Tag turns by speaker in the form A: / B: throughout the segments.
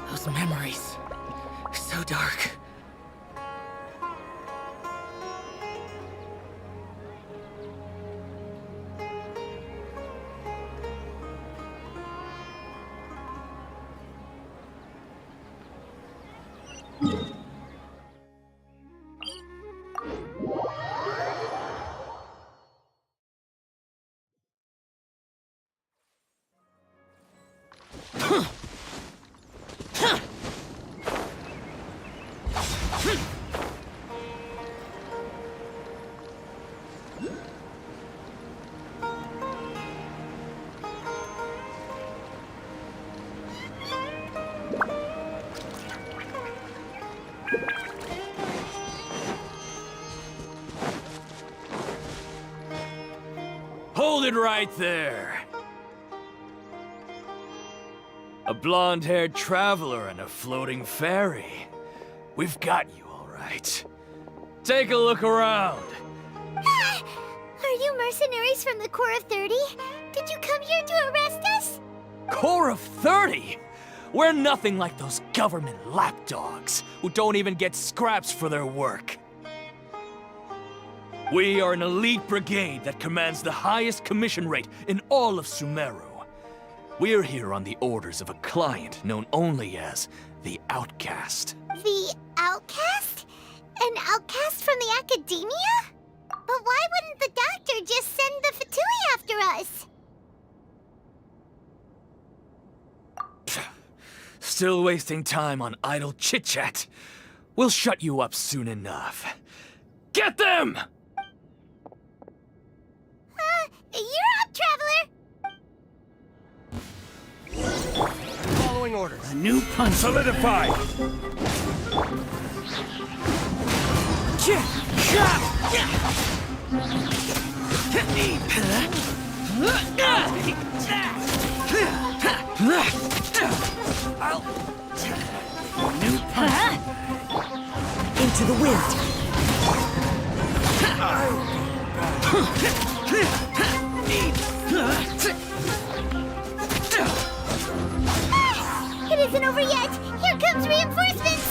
A: Those memories. So dark.
B: Hold it right there! A blonde-haired traveler and a floating fairy. We've got you, all right. Take a look around.
C: Are you mercenaries from the Corps of 30? Did you come here to arrest us?
B: Corps of 30? We're nothing like those government lapdogs who don't even get scraps for their work. We are an elite brigade that commands the highest commission rate in all of Sumeru. We're here on the orders of a client known only as the Outcast.
C: The Outcast? An outcast from the academia? But why wouldn't the doctor just send the Fatui after us?
B: Still wasting time on idle chit-chat. We'll shut you up soon enough. Get them!
C: You're up, Traveler!
A: Following orders. A new punch.
B: Solidify!
A: New punch. Into the wind.
C: It isn't over yet! Here comes reinforcements!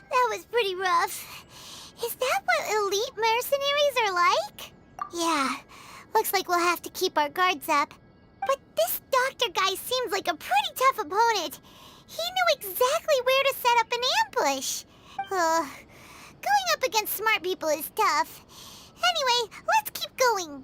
C: That was pretty rough. Is that what elite mercenaries are like? Yeah, looks like we'll have to keep our guards up. But this doctor guy seems like a pretty tough opponent. He knew exactly where to set up an ambush. Going up against smart people is tough. Anyway, let's keep going.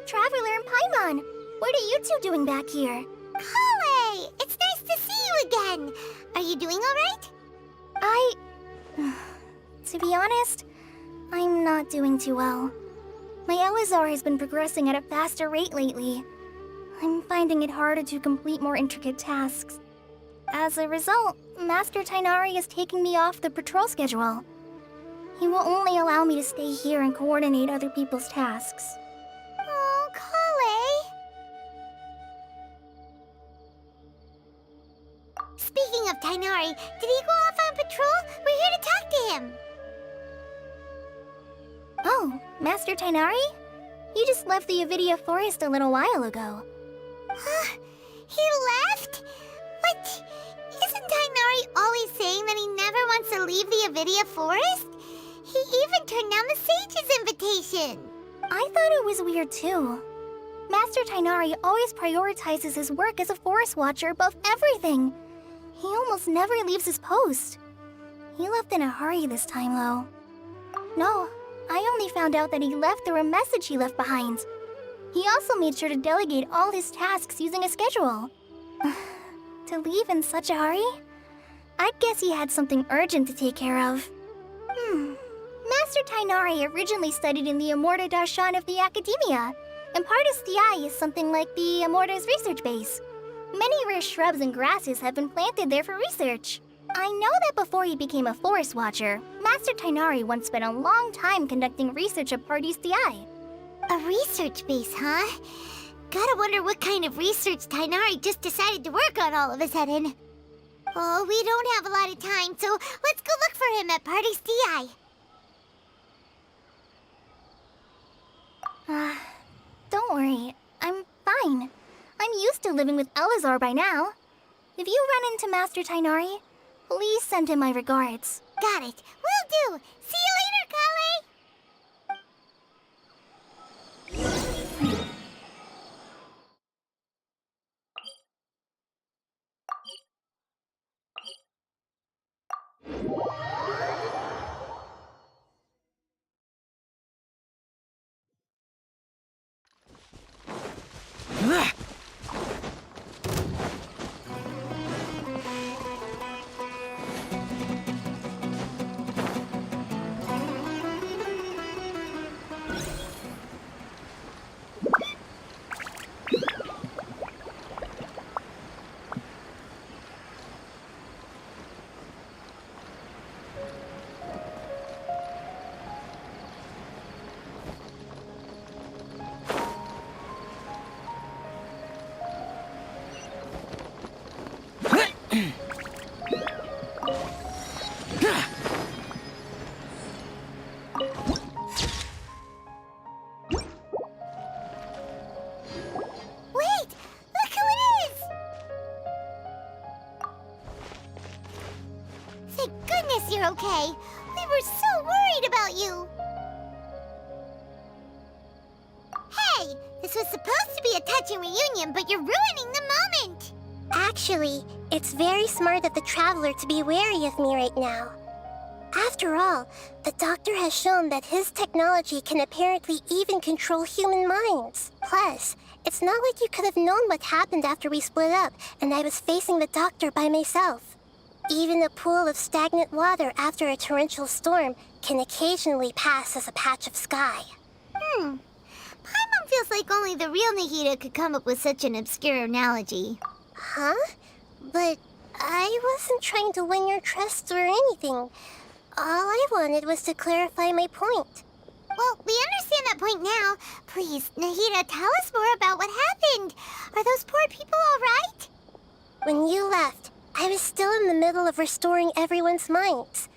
C: Traveler and Paimon, what are you two doing back here? Kale! It's nice to see you again! Are you doing alright?
D: To be honest, I'm not doing too well. My LSR has been progressing at a faster rate lately. I'm finding it harder to complete more intricate tasks. As a result, Master Tainari is taking me off the patrol schedule. He will only allow me to stay here and coordinate other people's tasks.
C: Oh, Kale. Speaking of Tainari, did he go off on patrol? We're here to talk to him.
D: Oh, Master Tainari? You just left the Avidia Forest a little while ago.
C: He left? But isn't Tainari always saying that he never wants to leave the Avidia Forest? He even turn down the Sage's invitation.
D: I thought it was weird too. Master Tainari always prioritizes his work as a forest watcher above everything. He almost never leaves his post. He left in a hurry this time, though. No, I only found out that he left through a message he left behind. He also made sure to delegate all his tasks using a schedule. To leave in such a hurry? I'd guess he had something urgent to take care of. Master Tainari originally studied in the Immorta Darshan of the Academia, and Pardis Di is something like the Immorta's research base. Many rare shrubs and grasses have been planted there for research. I know that before he became a forest watcher, Master Tainari once spent a long time conducting research at Pardis Di.
C: A research base, huh? Gotta wonder what kind of research Tainari just decided to work on all of a sudden. Oh, we don't have a lot of time, so let's go look for him at Pardis Di.
D: Don't worry, I'm fine. I'm used to living with Elazar by now. If you run into Master Tainari, please send him my regards.
C: Got it. Will do. See you later, Kale. You're okay. We were so worried about you. Hey, this was supposed to be a touching reunion, but you're ruining the moment.
E: Actually, it's very smart of the Traveler to be wary of me right now. After all, the Doctor has shown that his technology can apparently even control human minds. Plus, it's not like you could have known what happened after we split up and I was facing the Doctor by myself. Even a pool of stagnant water after a torrential storm can occasionally pass as a patch of sky.
C: Paimon feels like only the real Nahida could come up with such an obscure analogy.
E: Huh? But I wasn't trying to win your trust or anything. All I wanted was to clarify my point.
C: Well, we understand that point now. Please, Nahida, tell us more about what happened. Are those poor people all right?
E: When you left, I was still in the middle of restoring everyone's minds.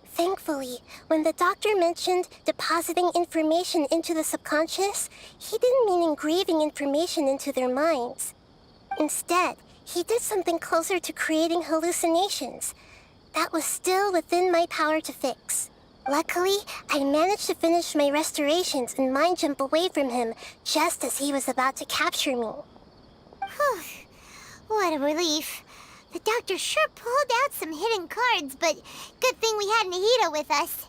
E: Thankfully, when the Doctor mentioned depositing information into the subconscious, he didn't mean engraving information into their minds. Instead, he did something closer to creating hallucinations. That was still within my power to fix. Luckily, I managed to finish my restorations and mind jump away from him just as he was about to capture me.
C: Whew. What a relief. The Doctor sure pulled out some hidden cards, but good thing we had Nahida with us.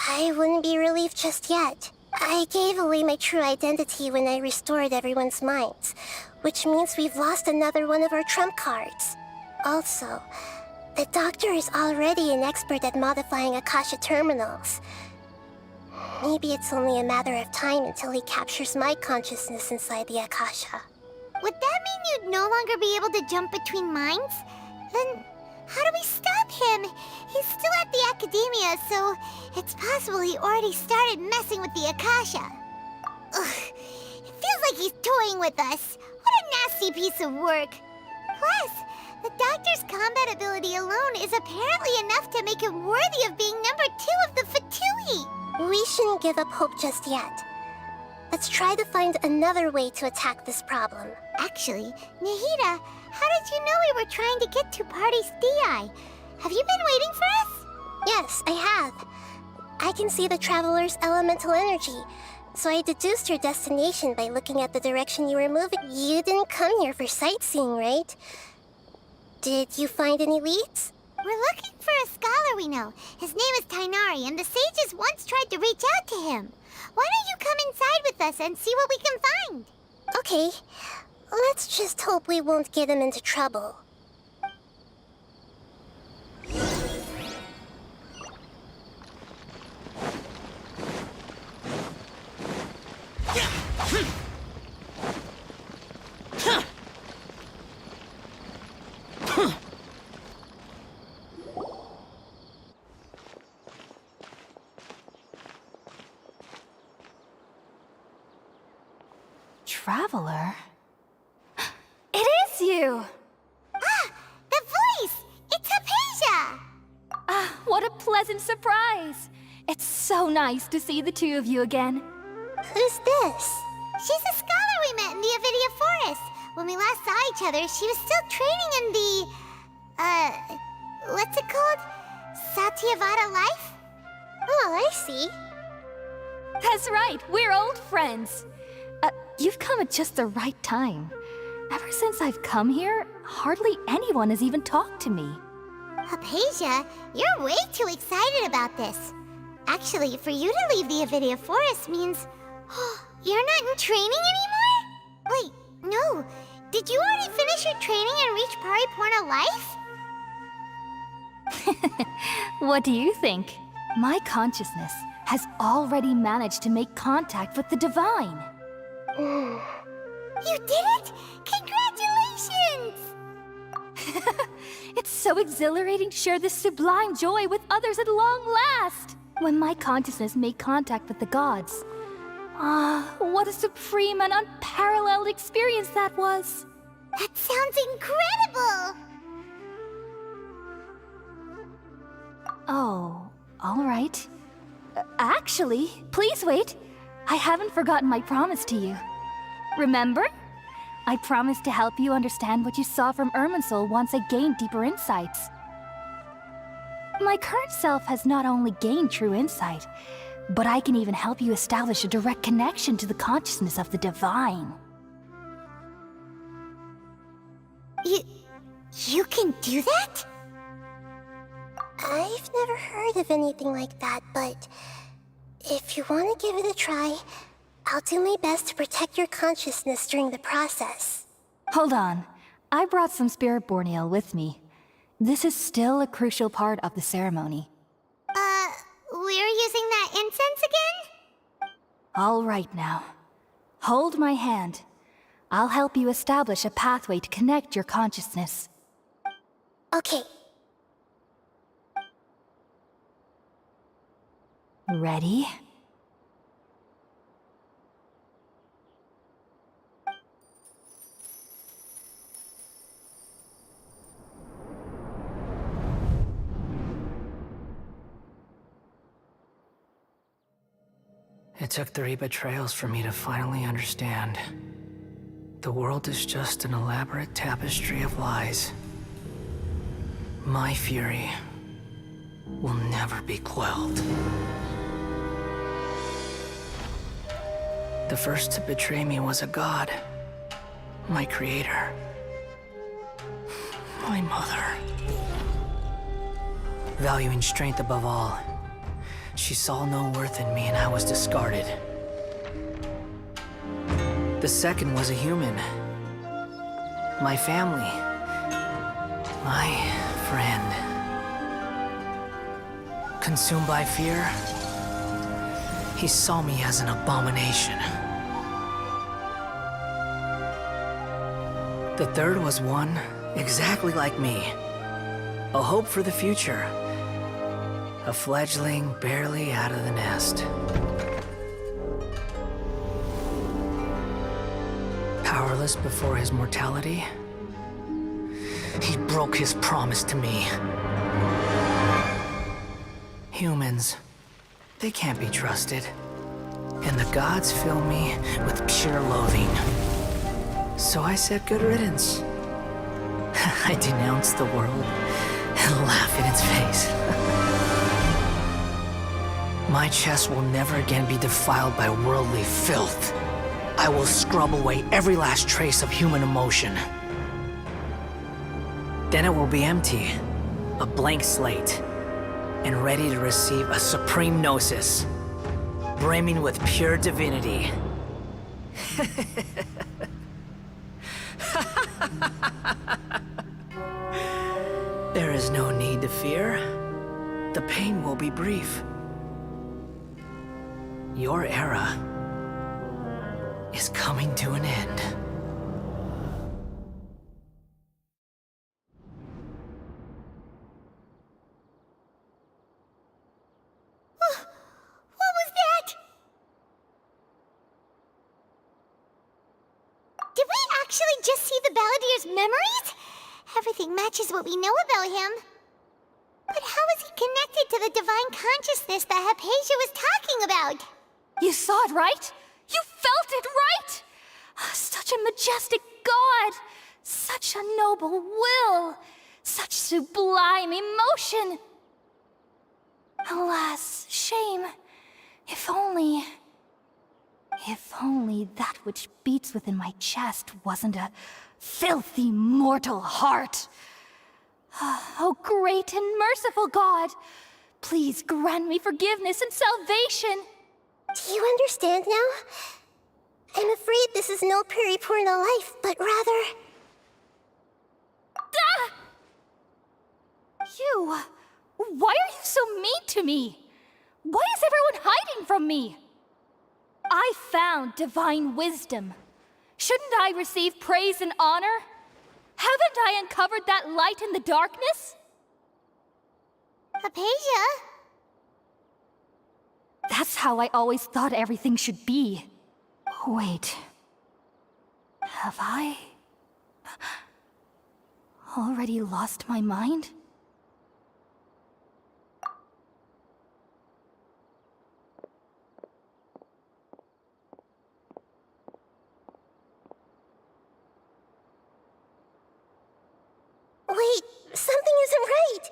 E: I wouldn't be relieved just yet. I gave away my true identity when I restored everyone's minds, which means we've lost another one of our trump cards. Also, the Doctor is already an expert at modifying Akasha terminals. Maybe it's only a matter of time until he captures my consciousness inside the Akasha.
C: Would that mean you'd no longer be able to jump between minds? Then how do we stop him? He's still at the Academia, so it's possible he already started messing with the Akasha. Ugh, it feels like he's toying with us. What a nasty piece of work. Plus, the Doctor's combat ability alone is apparently enough to make him worthy of being number 2 of the Fatui.
E: We shouldn't give up hope just yet. Let's try to find another way to attack this problem.
C: Actually, Nahida, how did you know we were trying to get to Pardis Di? Have you been waiting for us?
E: Yes, I have. I I can see the traveler's elemental energy, so I deduced your destination by looking at the direction you were moving. You didn't come here for sightseeing, right? Did you find any leads?
C: We're looking for a scholar we know. His name is Tainari, and the sages once tried to reach out to him. Why don't you come inside with us and see what we can find?
E: Okay, let's just hope we won't get him into trouble.
D: Traveler? It is you!
C: Ah, the voice! It's Hypatia!
D: Ah, what a pleasant surprise! It's so nice to see the two of you again.
E: Who's this?
C: She's a scholar we met in the Avidia Forest. When we last saw each other, she was still training in the... what's it called? Satyavada life?
E: Oh, I see.
D: That's right, we're old friends. You've come at just the right time. Ever since I've come here, hardly anyone has even talked to me.
C: Hypatia, you're way too excited about this. Actually, for you to leave the Avidia Forest means... you're not in training anymore? Wait, no. Did you already finish your training and reach Pariporna life?
D: What do you think? My consciousness has already managed to make contact with the divine.
C: You did it! Congratulations!
D: It's so exhilarating to share this sublime joy with others at long last! When my consciousness made contact with the gods. Ah, what a supreme and unparalleled experience that was!
C: That sounds incredible!
D: Oh, all right. Actually, please wait. I haven't forgotten my promise to you. Remember? I promised to help you understand what you saw from Irminsul once I gained deeper insights. My current self has not only gained true insight, but I can even help you establish a direct connection to the consciousness of the divine.
C: You can do that?
E: I've never heard of anything like that, but if you want to give it a try, I'll do my best to protect your consciousness during the process.
D: Hold on. I brought some spirit borneal with me. This is still a crucial part of the ceremony.
C: We're using that incense again?
D: All right now. Hold my hand. I'll help you establish a pathway to connect your consciousness.
E: Okay.
D: Ready?
F: It took 3 betrayals for me to finally understand. The world is just an elaborate tapestry of lies. My fury will never be quelled. The first to betray me was a god. My creator. My mother. Valuing strength above all, she saw no worth in me and I was discarded. The second was a human. My family. My friend. Consumed by fear, he saw me as an abomination. The third was one exactly like me. A hope for the future. A fledgling barely out of the nest. Powerless before his mortality, he broke his promise to me. Humans, they can't be trusted. And the gods fill me with pure loathing. So I said good riddance. I denounce the world and laugh in its face. My chest will never again be defiled by worldly filth. I will scrub away every last trace of human emotion. Then it will be empty, a blank slate, and ready to receive a supreme gnosis, brimming with pure divinity. There is no need to fear. The pain will be brief. Your era is coming to an end.
C: What was that? Did we actually just see the Balladier's memories? Everything matches what we know about him. But how is he connected to the divine consciousness that Hypatia was talking about?
D: You saw it, right? You felt it, right? Such a majestic god! Such a noble will! Such sublime emotion! Alas, shame. If only that which beats within my chest wasn't a filthy mortal heart. Oh, great and merciful God, please grant me forgiveness and salvation.
E: Do you understand now? I'm afraid this is no Puripurna life, but rather...
D: Ah! You... Why are you so mean to me? Why is everyone hiding from me? I found divine wisdom. Shouldn't I receive praise and honor? Haven't I uncovered that light in the darkness?
C: Hypatia?
D: That's how I always thought everything should be. Wait. Have I... already lost my mind?
E: Wait, something isn't right.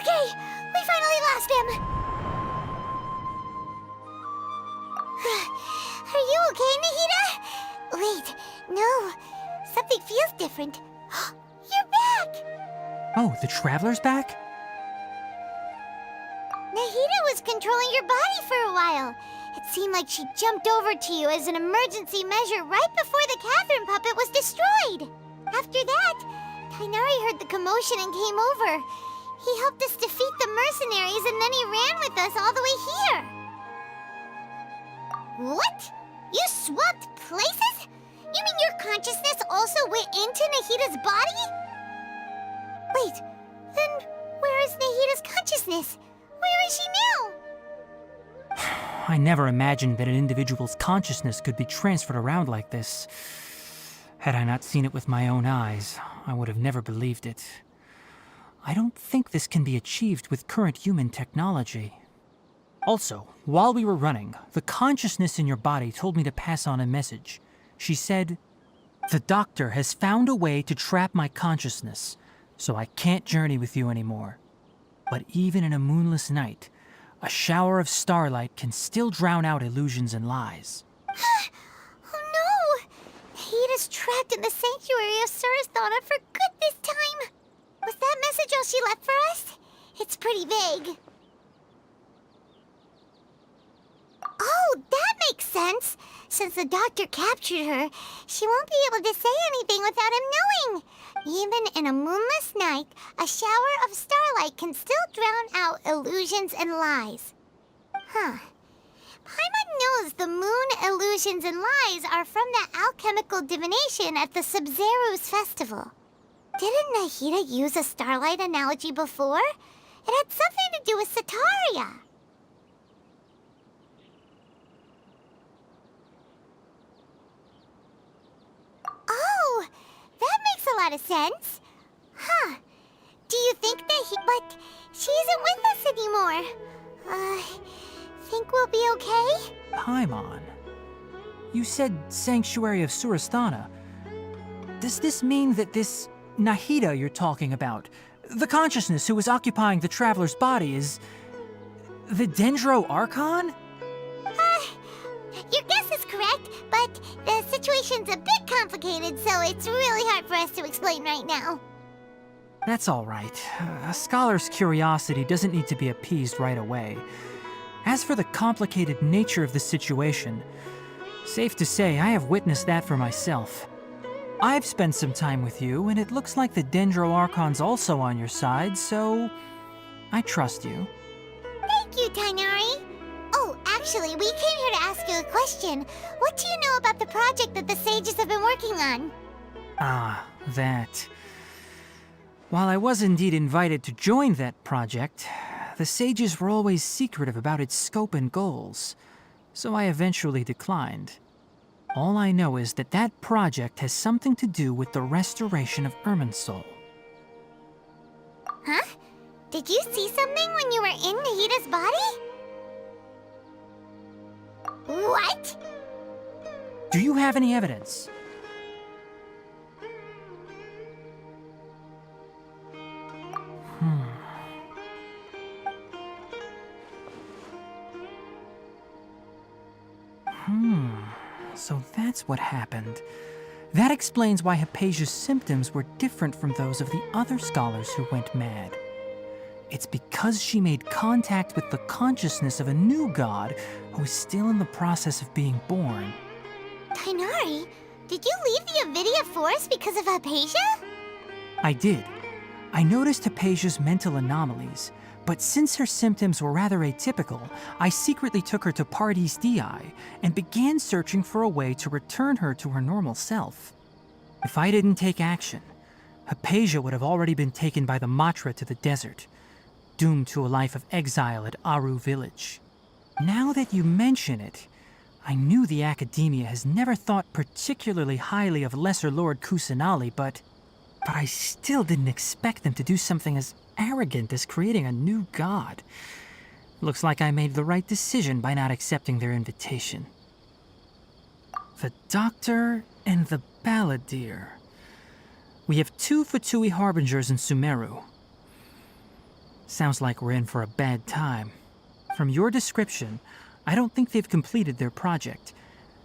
C: Okay, we finally lost him. Are you okay, Nahida? Wait, no. Something feels different. You're back!
G: Oh, the Traveler's back?
C: Nahida was controlling your body for a while. It seemed like she jumped over to you as an emergency measure right before the Catherine puppet was destroyed. After that, Tainari heard the commotion and came over. He helped us defeat the mercenaries and then he ran with us all the way here. What? You swapped places? You mean your consciousness also went into Nahida's body? Wait, then where is Nahida's consciousness? Where is she now?
G: I never imagined that an individual's consciousness could be transferred around like this. Had I not seen it with my own eyes, I would have never believed it. I don't think this can be achieved with current human technology. Also, while we were running, the consciousness in your body told me to pass on a message. She said, "The doctor has found a way to trap my consciousness, so I can't journey with you anymore. But even in a moonless night, a shower of starlight can still drown out illusions and lies."
C: Oh no! Nahida's trapped in the sanctuary of Suristhana for good this time. Was that message all she left for us? It's pretty vague. Oh, that makes sense. Since the doctor captured her, she won't be able to say anything without him knowing. Even in a moonless night, a shower of starlight can still drown out illusions and lies. Huh. Paimon knows the moon illusions and lies are from the alchemical divination at the Sub-Zero's festival. Didn't Nahida use a starlight analogy before? It had something to do with Sataria. Oh, that makes a lot of sense. Huh. Do you think that But she isn't with us anymore. Think we'll be okay?
G: Paimon, you said Sanctuary of Suristhana. Does this mean that this Nahida you're talking about, the consciousness who was occupying the traveler's body, is the Dendro Archon?
C: Your guess is correct, but the situation's a bit complicated, so it's really hard for us to explain right now.
G: That's all right. A scholar's curiosity doesn't need to be appeased right away. As for the complicated nature of the situation, safe to say I have witnessed that for myself. I've spent some time with you, and it looks like the Dendro Archon's also on your side, so I trust you.
C: Thank you, Tainari. Oh, actually, we came here to ask you a question. What do you know about the project that the sages have been working on?
G: Ah, that. While I was indeed invited to join that project, the sages were always secretive about its scope and goals, so I eventually declined. All I know is that that project has something to do with the restoration of Irminsul.
C: Huh? Did you see something when you were in Nahida's body? What?
G: Do you have any evidence? So that's what happened. That explains why Hypatia's symptoms were different from those of the other scholars who went mad. It's because she made contact with the consciousness of a new god who is still in the process of being born.
C: Tainari, did you leave the Avidia Forest because of Hypatia?
G: I did. I noticed Hypatia's mental anomalies, but since her symptoms were rather atypical, I secretly took her to Pardis Dii and began searching for a way to return her to her normal self. If I didn't take action, Hypatia would have already been taken by the Matra to the desert, doomed to a life of exile at Aru village. Now that you mention it, I knew the Academia has never thought particularly highly of Lesser Lord Kusanali, but I still didn't expect them to do something as arrogant as creating a new god. Looks like I made the right decision by not accepting their invitation. The Doctor and the Balladeer. We have 2 Fatui Harbingers in Sumeru. Sounds like we're in for a bad time. From your description, I don't think they've completed their project.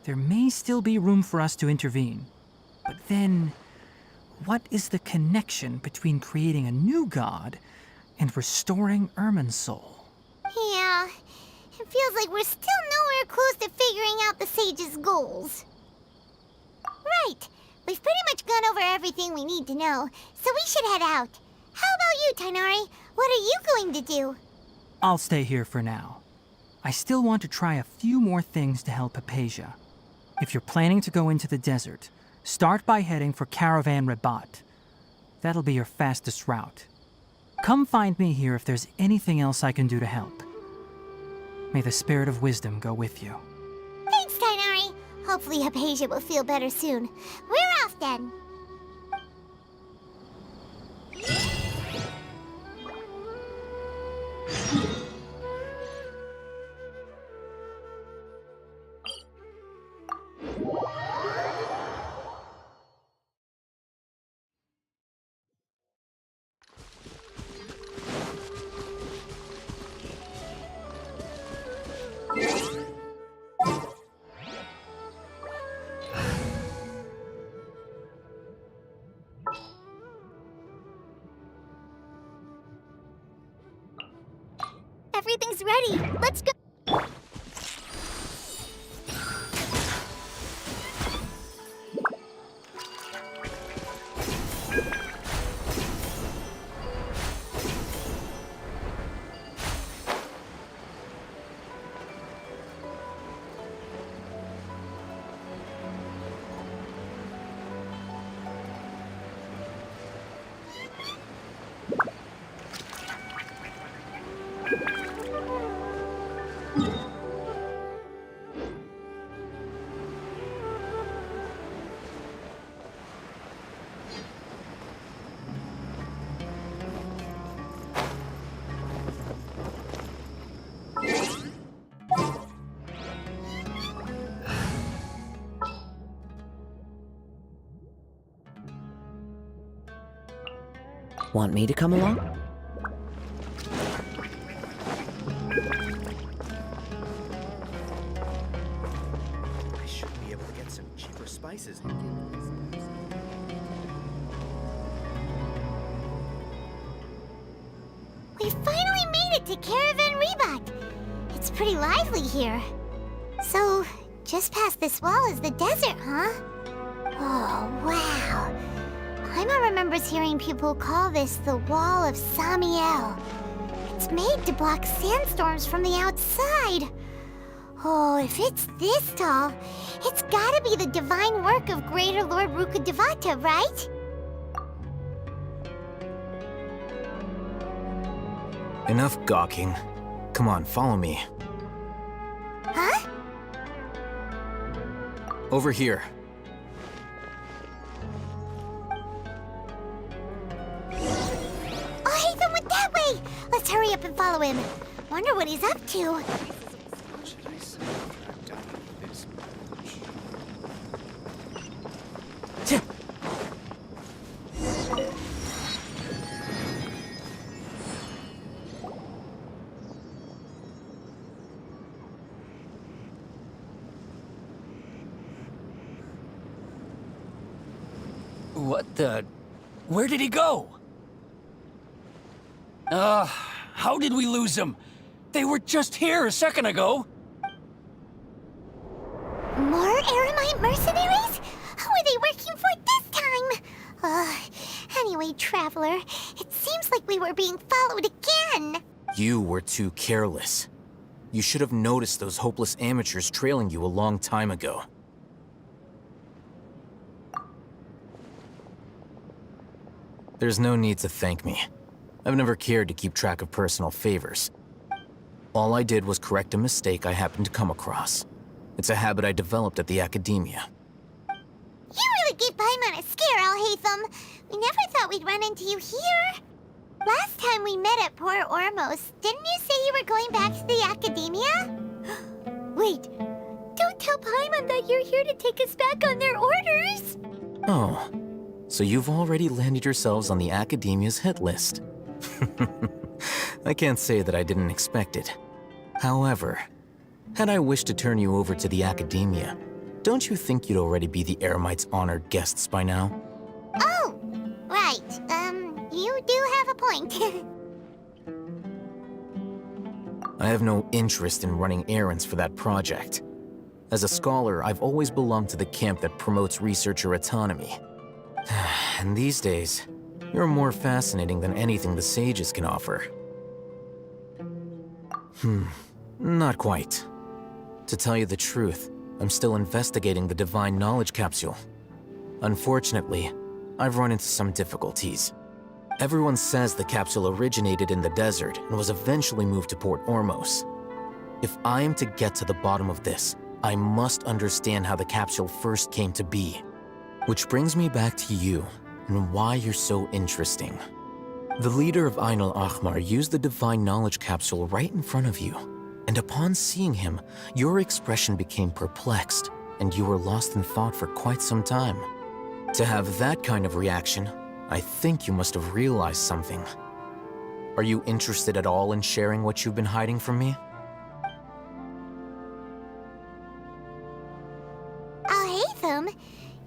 G: There may still be room for us to intervene. But then, what is the connection between creating a new god and restoring Irminsul?
C: Yeah, it feels like we're still nowhere close to figuring out the sage's goals. Right, we've pretty much gone over everything we need to know, so we should head out. How about you, Tainari? What are you going to do?
G: I'll stay here for now. I still want to try a few more things to help Hypatia. If you're planning to go into the desert, start by heading for Caravan Rabat. That'll be your fastest route. Come find me here if there's anything else I can do to help. May the spirit of wisdom go with you.
C: Thanks, Tainari. Hopefully Hypatia will feel better soon. We're off then.
D: Everything's ready. Let's go.
H: Want me to come along?
I: I should be able to get some cheaper spices.
C: We finally made it to Caravan Reebok. It's pretty lively here. So, just past this wall is the desert, huh? Oh, wow. Paimon remembers hearing people call this the Wall of Samiel. It's made to block sandstorms from the outside. Oh, if it's this tall, it's gotta be the divine work of Greater Lord Rukkhadevata, right?
I: Enough gawking. Come on, follow me.
C: Huh?
I: Over here.
C: Oh, Hatham went that way! Let's hurry up and follow him. Wonder what he's up to.
B: What the... Where did he go? How did we lose them? They were just here a second ago.
C: More Aramite mercenaries? Who are they working for this time? Anyway, Traveler, it seems like we were being followed again.
I: You were too careless. You should have noticed those hopeless amateurs trailing you a long time ago. There's no need to thank me. I've never cared to keep track of personal favors. All I did was correct a mistake I happened to come across. It's a habit I developed at the academia.
C: You really gave Paimon a scare, Alhaitham. We never thought we'd run into you here. Last time we met at Port Ormos, didn't you say you were going back to the academia? Wait, don't tell Paimon that you're here to take us back on their orders.
I: Oh, so you've already landed yourselves on the academia's hit list. I can't say that I didn't expect it. However, had I wished to turn you over to the academia, don't you think you'd already be the Eremites' honored guests by now?
C: Oh, right. You do have a point.
I: I have no interest in running errands for that project. As a scholar, I've always belonged to the camp that promotes researcher autonomy. And these days, you're more fascinating than anything the sages can offer. Not quite. To tell you the truth, I'm still investigating the Divine Knowledge Capsule. Unfortunately, I've run into some difficulties. Everyone says the capsule originated in the desert and was eventually moved to Port Ormos. If I am to get to the bottom of this, I must understand how the capsule first came to be. Which brings me back to you, and why you're so interesting. The leader of Ain al-Ahmar used the Divine Knowledge Capsule right in front of you, and upon seeing him, your expression became perplexed, and you were lost in thought for quite some time. To have that kind of reaction, I think you must have realized something. Are you interested at all in sharing what you've been hiding from me?
C: Alhaitham,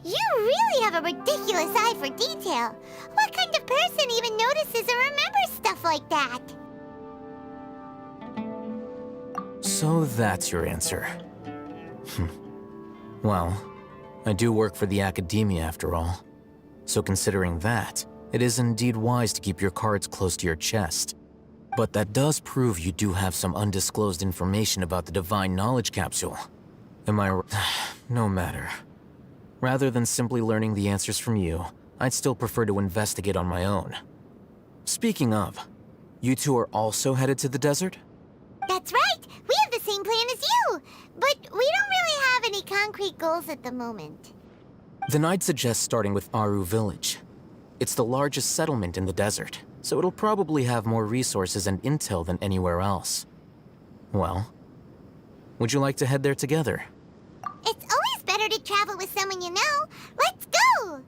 C: you really have a ridiculous eye for detail. What kind of person even notices or remembers stuff like that?
I: So that's your answer. Well, I do work for the academia after all. So considering that, it is indeed wise to keep your cards close to your chest. But that does prove you do have some undisclosed information about the Divine Knowledge Capsule. Am I No matter. Rather than simply learning the answers from you, I'd still prefer to investigate on my own. Speaking of, you two are also headed to the desert?
C: That's right! We have the same plan as you! But we don't really have any concrete goals at the moment.
I: Then I'd suggest starting with Aru Village. It's the largest settlement in the desert, so it'll probably have more resources and intel than anywhere else. Well, would you like to head there together?
C: It's always better to travel with someone you know. Let's go!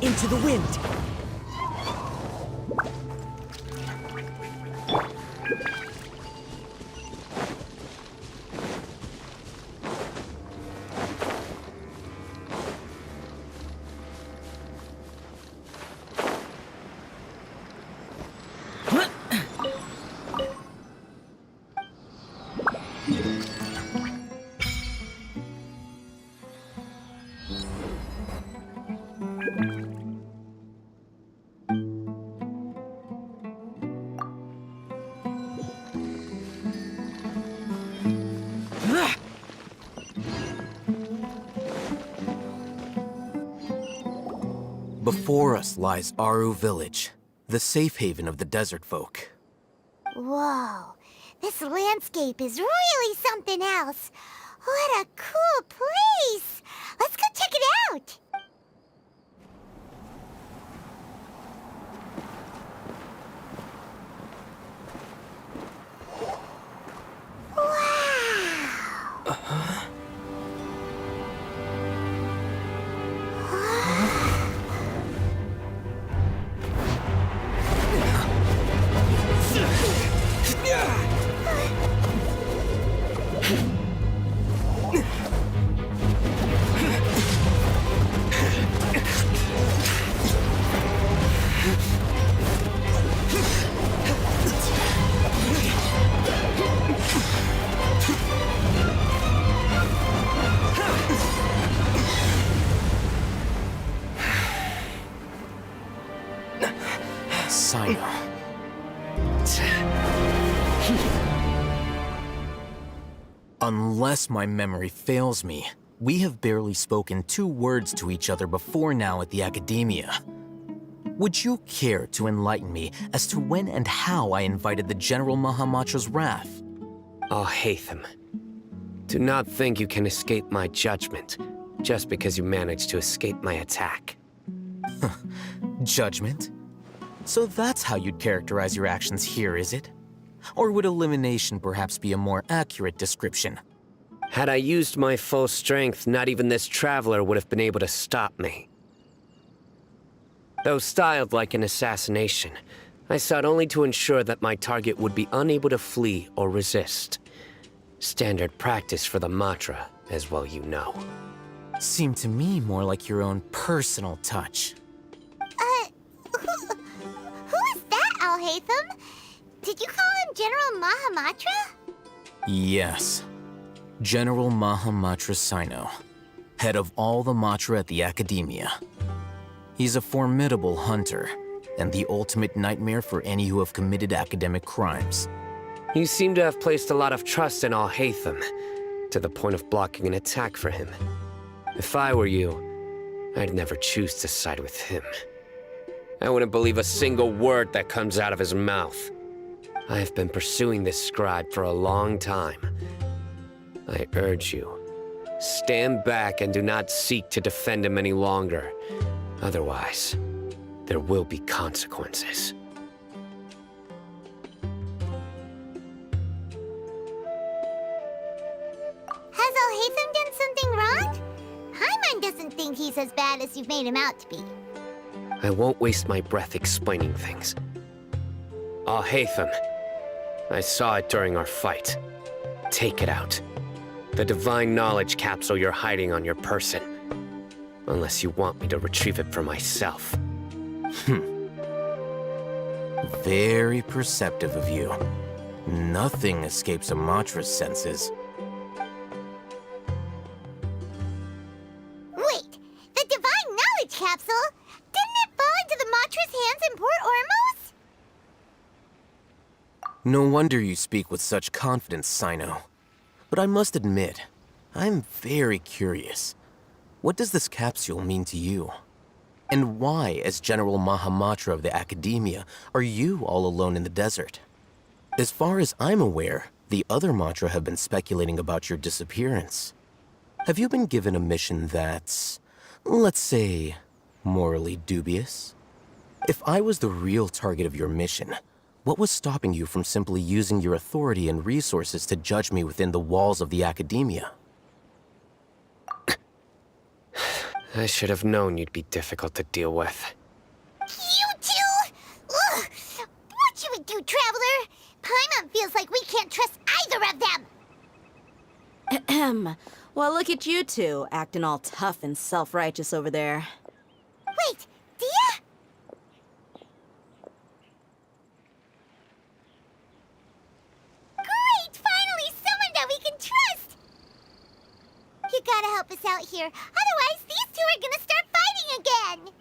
A: Into the wind.
I: Before us lies Aru Village, the safe haven of the desert folk.
C: Whoa, this landscape is really something else. What a cool place! Let's go check it out! Wow!
I: Sino. Unless my memory fails me, we have barely spoken 2 words to each other before now at the academia. Would you care to enlighten me as to when and how I invited the General Mahamatra's wrath?
J: Oh, Hatham. Do not think you can escape my judgment, just because you managed to escape my attack.
I: Judgment? So that's how you'd characterize your actions here, is it? Or would elimination perhaps be a more accurate description?
J: Had I used my full strength, not even this traveler would have been able to stop me. Though styled like an assassination, I sought only to ensure that my target would be unable to flee or resist. Standard practice for the Matra, as well you know.
I: Seemed to me more like your own personal touch.
C: Who is that, Al-Hatham? Did you call him General Mahamatra?
I: Yes. General Mahamatra Sino, head of all the Matra at the Academia. He's a formidable hunter, and the ultimate nightmare for any who have committed academic crimes.
J: You seem to have placed a lot of trust in Al-Haytham, to the point of blocking an attack for him. If I were you, I'd never choose to side with him. I wouldn't believe a single word that comes out of his mouth. I have been pursuing this scribe for a long time. I urge you, stand back and do not seek to defend him any longer. Otherwise, there will be consequences.
C: Has Al-Haytham done something wrong? Paimon doesn't think he's as bad as you've made him out to be.
J: I won't waste my breath explaining things. Al-Haytham, I saw it during our fight. Take it out. The divine knowledge capsule you're hiding on your person. Unless you want me to retrieve it for myself.
I: Very perceptive of you. Nothing escapes Amatra's senses.
C: Wait, the divine knowledge capsule? Didn't it fall into the Matra's hands in Port Ormos?
I: No wonder you speak with such confidence, Sino. But I must admit, I'm very curious. What does this capsule mean to you? And why, as General Mahamatra of the Academia, are you all alone in the desert? As far as I'm aware, the other Matra have been speculating about your disappearance. Have you been given a mission that's, let's say, morally dubious? If I was the real target of your mission, what was stopping you from simply using your authority and resources to judge me within the walls of the Academia?
J: I should have known you'd be difficult to deal with.
C: You two? Ugh! What should we do, Traveler? Paimon feels like we can't trust either of them.
K: Ahem. Well, look at you two, acting all tough and self-righteous over there.
C: Wait, Dia? Great! Finally, someone that we can trust! You gotta help us out here. Otherwise, these two are gonna start fighting again!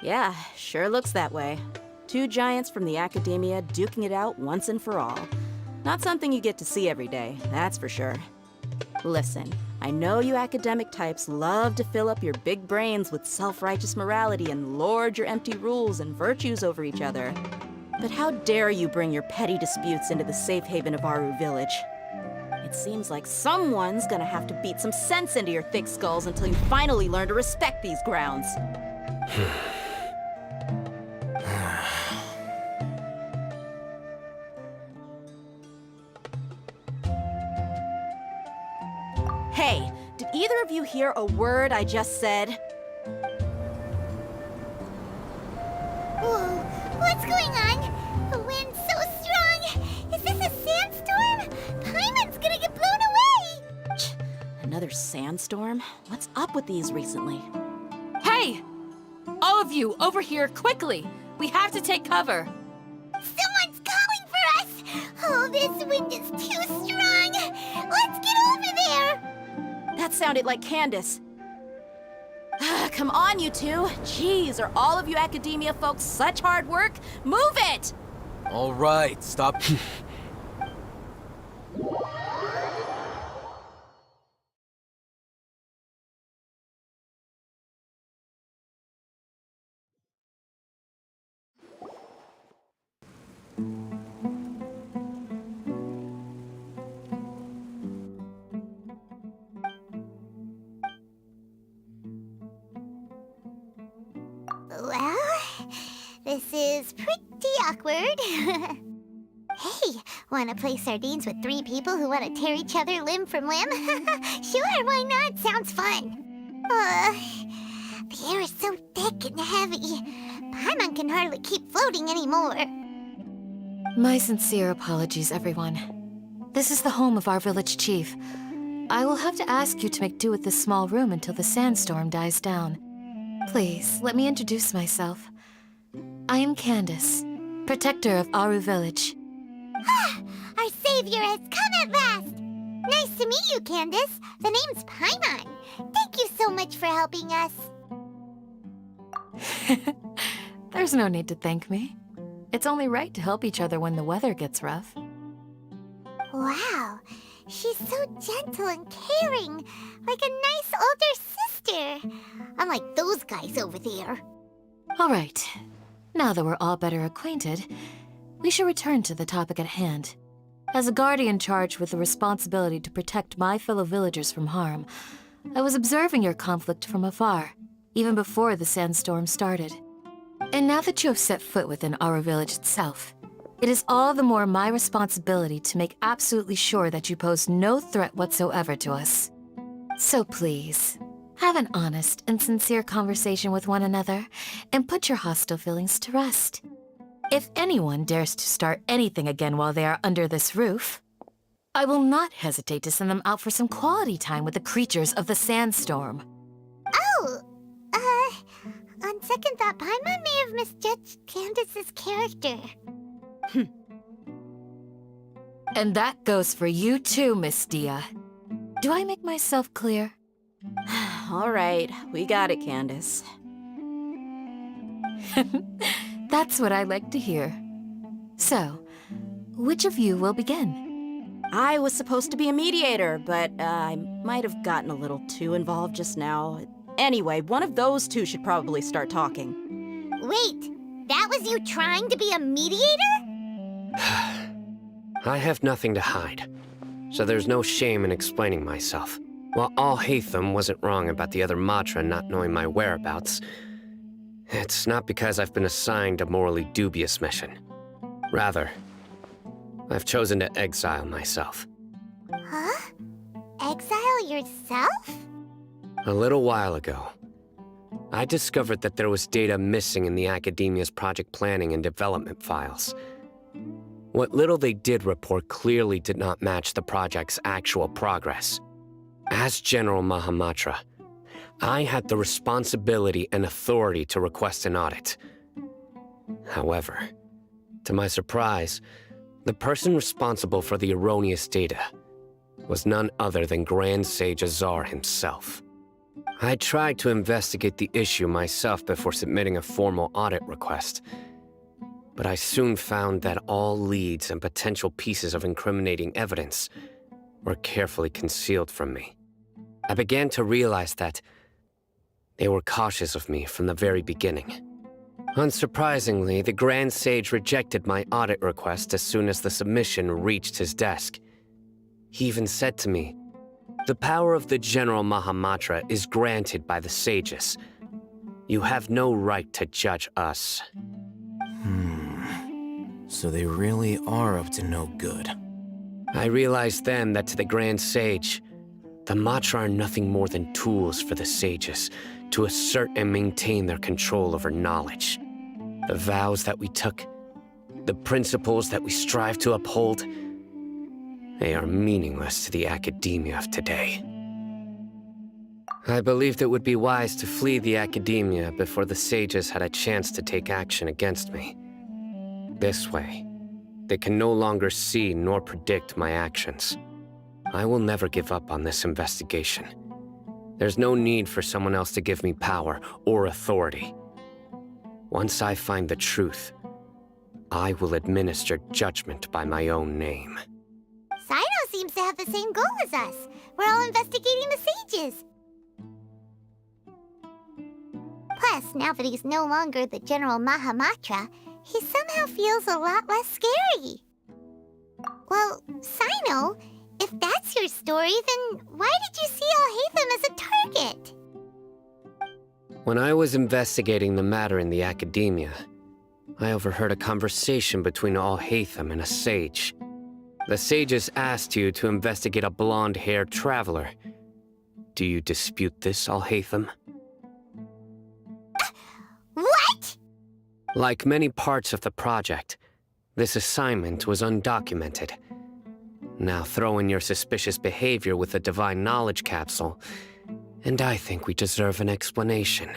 K: Yeah, sure looks that way. Two giants from the Academia duking it out once and for all. Not something you get to see every day, that's for sure. Listen, I know you academic types love to fill up your big brains with self-righteous morality and lord your empty rules and virtues over each other. But how dare you bring your petty disputes into the safe haven of Aru Village? It seems like someone's gonna have to beat some sense into your thick skulls until you finally learn to respect these grounds. Hey, did either of you hear a word I just said?
C: Whoa, what's going on? The wind's so strong! Is this a sandstorm? Paimon's gonna get blown away!
K: Another sandstorm? What's up with these recently?
A: Hey! All of you, over here, quickly! We have to take cover!
C: Someone's calling for us! Oh, this wind is too strong! Let's get over there!
K: That sounded like Candace. Come on, you two. Jeez, are all of you Academia folks such hard work? Move it!
I: All right, stop.
C: Well, this is pretty awkward. Hey, wanna play sardines with three people who wanna tear each other limb from limb? Sure, why not? Sounds fun. The air is so thick and heavy. Paimon can hardly keep floating anymore.
L: My sincere apologies, everyone. This is the home of our village chief. I will have to ask you to make do with this small room until the sandstorm dies down. Please, let me introduce myself. I am Candace, protector of Aru Village.
C: Our savior has come at last! Nice to meet you, Candace. The name's Paimon. Thank you so much for helping us.
L: There's no need to thank me. It's only right to help each other when the weather gets rough.
C: Wow, she's so gentle and caring, like a nice older sister. Unlike those guys over there.
L: All right. Now that we're all better acquainted, we should return to the topic at hand. As a guardian charged with the responsibility to protect my fellow villagers from harm, I was observing your conflict from afar, even before the sandstorm started. And now that you have set foot within our village itself, it is all the more my responsibility to make absolutely sure that you pose no threat whatsoever to us. So please, have an honest and sincere conversation with one another, and put your hostile feelings to rest. If anyone dares to start anything again while they are under this roof, I will not hesitate to send them out for some quality time with the creatures of the sandstorm.
C: Oh, on second thought, Paimon may have misjudged Candace's character.
L: And that goes for you too, Miss Dia. Do I make myself clear?
K: All right, we got it, Candace.
L: That's what I like to hear. So, which of you will begin?
K: I was supposed to be a mediator, but I might have gotten a little too involved just now. Anyway, one of those two should probably start talking.
C: Wait, that was you trying to be a mediator?
J: I have nothing to hide, so there's no shame in explaining myself. While Alhaitham wasn't wrong about the other Matra not knowing my whereabouts, it's not because I've been assigned a morally dubious mission. Rather, I've chosen to exile myself.
C: Huh? Exile yourself?
J: A little while ago, I discovered that there was data missing in the Academia's project planning and development files. What little they did report clearly did not match the project's actual progress. As General Mahamatra, I had the responsibility and authority to request an audit. However, to my surprise, the person responsible for the erroneous data was none other than Grand Sage Azar himself. I tried to investigate the issue myself before submitting a formal audit request, but I soon found that all leads and potential pieces of incriminating evidence were carefully concealed from me. I began to realize that they were cautious of me from the very beginning. Unsurprisingly, the Grand Sage rejected my audit request as soon as the submission reached his desk. He even said to me, "The power of the General Mahamatra is granted by the sages. You have no right to judge us."
I: So they really are up to no good.
J: I realized then that to the Grand Sage, the Matra are nothing more than tools for the sages to assert and maintain their control over knowledge. The vows that we took, the principles that we strive to uphold, they are meaningless to the academia of today. I believed it would be wise to flee the academia before the sages had a chance to take action against me. This way, they can no longer see nor predict my actions. I will never give up on this investigation. There's no need for someone else to give me power or authority. Once I find the truth, I will administer judgment by my own name.
C: Sino seems to have the same goal as us. We're all investigating the sages. Plus, now that he's no longer the General Mahamatra, he somehow feels a lot less scary. Well, Sino, if that's your story, then why did you see Alhaitham as a target?
J: When I was investigating the matter in the academia, I overheard a conversation between Alhaitham and a sage. The sages asked you to investigate a blonde-haired traveler. Do you dispute this, Alhaitham?
C: What?
J: Like many parts of the project, this assignment was undocumented. Now throw in your suspicious behavior with the Divine Knowledge Capsule, and I think we deserve an explanation.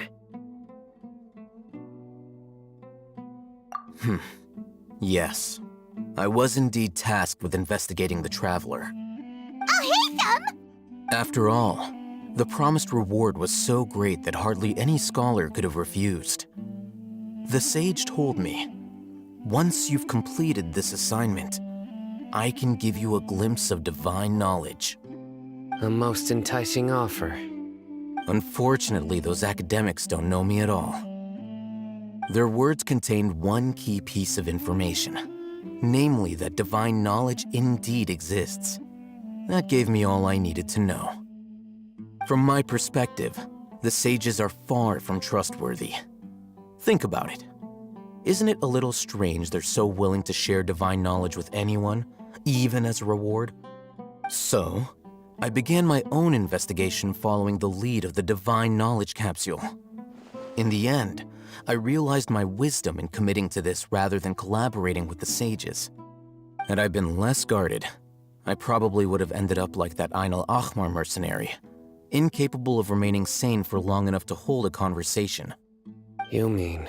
I: Yes. I was indeed tasked with investigating the Traveler.
C: Alhaitham!
I: After all, the promised reward was so great that hardly any scholar could have refused. The sage told me, once you've completed this assignment, I can give you a glimpse of divine knowledge.
J: A most enticing offer.
I: Unfortunately, those academics don't know me at all. Their words contained one key piece of information, namely that divine knowledge indeed exists. That gave me all I needed to know. From my perspective, the sages are far from trustworthy. Think about it. Isn't it a little strange they're so willing to share divine knowledge with anyone, even as a reward? So, I began my own investigation following the lead of the divine knowledge capsule. In the end, I realized my wisdom in committing to this rather than collaborating with the sages. Had I been less guarded, I probably would have ended up like that Ain al-Ahmar mercenary, incapable of remaining sane for long enough to hold a conversation.
J: You mean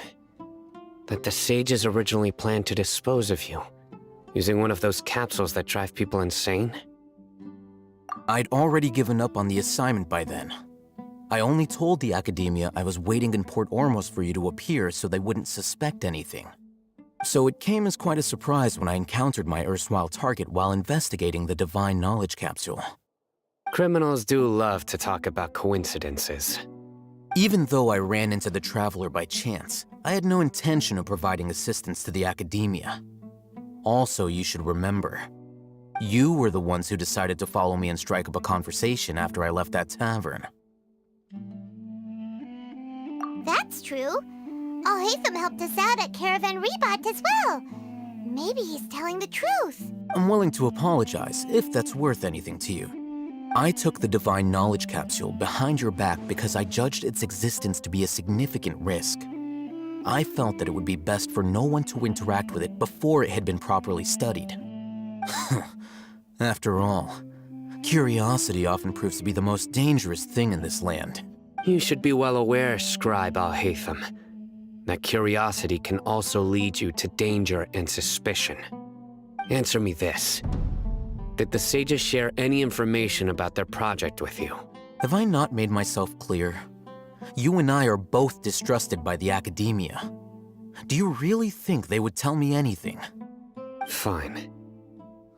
J: that the sages originally planned to dispose of you, using one of those capsules that drive people insane?
I: I'd already given up on the assignment by then. I only told the Academia I was waiting in Port Ormos for you to appear so they wouldn't suspect anything. So it came as quite a surprise when I encountered my erstwhile target while investigating the Divine Knowledge Capsule.
J: Criminals do love to talk about coincidences.
I: Even though I ran into the Traveler by chance, I had no intention of providing assistance to the Academia. Also, you should remember, you were the ones who decided to follow me and strike up a conversation after I left that tavern.
C: That's true. Al-Haytham helped us out at Caravan Rebat as well. Maybe he's telling the truth.
I: I'm willing to apologize, if that's worth anything to you. I took the Divine Knowledge Capsule behind your back because I judged its existence to be a significant risk. I felt that it would be best for no one to interact with it before it had been properly studied. After all, curiosity often proves to be the most dangerous thing in this land.
J: You should be well aware, Scribe Al-Haytham, that curiosity can also lead you to danger and suspicion. Answer me this. Did the sages share any information about their project with you?
I: Have I not made myself clear? You and I are both distrusted by the Academia. Do you really think they would tell me anything?
J: Fine.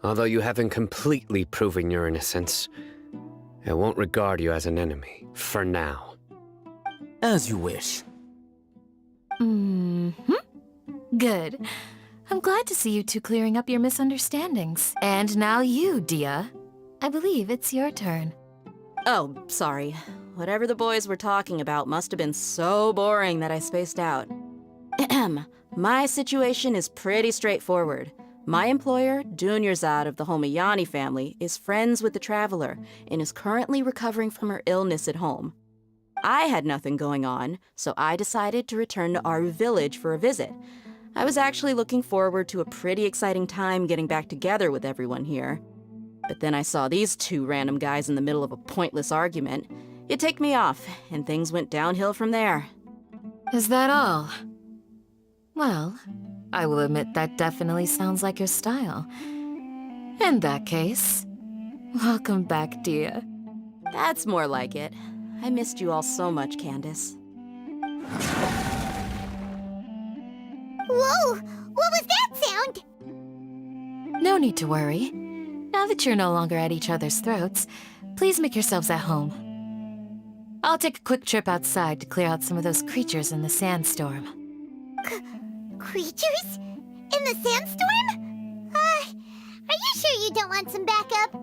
J: Although you haven't completely proven your innocence, I won't regard you as an enemy, for now.
I: As you wish.
L: Good. I'm glad to see you two clearing up your misunderstandings. And now you, Dia. I believe it's your turn.
K: Oh, sorry. Whatever the boys were talking about must have been so boring that I spaced out. My situation is pretty straightforward. My employer, Dunyarzad of the Homayani family, is friends with the Traveler and is currently recovering from her illness at home. I had nothing going on, so I decided to return to Aru village for a visit. I was actually looking forward to a pretty exciting time getting back together with everyone here. But then I saw these two random guys in the middle of a pointless argument. It ticked me off, and things went downhill from there.
L: Is that all? Well, I will admit that definitely sounds like your style. In that case, welcome back, Dia.
K: That's more like it. I missed you all so much, Candace.
C: Whoa! What was that sound?
L: No need to worry. Now that you're no longer at each other's throats, please make yourselves at home. I'll take a quick trip outside to clear out some of those creatures in the sandstorm.
C: Creatures? In the sandstorm? Are you sure you don't want some backup?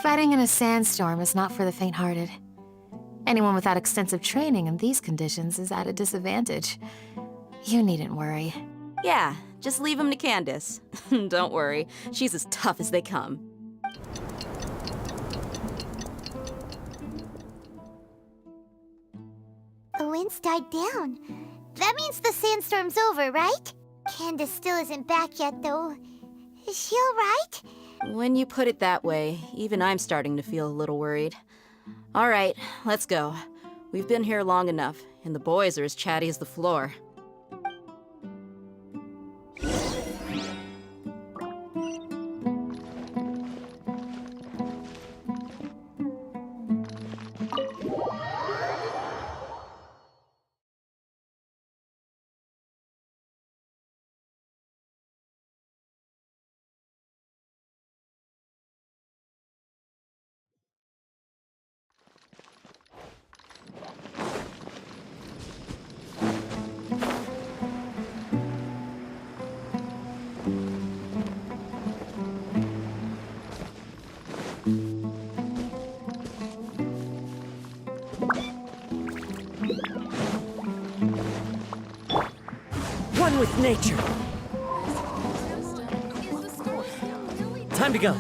L: Fighting in a sandstorm is not for the faint-hearted. Anyone without extensive training in these conditions is at a disadvantage. You needn't worry.
K: Yeah, just leave them to Candace. Don't worry, she's as tough as they come.
C: The wind's died down. That means the sandstorm's over, right? Candace still isn't back yet, though. Is she alright?
K: When you put it that way, even I'm starting to feel a little worried. All right, let's go. We've been here long enough, and the boys are as chatty as the floor.
H: with nature. Time to go.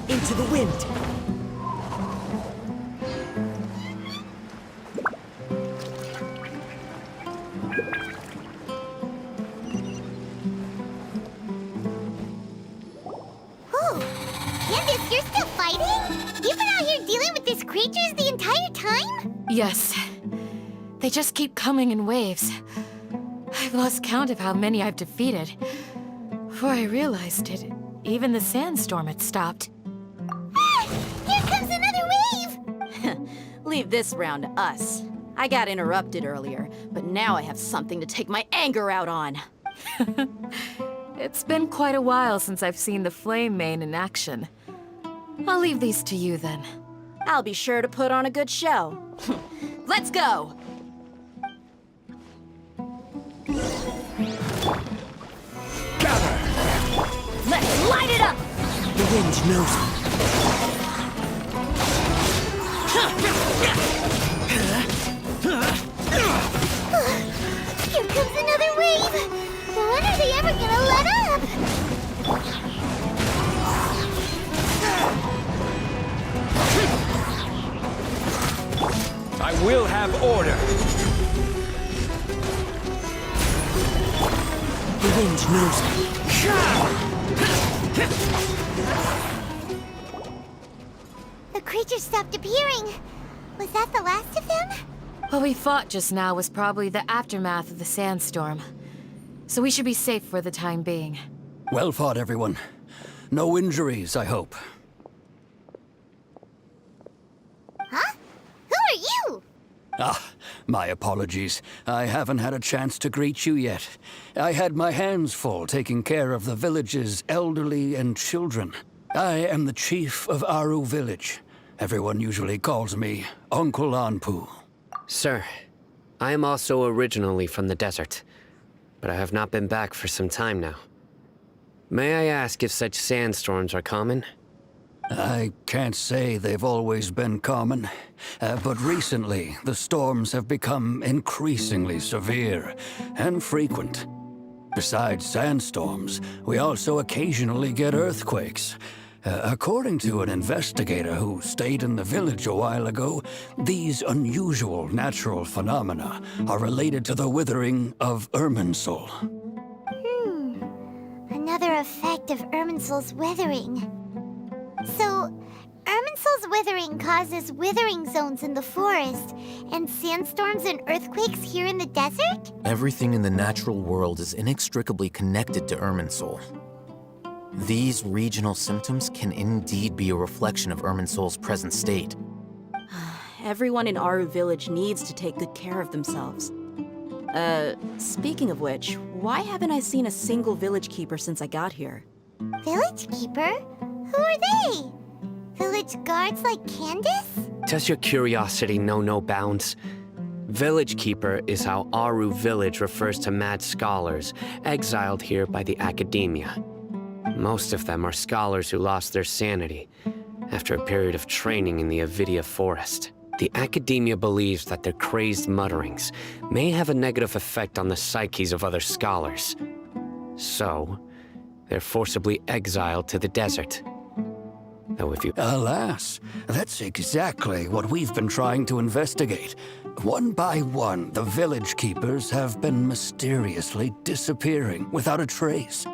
H: Into the wind.
C: Candace, you're still fighting? You've been out here dealing with these creatures the entire time?
L: Yes. They just keep coming in waves. I've lost count of how many I've defeated. Before I realized it, even the sandstorm had stopped.
C: Ah! Here comes another wave!
K: Leave this round to us. I got interrupted earlier, but now I have something to take my anger out on.
L: It's been quite a while since I've seen the Flame Mane in action. I'll leave these to you then.
K: I'll be sure to put on a good show. Let's go! Let's light it up!
H: The wind knows it.
C: Here comes another wave! When are they ever gonna let up?
M: I will have order.
H: The wind knows it.
C: The creatures stopped appearing. Was that the last of them?
L: What we fought just now was probably the aftermath of the sandstorm. So we should be safe for the time being.
M: Well fought, everyone. No injuries, I hope.
C: Huh? Who are you?
M: Ah, my apologies. I haven't had a chance to greet you yet. I had my hands full taking care of the village's elderly and children. I am the chief of Aru Village. Everyone usually calls me Uncle Anpu.
J: Sir, I am also originally from the desert, but I have not been back for some time now. May I ask if such sandstorms are common?
M: I can't say they've always been common, but recently the storms have become increasingly severe and frequent. Besides sandstorms, we also occasionally get earthquakes. According to an investigator who stayed in the village a while ago, these unusual natural phenomena are related to the withering of Irminsul.
C: Another effect of Irminsul's withering. So, Irminsul's withering causes withering zones in the forest, and sandstorms and earthquakes here in the desert?
I: Everything in the natural world is inextricably connected to Irminsul. These regional symptoms can indeed be a reflection of Irminsul's present state.
K: Everyone in Aru Village needs to take good care of themselves. Speaking of which, why haven't I seen a single village keeper since I got here?
C: Village keeper? Who are they? Village guards like Candace?
J: Does your curiosity know no bounds? Village Keeper is how Aru Village refers to mad scholars exiled here by the academia. Most of them are scholars who lost their sanity after a period of training in the Avidia forest. The academia believes that their crazed mutterings may have a negative effect on the psyches of other scholars. So, they're forcibly exiled to the desert. Though if you...
M: Alas, that's exactly what we've been trying to investigate. One by one, the village keepers have been mysteriously disappearing without a trace.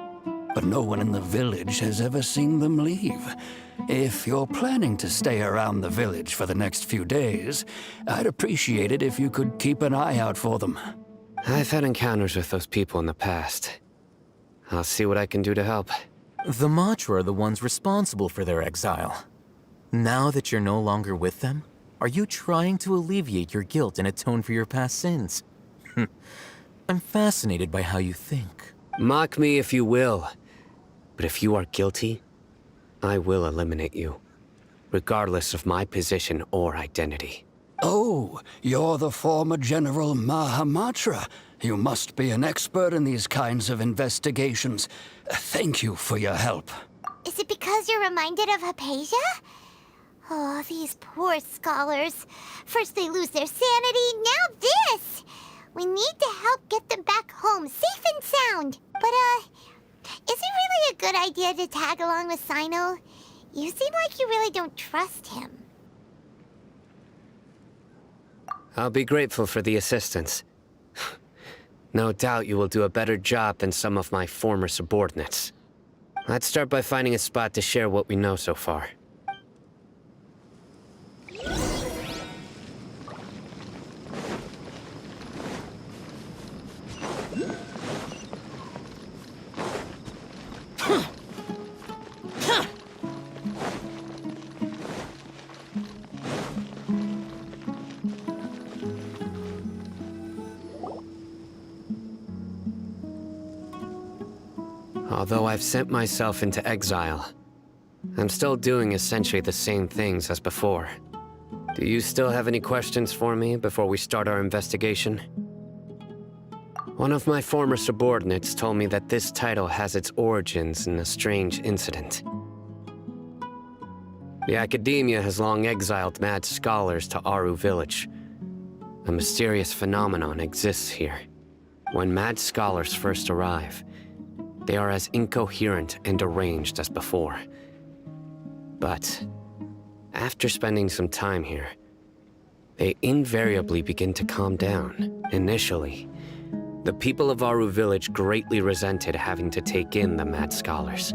M: But no one in the village has ever seen them leave. If you're planning to stay around the village for the next few days, I'd appreciate it if you could keep an eye out for them.
J: I've had encounters with those people in the past. I'll see what I can do to help.
I: The Matra are the ones responsible for their exile. Now that you're no longer with them, are you trying to alleviate your guilt and atone for your past sins? I'm fascinated by how you think.
J: Mock me if you will, but if you are guilty, I will eliminate you, regardless of my position or identity.
M: Oh, you're the former General Mahamatra. You must be an expert in these kinds of investigations. Thank you for your help.
C: Is it because you're reminded of Hypatia? Oh, these poor scholars. First they lose their sanity, now this! We need to help get them back home, safe and sound. But, is it really a good idea to tag along with Sino? You seem like you really don't trust him.
J: I'll be grateful for the assistance. No doubt you will do a better job than some of my former subordinates. Let's start by finding a spot to share what we know so far. Although I've sent myself into exile, I'm still doing essentially the same things as before. Do you still have any questions for me before we start our investigation? One of my former subordinates told me that this title has its origins in a strange incident. The Academia has long exiled mad scholars to Aru Village. A mysterious phenomenon exists here. When mad scholars first arrive, they are as incoherent and deranged as before. But after spending some time here, they invariably begin to calm down. Initially, the people of Aru Village greatly resented having to take in the mad scholars.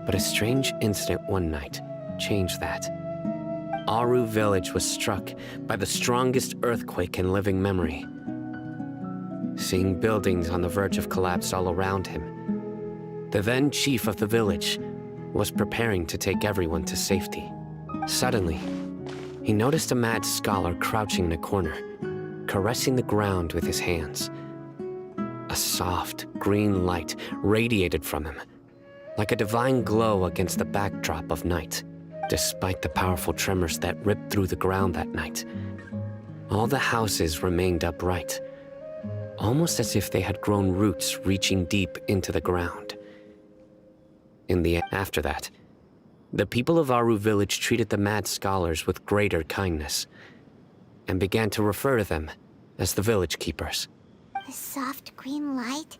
J: But a strange incident one night changed that. Aru Village was struck by the strongest earthquake in living memory. Seeing buildings on the verge of collapse all around him, the then chief of the village was preparing to take everyone to safety. Suddenly, he noticed a mad scholar crouching in a corner, caressing the ground with his hands. A soft, green light radiated from him, like a divine glow against the backdrop of night. Despite the powerful tremors that ripped through the ground that night, all the houses remained upright, almost as if they had grown roots reaching deep into the ground. After that, the people of Aru Village treated the mad scholars with greater kindness, and began to refer to them as the village keepers.
C: The soft green light?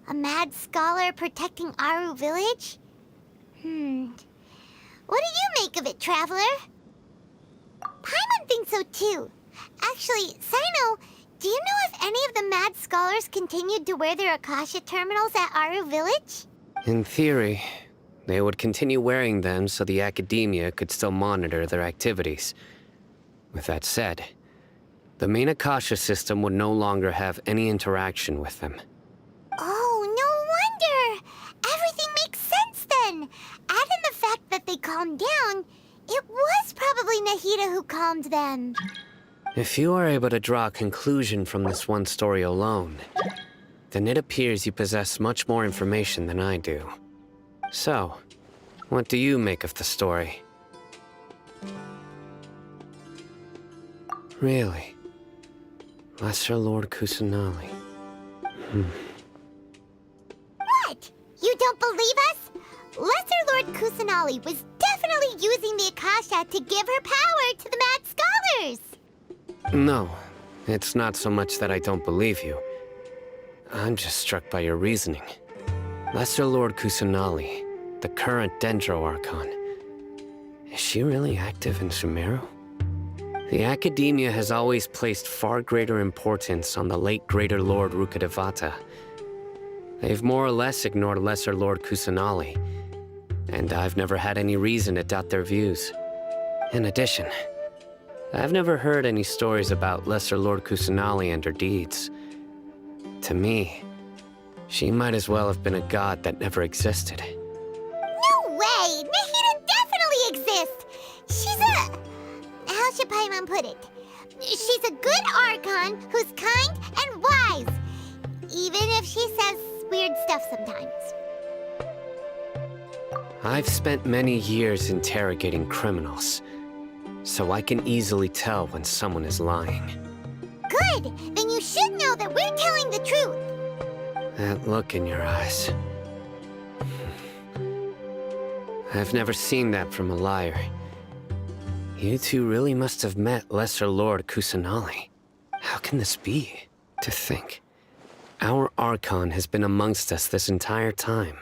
C: A mad scholar protecting Aru Village? What do you make of it, Traveler? Paimon thinks so too. Actually, Sino, do you know if any of the mad scholars continued to wear their Akasha terminals at Aru Village?
J: In theory, they would continue wearing them so the Academia could still monitor their activities. With that said, the main Akasha system would no longer have any interaction with them.
C: Oh, no wonder! Everything makes sense then! Add in the fact that they calmed down, it was probably Nahida who calmed them.
J: If you are able to draw a conclusion from this one story alone, then it appears you possess much more information than I do. So, what do you make of the story? Really? Lesser Lord Kusanali.
C: What? You don't believe us? Lesser Lord Kusanali was definitely using the Akasha to give her power to the mad scholars!
J: No, it's not so much that I don't believe you. I'm just struck by your reasoning. Lesser Lord Kusanali, the current Dendro Archon, is she really active in Sumeru? The Academia has always placed far greater importance on the late Greater Lord Rukkhadevata. They've more or less ignored Lesser Lord Kusanali, and I've never had any reason to doubt their views. In addition, I've never heard any stories about Lesser Lord Kusanali and her deeds. To me, she might as well have been a god that never existed.
C: No way! Nahida definitely exists! She's a... how should Paimon put it? She's a good Archon who's kind and wise, even if she says weird stuff sometimes.
J: I've spent many years interrogating criminals, so I can easily tell when someone is lying.
C: Good! Then you should know that we're telling the truth!
J: That look in your eyes. I've never seen that from a liar, You two really must have met Lesser Lord Kusanali. How can this be? To think, our Archon has been amongst us this entire time.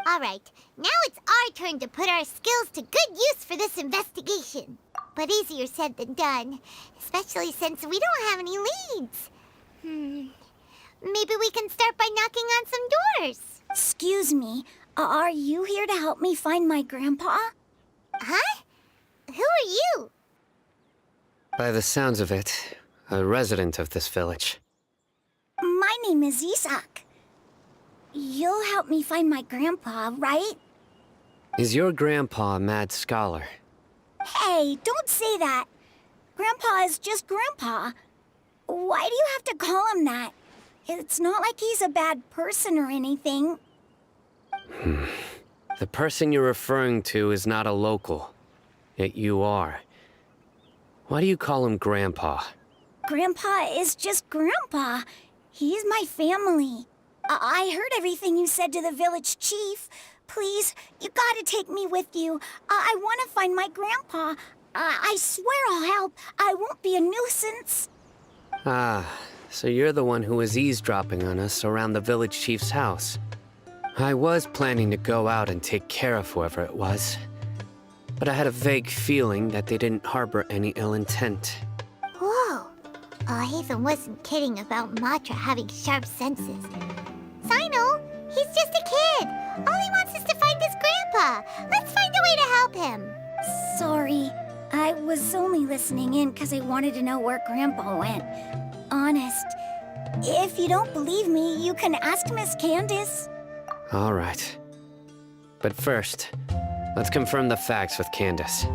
C: All right, now it's our turn to put our skills to good use for this investigation. But easier said than done, especially since we don't have any leads. Maybe we can start by knocking on some doors.
D: Excuse me, are you here to help me find my grandpa?
C: Huh? Who are you?
J: By the sounds of it, a resident of this village.
D: My name is Isak. You'll help me find my grandpa, right?
J: Is your grandpa a mad scholar?
D: Hey, don't say that. Grandpa is just Grandpa. Why do you have to call him that? It's not like he's a bad person or anything.
J: The person you're referring to is not a local. Yet you are. Why do you call him Grandpa?
D: Grandpa is just Grandpa. He's my family. I heard everything you said to the village chief. Please, you gotta take me with you. I want to find my grandpa. I swear I'll help. I won't be a nuisance.
J: Ah, so you're the one who was eavesdropping on us around the village chief's house. I was planning to go out and take care of whoever it was. But I had a vague feeling that they didn't harbor any ill intent.
C: Whoa. Hatham wasn't kidding about Matra having sharp senses. Sino, he's just a kid. All he wants is to find his grandpa. Let's find a way to help him.
D: Sorry. I was only listening in because I wanted to know where Grandpa went. Honest. If you don't believe me, you can ask Miss Candace.
J: All right. But first, let's confirm the facts with Candace.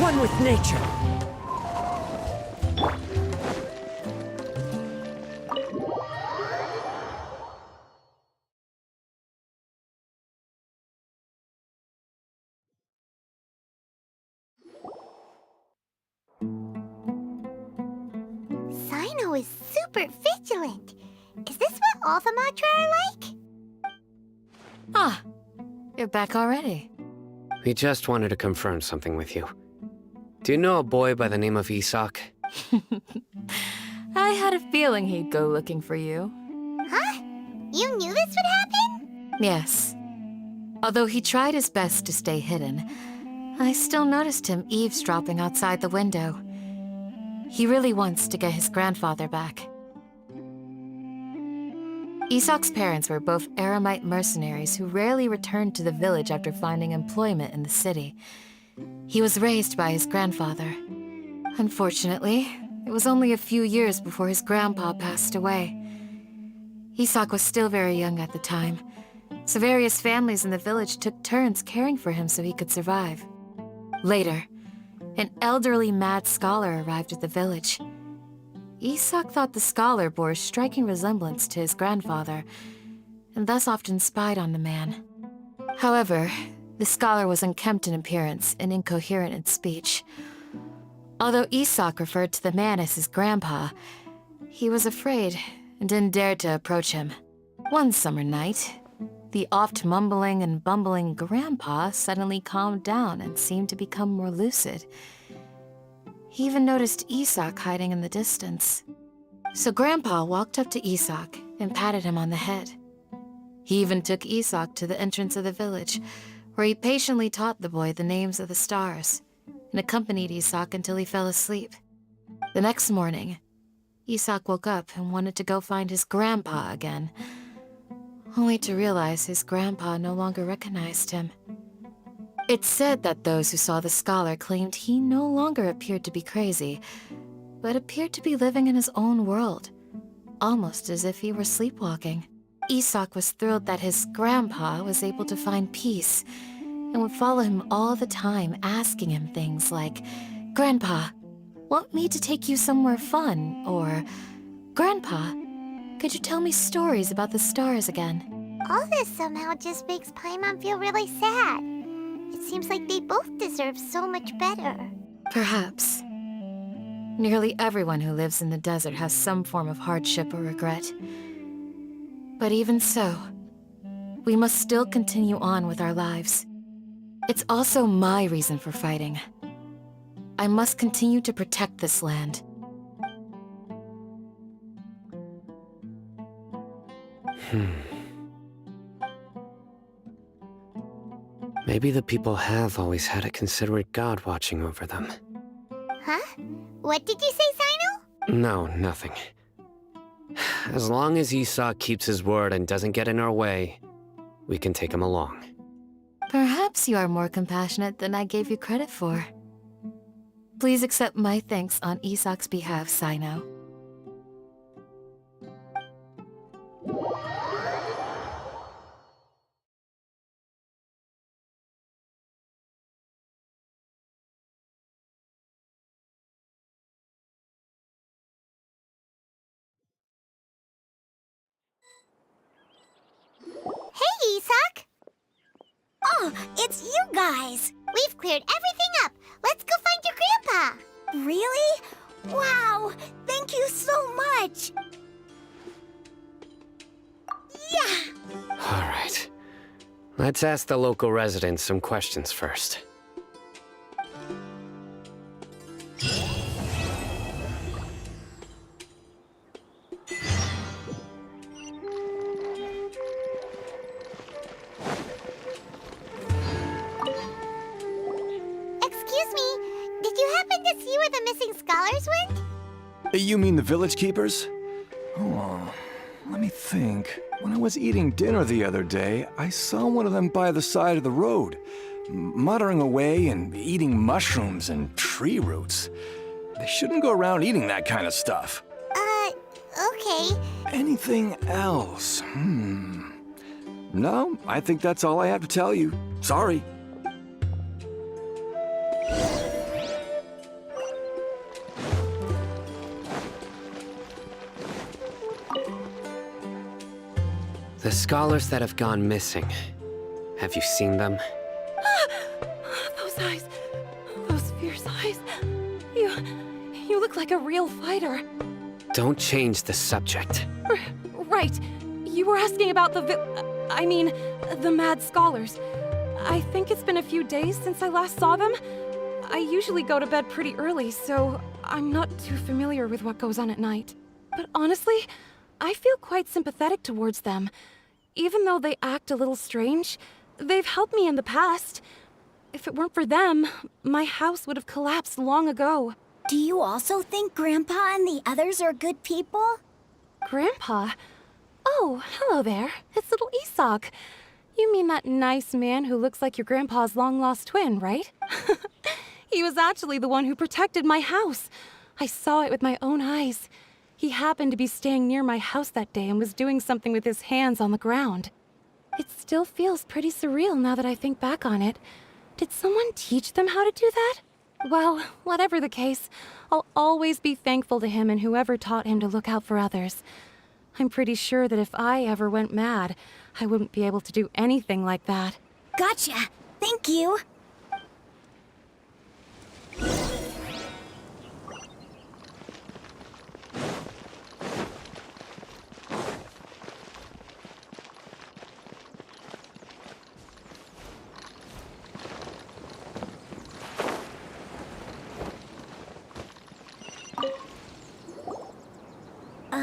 H: One with nature.
C: Sino is super vigilant. Is this what all the Matra are like?
L: Ah, you're back already.
J: We just wanted to confirm something with you. Do you know a boy by the name of Isak?
L: I had a feeling he'd go looking for you.
C: Huh? You knew this would happen?
L: Yes. Although he tried his best to stay hidden, I still noticed him eavesdropping outside the window. He really wants to get his grandfather back. Isak's parents were both Aramite mercenaries who rarely returned to the village after finding employment in the city. He was raised by his grandfather. Unfortunately, it was only a few years before his grandpa passed away. Isak was still very young at the time, so various families in the village took turns caring for him so he could survive. Later, an elderly mad scholar arrived at the village. Isak thought the scholar bore a striking resemblance to his grandfather, and thus often spied on the man. However, the scholar was unkempt in appearance and incoherent in speech. Although Isak referred to the man as his grandpa, he was afraid and didn't dare to approach him. One summer night, the oft mumbling and bumbling grandpa suddenly calmed down and seemed to become more lucid. He even noticed Isak hiding in the distance. So Grandpa walked up to Isak and patted him on the head. He even took Isak to the entrance of the village, where he patiently taught the boy the names of the stars and accompanied Isak until he fell asleep. The next morning, Isak woke up and wanted to go find his grandpa again, only to realize his grandpa no longer recognized him. It's said that those who saw the scholar claimed he no longer appeared to be crazy, but appeared to be living in his own world, almost as if he were sleepwalking. Isak was thrilled that his grandpa was able to find peace and would follow him all the time, asking him things like, "Grandpa, want me to take you somewhere fun?" Or, "Grandpa, could you tell me stories about the stars again?"
C: All this somehow just makes Paimon feel really sad. It seems like they both deserve so much better.
L: Perhaps. Nearly everyone who lives in the desert has some form of hardship or regret. But even so, we must still continue on with our lives. It's also my reason for fighting. I must continue to protect this land.
J: Maybe the people have always had a considerate god watching over them.
C: Huh? What did you say, Sino?
J: No, nothing. As long as Esau keeps his word and doesn't get in our way, we can take him along.
L: Perhaps you are more compassionate than I gave you credit for. Please accept my thanks on Isak's behalf, Sino.
C: Hey, Isak!
D: Oh, it's you guys!
C: We've cleared everything up. Let's go find your grandpa.
D: Really? Wow! Thank you so much! Yeah!
J: All right. Let's ask the local residents some questions first.
C: Excuse me, did you happen to see where the missing scholars went?
N: You mean the village keepers? Oh, let me think. When I was eating dinner the other day, I saw one of them by the side of the road, muttering away and eating mushrooms and tree roots. They shouldn't go around eating that kind of stuff.
C: Okay.
N: Anything else? No, I think that's all I have to tell you. Sorry.
J: The scholars that have gone missing. Have you seen them?
A: Those eyes. Those fierce eyes. You look like a real fighter.
J: Don't change the subject.
A: Right. You were asking about the the mad scholars. I think it's been a few days since I last saw them. I usually go to bed pretty early, so I'm not too familiar with what goes on at night. But honestly, I feel quite sympathetic towards them. Even though they act a little strange, they've helped me in the past. If it weren't for them, my house would have collapsed long ago.
D: Do you also think Grandpa and the others are good people?
A: Grandpa? Oh, hello there. It's little Isak. You mean that nice man who looks like your grandpa's long-lost twin, right? He was actually the one who protected my house. I saw it with my own eyes. He happened to be staying near my house that day and was doing something with his hands on the ground. It still feels pretty surreal now that I think back on it. Did someone teach them how to do that? Well, whatever the case, I'll always be thankful to him and whoever taught him to look out for others. I'm pretty sure that if I ever went mad, I wouldn't be able to do anything like that.
D: Gotcha! Thank you!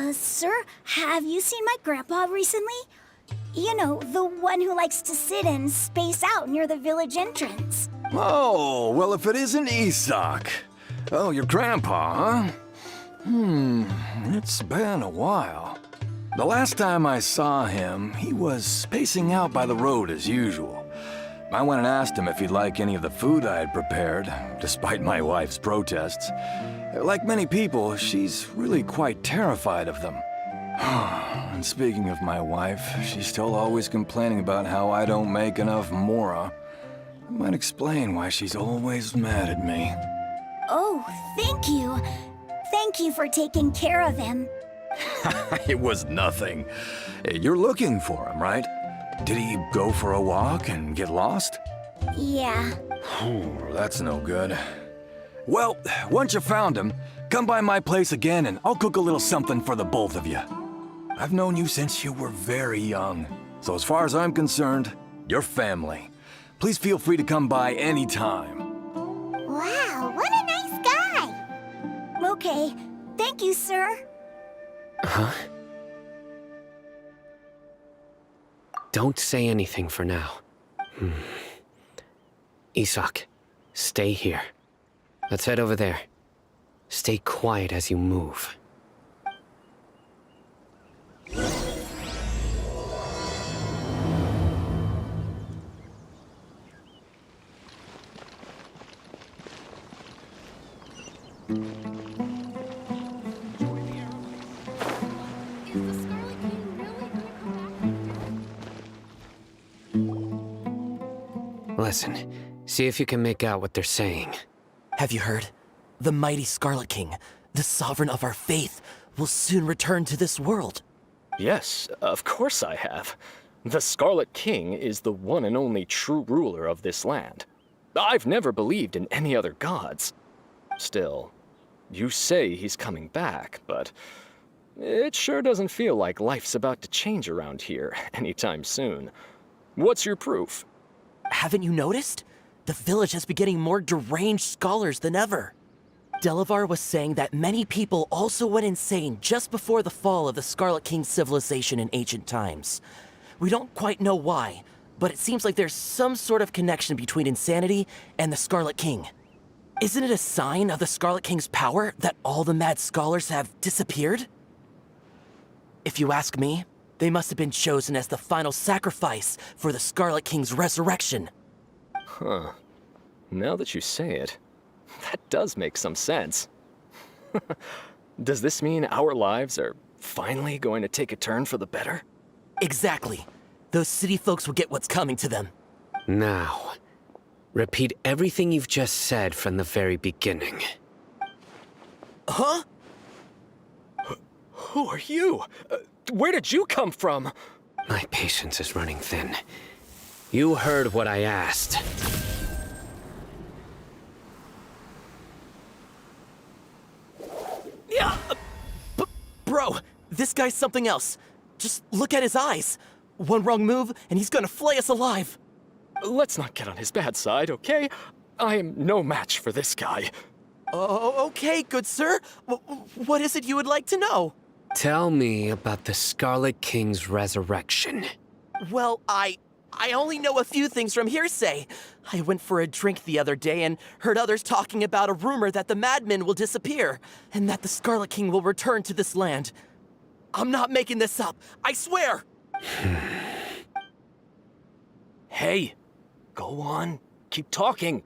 D: Sir, have you seen my grandpa recently? You know, the one who likes to sit and space out near the village entrance.
N: Oh, well, if it isn't Isak. Oh, your grandpa, huh? It's been a while. The last time I saw him, he was spacing out by the road as usual. I went and asked him if he'd like any of the food I had prepared, despite my wife's protests. Like many people, she's really quite terrified of them. And speaking of my wife, she's still always complaining about how I don't make enough mora. That might explain why she's always mad at me.
D: Oh, thank you. Thank you for taking care of him.
N: It was nothing. You're looking for him, right? Did he go for a walk and get lost?
D: Yeah.
N: That's no good. Well, once you found him, come by my place again and I'll cook a little something for the both of you. I've known you since you were very young. So as far as I'm concerned, you're family. Please feel free to come by anytime.
C: Wow, what a nice guy!
D: Okay, thank you, sir.
J: Huh? Don't say anything for now. Isak, stay here. Let's head over there. Stay quiet as you move. Listen, see if you can make out what they're saying.
H: Have you heard? The mighty Scarlet King, the sovereign of our faith, will soon return to this world.
O: Yes, of course I have. The Scarlet King is the one and only true ruler of this land. I've never believed in any other gods. Still, you say he's coming back, but it sure doesn't feel like life's about to change around here anytime soon. What's your proof?
H: Haven't you noticed? The village has been getting more deranged scholars than ever. Delavar was saying that many people also went insane just before the fall of the Scarlet King's civilization in ancient times. We don't quite know why, but it seems like there's some sort of connection between insanity and the Scarlet King. Isn't it a sign of the Scarlet King's power that all the mad scholars have disappeared? If you ask me, they must have been chosen as the final sacrifice for the Scarlet King's resurrection.
O: Huh. Now that you say it, that does make some sense. Does this mean our lives are finally going to take a turn for the better?
H: Exactly. Those city folks will get what's coming to them.
J: Now, repeat everything you've just said from the very beginning.
H: Huh?
O: Who are you? Where did you come from?
J: My patience is running thin. You heard what I asked.
H: Yeah, bro, this guy's something else. Just look at his eyes. One wrong move, and he's gonna flay us alive.
O: Let's not get on his bad side, okay? I am no match for this guy.
H: Oh, okay, good sir. What is it you would like to know?
J: Tell me about the Scarlet King's resurrection.
H: Well, I only know a few things from hearsay. I went for a drink the other day and heard others talking about a rumor that the madmen will disappear, and that the Scarlet King will return to this land. I'm not making this up, I swear!
O: Hey, go on. Keep talking.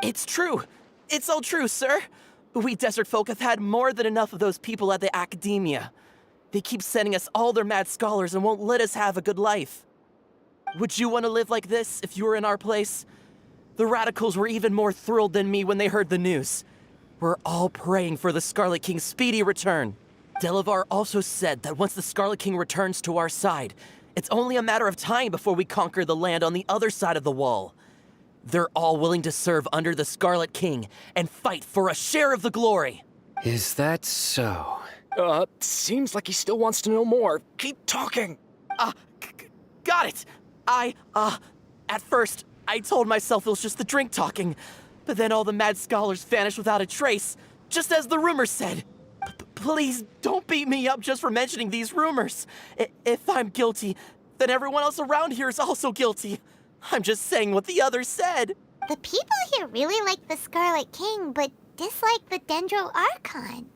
H: It's true. It's all true, sir. We desert folk have had more than enough of those people at the academia. They keep sending us all their mad scholars and won't let us have a good life. Would you want to live like this if you were in our place? The radicals were even more thrilled than me when they heard the news. We're all praying for the Scarlet King's speedy return. Delavar also said that once the Scarlet King returns to our side, it's only a matter of time before we conquer the land on the other side of the wall. They're all willing to serve under the Scarlet King and fight for a share of the glory.
J: Is that so?
O: Seems like he still wants to know more. Keep talking.
H: Got it. At first, I told myself it was just the drink talking, but then all the mad scholars vanished without a trace, just as the rumors said. Please don't beat me up just for mentioning these rumors. If I'm guilty, then everyone else around here is also guilty. I'm just saying what the others said.
C: The people here really like the Scarlet King, but dislike the Dendro Archon.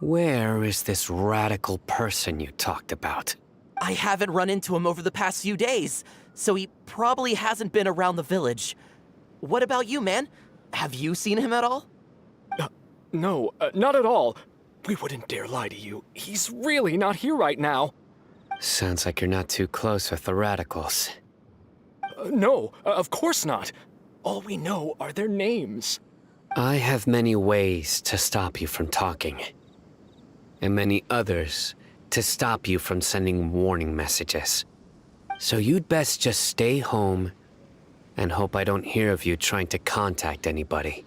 J: Where is this radical person you talked about?
H: I haven't run into him over the past few days, so he probably hasn't been around the village. What about you, man? Have you seen him at all?
O: No, not at all. We wouldn't dare lie to you. He's really not here right now.
J: Sounds like you're not too close with the radicals.
O: No, of course not. All we know are their names.
J: I have many ways to stop you from talking. And many others to stop you from sending warning messages. So you'd best just stay home and hope I don't hear of you trying to contact anybody.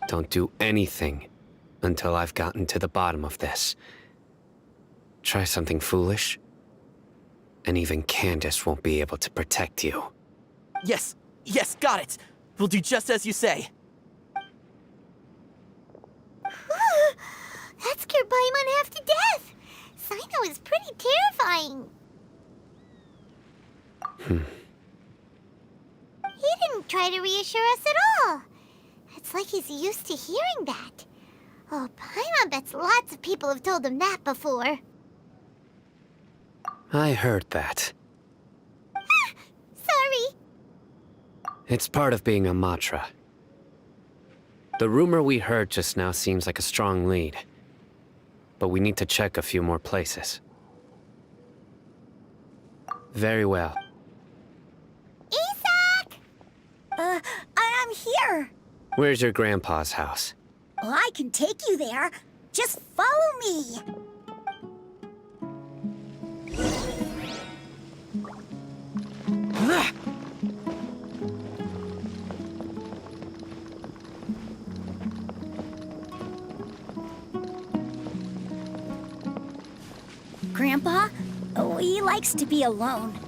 J: Don't do anything until I've gotten to the bottom of this. Try something foolish, And even Candace won't be able to protect you.
H: Yes, yes, got it. We'll do just as you say.
C: That scared Paimon half to death. Sino is pretty terrifying. He didn't try to reassure us at all. It's like he's used to hearing that. Oh, Paimon bets lots of people have told him that before.
J: I heard that.
C: Sorry.
J: It's part of being a Matra. The rumor we heard just now seems like a strong lead. But we need to check a few more places. Very well.
C: Isak!
P: I'm here.
J: Where's your grandpa's house?
P: Well, I can take you there. Just follow me. Grandpa, he likes to be alone.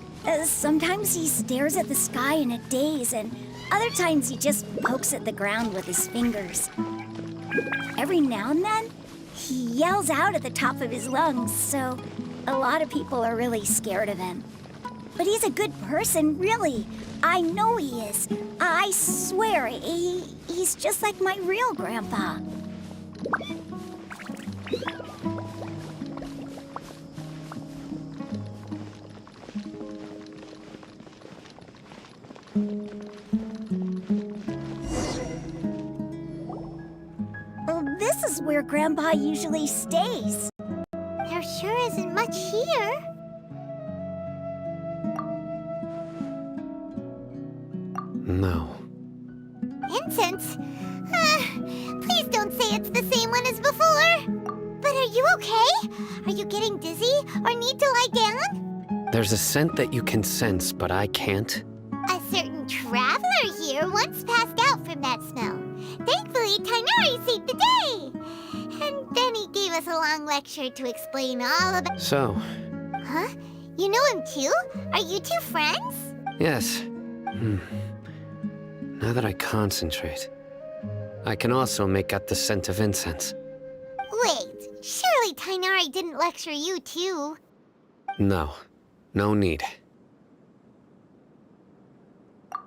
P: Sometimes he stares at the sky in a daze, and other times he just pokes at the ground with his fingers. Every now and then, he yells out at the top of his lungs, so a lot of people are really scared of him. But he's a good person, really. I know he is. I swear, he's just like my real grandpa. This is where Grandpa usually stays.
C: There sure isn't much here.
J: No.
C: Incense? Please don't say it's the same one as before. But are you okay? Are you getting dizzy or need to lie down?
J: There's a scent that you can sense, but I can't.
C: A certain traveler here once passed out from that smell. Thankfully, Tainari saved the day. And then he gave us a long lecture to explain all about...
J: So,
C: Huh? You know him too? Are you two friends?
J: yes. Now that I concentrate, I can also make out the scent of incense.
C: Wait, surely Tainari didn't lecture you too.
J: No, no need.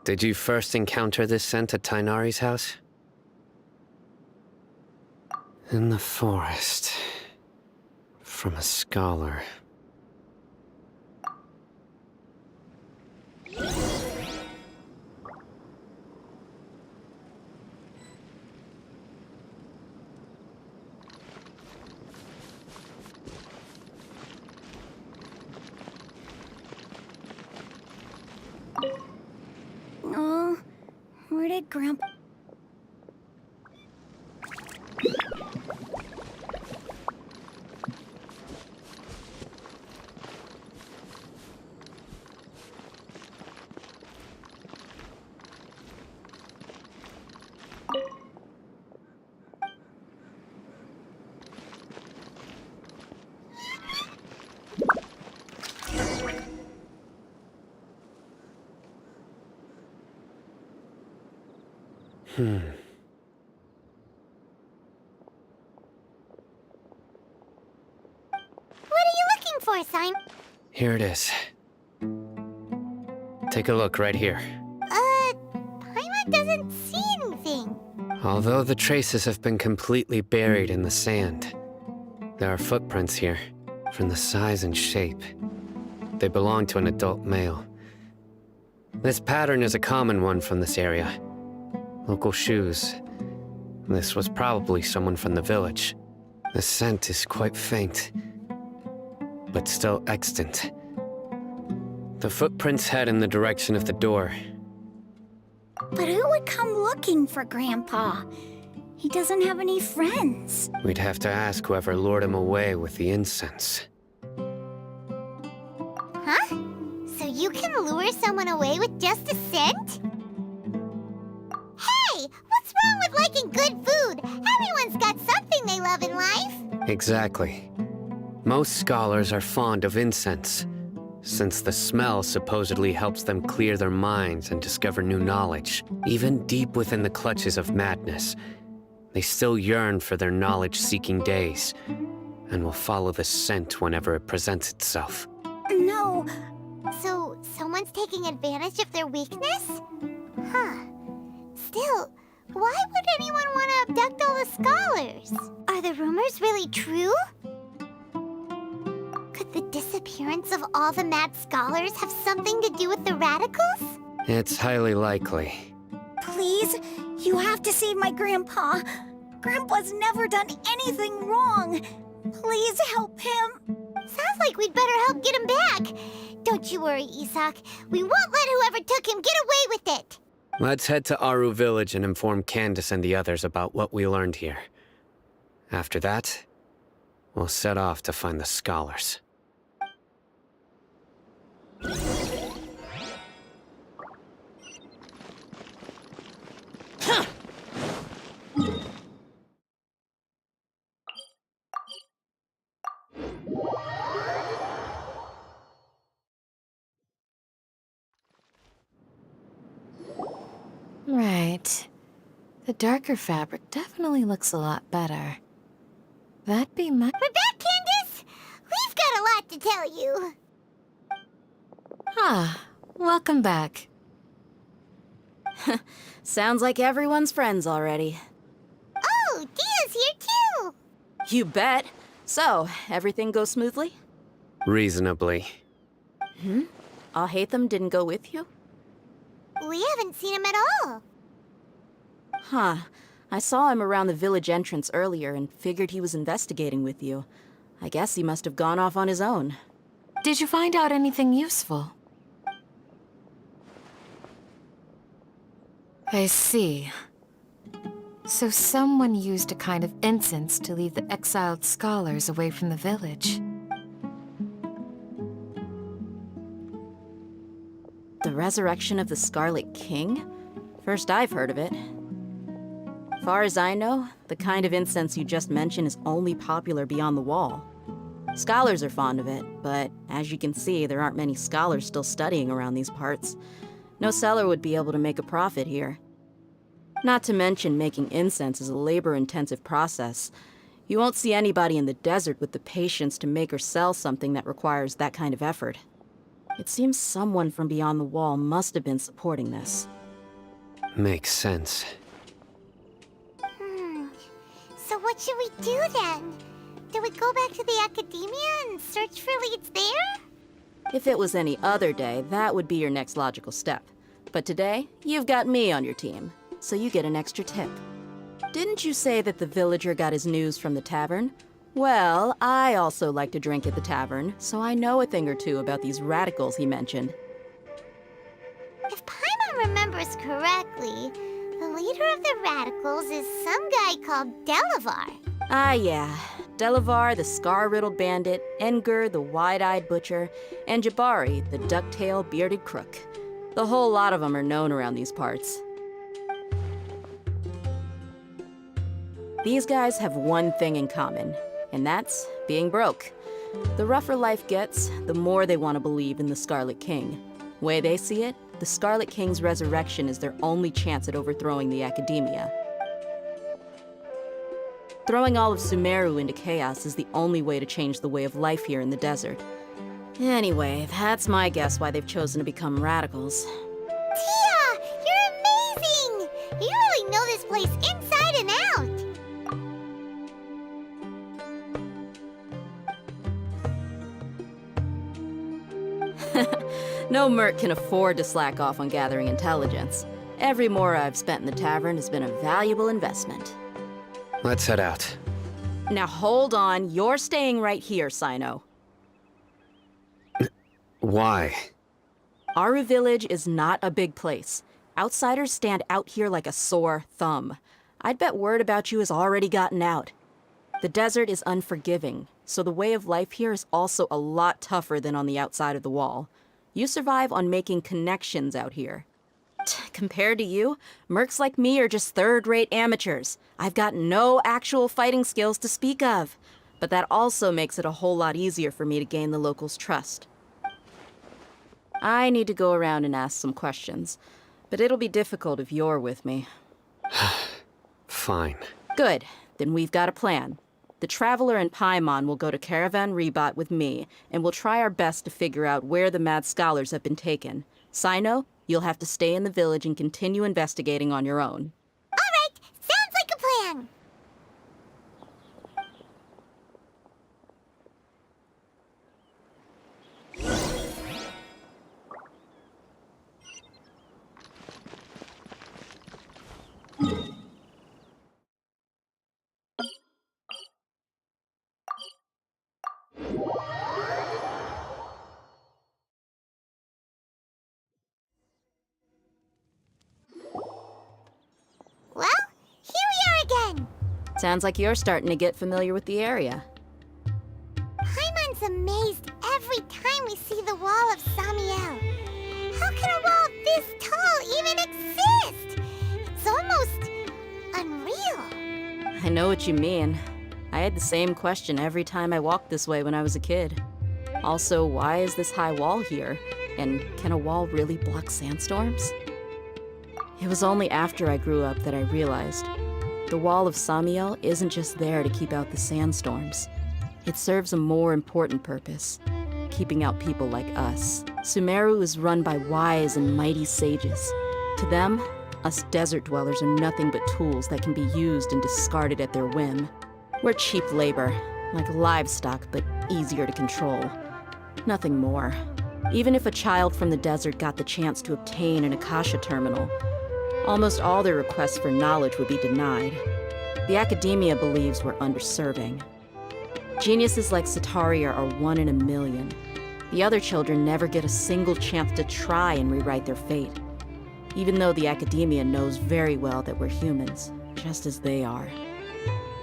J: Did you first encounter this scent at Tainari's house? In the forest. From a scholar.
P: Oh, where did Grandpa...
C: What are you looking for, Simon?
J: Here it is. Take a look right here.
C: Paimon doesn't see anything.
J: Although the traces have been completely buried in the sand, there are footprints here, from the size and shape. They belong to an adult male. This pattern is a common one from this area. Local shoes. This was probably someone from the village. The scent is quite faint, but still extant. The footprints head in the direction of the door.
P: But who would come looking for Grandpa? He doesn't have any friends.
J: We'd have to ask whoever lured him away with the incense.
C: Huh? So you can lure someone away with just a scent? Hey! What's wrong with liking good food? Everyone's got something they love in life.
J: Exactly. Most scholars are fond of incense, Since the smell supposedly helps them clear their minds and discover new knowledge, even deep within the clutches of madness, they still yearn for their knowledge-seeking days, and will follow the scent whenever it presents itself.
P: No.
C: So, someone's taking advantage of their weakness? Huh. Still, why would anyone want to abduct all the scholars? Are the rumors really true? Could the disappearance of all the mad scholars have something to do with the radicals?
J: It's highly likely.
P: Please, you have to save my grandpa. Grandpa's never done anything wrong. Please help him.
C: Sounds like we'd better help get him back. Don't you worry, Isak. We won't let whoever took him get away with it.
J: Let's head to Aru Village and inform Candace and the others about what we learned here. After that, we'll set off to find the scholars.
L: Right. The darker fabric definitely looks a lot better. That'd be my...
C: We're back, Candace! We've got a lot to tell you.
L: Ah, welcome back.
K: Sounds like everyone's friends already.
C: Oh, Dia's here too!
K: You bet. So, everything goes smoothly?
J: Reasonably.
K: Alhaitham didn't go with you?
C: We haven't seen him at all.
K: Huh. I saw him around the village entrance earlier and figured he was investigating with you. I guess he must have gone off on his own.
L: Did you find out anything useful? I see. So someone used a kind of incense to lead the exiled scholars away from the village.
K: The resurrection of the Scarlet King? First I've heard of it. Far as I know, the kind of incense you just mentioned is only popular beyond the wall. Scholars are fond of it, but as you can see, there aren't many scholars still studying around these parts. No seller would be able to make a profit here. Not to mention making incense is a labor-intensive process. You won't see anybody in the desert with the patience to make or sell something that requires that kind of effort. It seems someone from beyond the wall must have been supporting this.
J: Makes sense.
C: So what should we do then? Do we go back to the academia and search for leads there?
K: If it was any other day, that would be your next logical step. But today, you've got me on your team, so you get an extra tip. Didn't you say that the villager got his news from the tavern? Well, I also like to drink at the tavern, so I know a thing or two about these radicals he mentioned.
C: If Paimon remembers correctly, the leader of the radicals is some guy called Delavar.
K: Ah, yeah. Delavar, the scar-riddled bandit, Engur, the wide-eyed butcher, and Jabari, the duck-tailed bearded crook. The whole lot of them are known around these parts. These guys have one thing in common, and that's being broke. The rougher life gets, the more they want to believe in the Scarlet King. Way they see it, the Scarlet King's resurrection is their only chance at overthrowing the academia. Throwing all of Sumeru into chaos is the only way to change the way of life here in the desert. Anyway, that's my guess why they've chosen to become radicals.
C: Tia! You're amazing! You really know this place inside and out!
K: No merc can afford to slack off on gathering intelligence. Every mora I've spent in the tavern has been a valuable investment.
J: Let's head out.
K: Now hold on, you're staying right here, Sino.
J: Why?
K: Aru Village is not a big place. Outsiders stand out here like a sore thumb. I'd bet word about you has already gotten out. The desert is unforgiving, so the way of life here is also a lot tougher than on the outside of the wall. You survive on making connections out here. Compared to you, mercs like me are just third-rate amateurs. I've got no actual fighting skills to speak of. But that also makes it a whole lot easier for me to gain the locals' trust. I need to go around and ask some questions, but it'll be difficult if you're with me.
J: Fine.
K: Good. Then we've got a plan. The Traveler and Paimon will go to Caravan Rebot with me, and we'll try our best to figure out where the Mad Scholars have been taken. Sino, you'll have to stay in the village and continue investigating on your own.
C: All right, sounds like a plan. Well, here we are again.
K: Sounds like you're starting to get familiar with the area.
C: Paimon's amazed every time we see the wall of Samiel. How can a wall this tall even exist? It's almost unreal.
K: I know what you mean. I had the same question every time I walked this way when I was a kid. Also, why is this high wall here? And can a wall really block sandstorms? It was only after I grew up that I realized the wall of Samiel isn't just there to keep out the sandstorms. It serves a more important purpose, keeping out people like us. Sumeru is run by wise and mighty sages. To them, us desert dwellers are nothing but tools that can be used and discarded at their whim. We're cheap labor, like livestock, but easier to control. Nothing more. Even if a child from the desert got the chance to obtain an Akasha terminal, almost all their requests for knowledge would be denied. The academia believes we're underserving. Geniuses like Sataria are 1 in a million. The other children never get a single chance to try and rewrite their fate, even though the academia knows very well that we're humans, just as they are.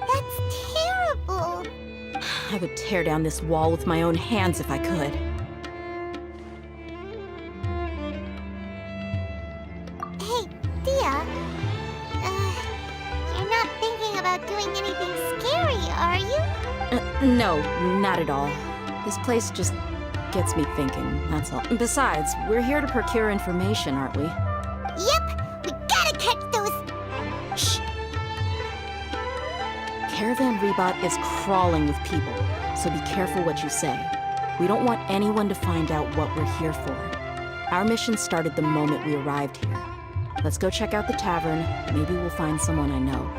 C: That's terrible.
K: I would tear down this wall with my own hands if I could.
C: Hey, Dia. You're not thinking about doing anything scary, are you?
K: No, not at all. This place just gets me thinking, that's all. Besides, we're here to procure information, aren't we?
C: Yep, we gotta catch those.
K: Shh. Caravan Rebot is crawling with people, so be careful what you say. We don't want anyone to find out what we're here for. Our mission started the moment we arrived here. Let's go check out the tavern. Maybe we'll find someone I know.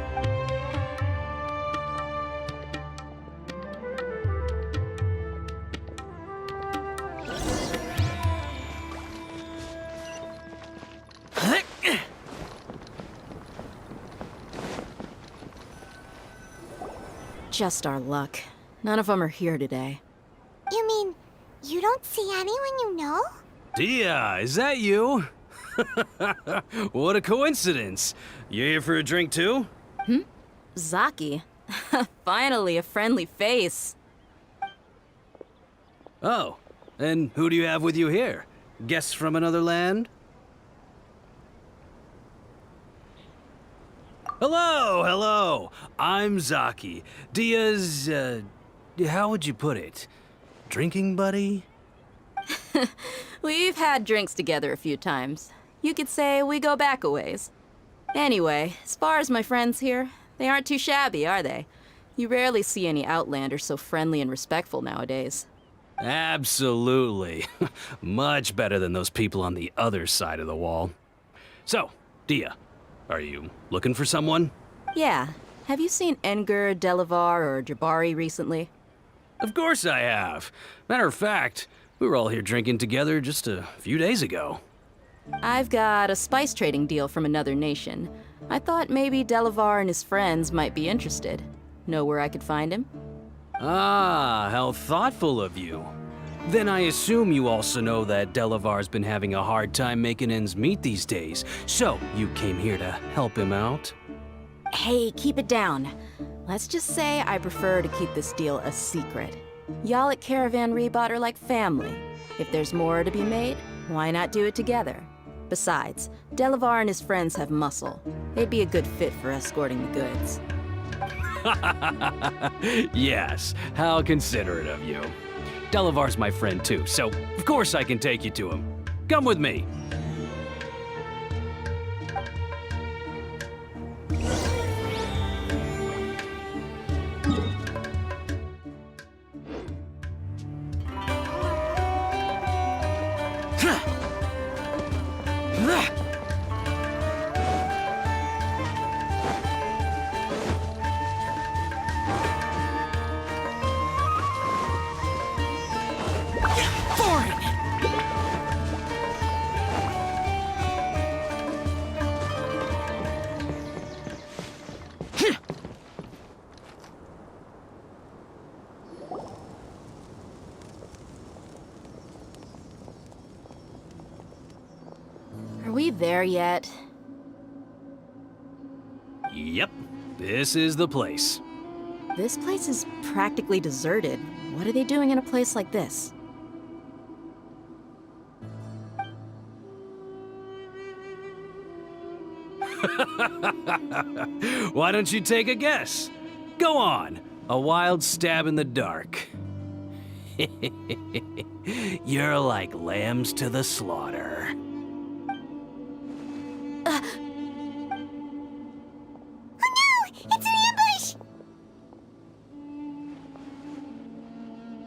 K: Just our luck. None of them are here today.
C: You mean, you don't see anyone you know?
Q: Dia, is that you? What a coincidence. You here for a drink too?
K: Zaki. Finally, a friendly face.
Q: Oh, and who do you have with you here? Guests from another land? Hello, hello. I'm Zaki. Dia's, how would you put it? Drinking buddy?
K: We've had drinks together a few times. You could say we go back a ways. Anyway, as far as my friends here, they aren't too shabby, are they? You rarely see any Outlanders so friendly and respectful nowadays.
Q: Absolutely. Much better than those people on the other side of the wall. So, Dia, are you looking for someone?
K: Yeah. Have you seen Engur, Delavar, or Jabari recently?
Q: Of course I have. Matter of fact, we were all here drinking together just a few days ago.
K: I've got a spice trading deal from another nation. I thought maybe Delavar and his friends might be interested. Know where I could find him?
Q: Ah, how thoughtful of you. Then I assume you also know that Delavar's been having a hard time making ends meet these days, so you came here to help him out?
K: Hey, keep it down. Let's just say I prefer to keep this deal a secret. Y'all at Caravan Rebot are like family. If there's more to be made, why not do it together? Besides, Delavar and his friends have muscle. They'd be a good fit for escorting the goods.
Q: Yes, how considerate of you. Delavar's my friend too, so of course I can take you to him. Come with me.
K: Are we there yet?
Q: Yep, this is the place.
K: This place is practically deserted. What are they doing in a place like this?
Q: Why don't you take a guess? Go on, a wild stab in the dark. You're like lambs to the slaughter.
C: It's an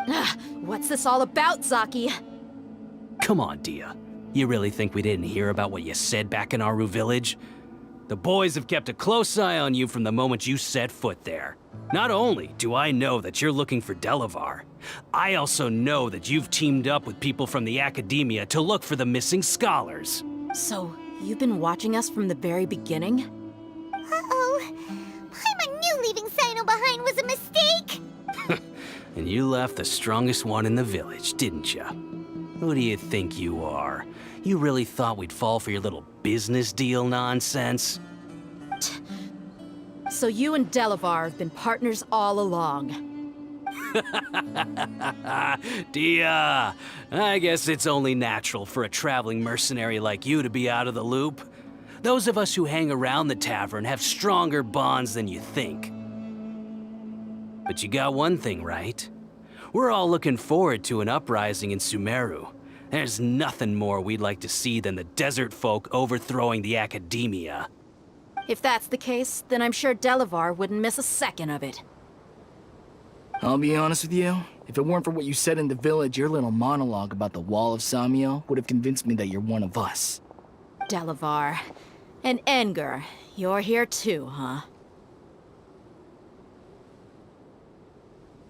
C: ambush!
K: What's this all about, Zaki?
Q: Come on, Dia. You really think we didn't hear about what you said back in Aru Village? The boys have kept a close eye on you from the moment you set foot there. Not only do I know that you're looking for Delavar, I also know that you've teamed up with people from the Academia to look for the missing scholars.
K: So, you've been watching us from the very beginning?
C: Uh-oh. Paimon knew leaving Sino behind was a mistake!
Q: And you left the strongest one in the village, didn't you? Who do you think you are? You really thought we'd fall for your little business deal nonsense?
K: So you and Delavar have been partners all along.
Q: Dia, I guess it's only natural for a traveling mercenary like you to be out of the loop. Those of us who hang around the tavern have stronger bonds than you think. But you got one thing right. We're all looking forward to an uprising in Sumeru. There's nothing more we'd like to see than the desert folk overthrowing the Academia.
K: If that's the case, then I'm sure Delavar wouldn't miss a second of it.
R: I'll be honest with you. If it weren't for what you said in the village, your little monologue about the Wall of Samiel would have convinced me that you're one of us.
K: Delavar. And Enger, you're here too, huh?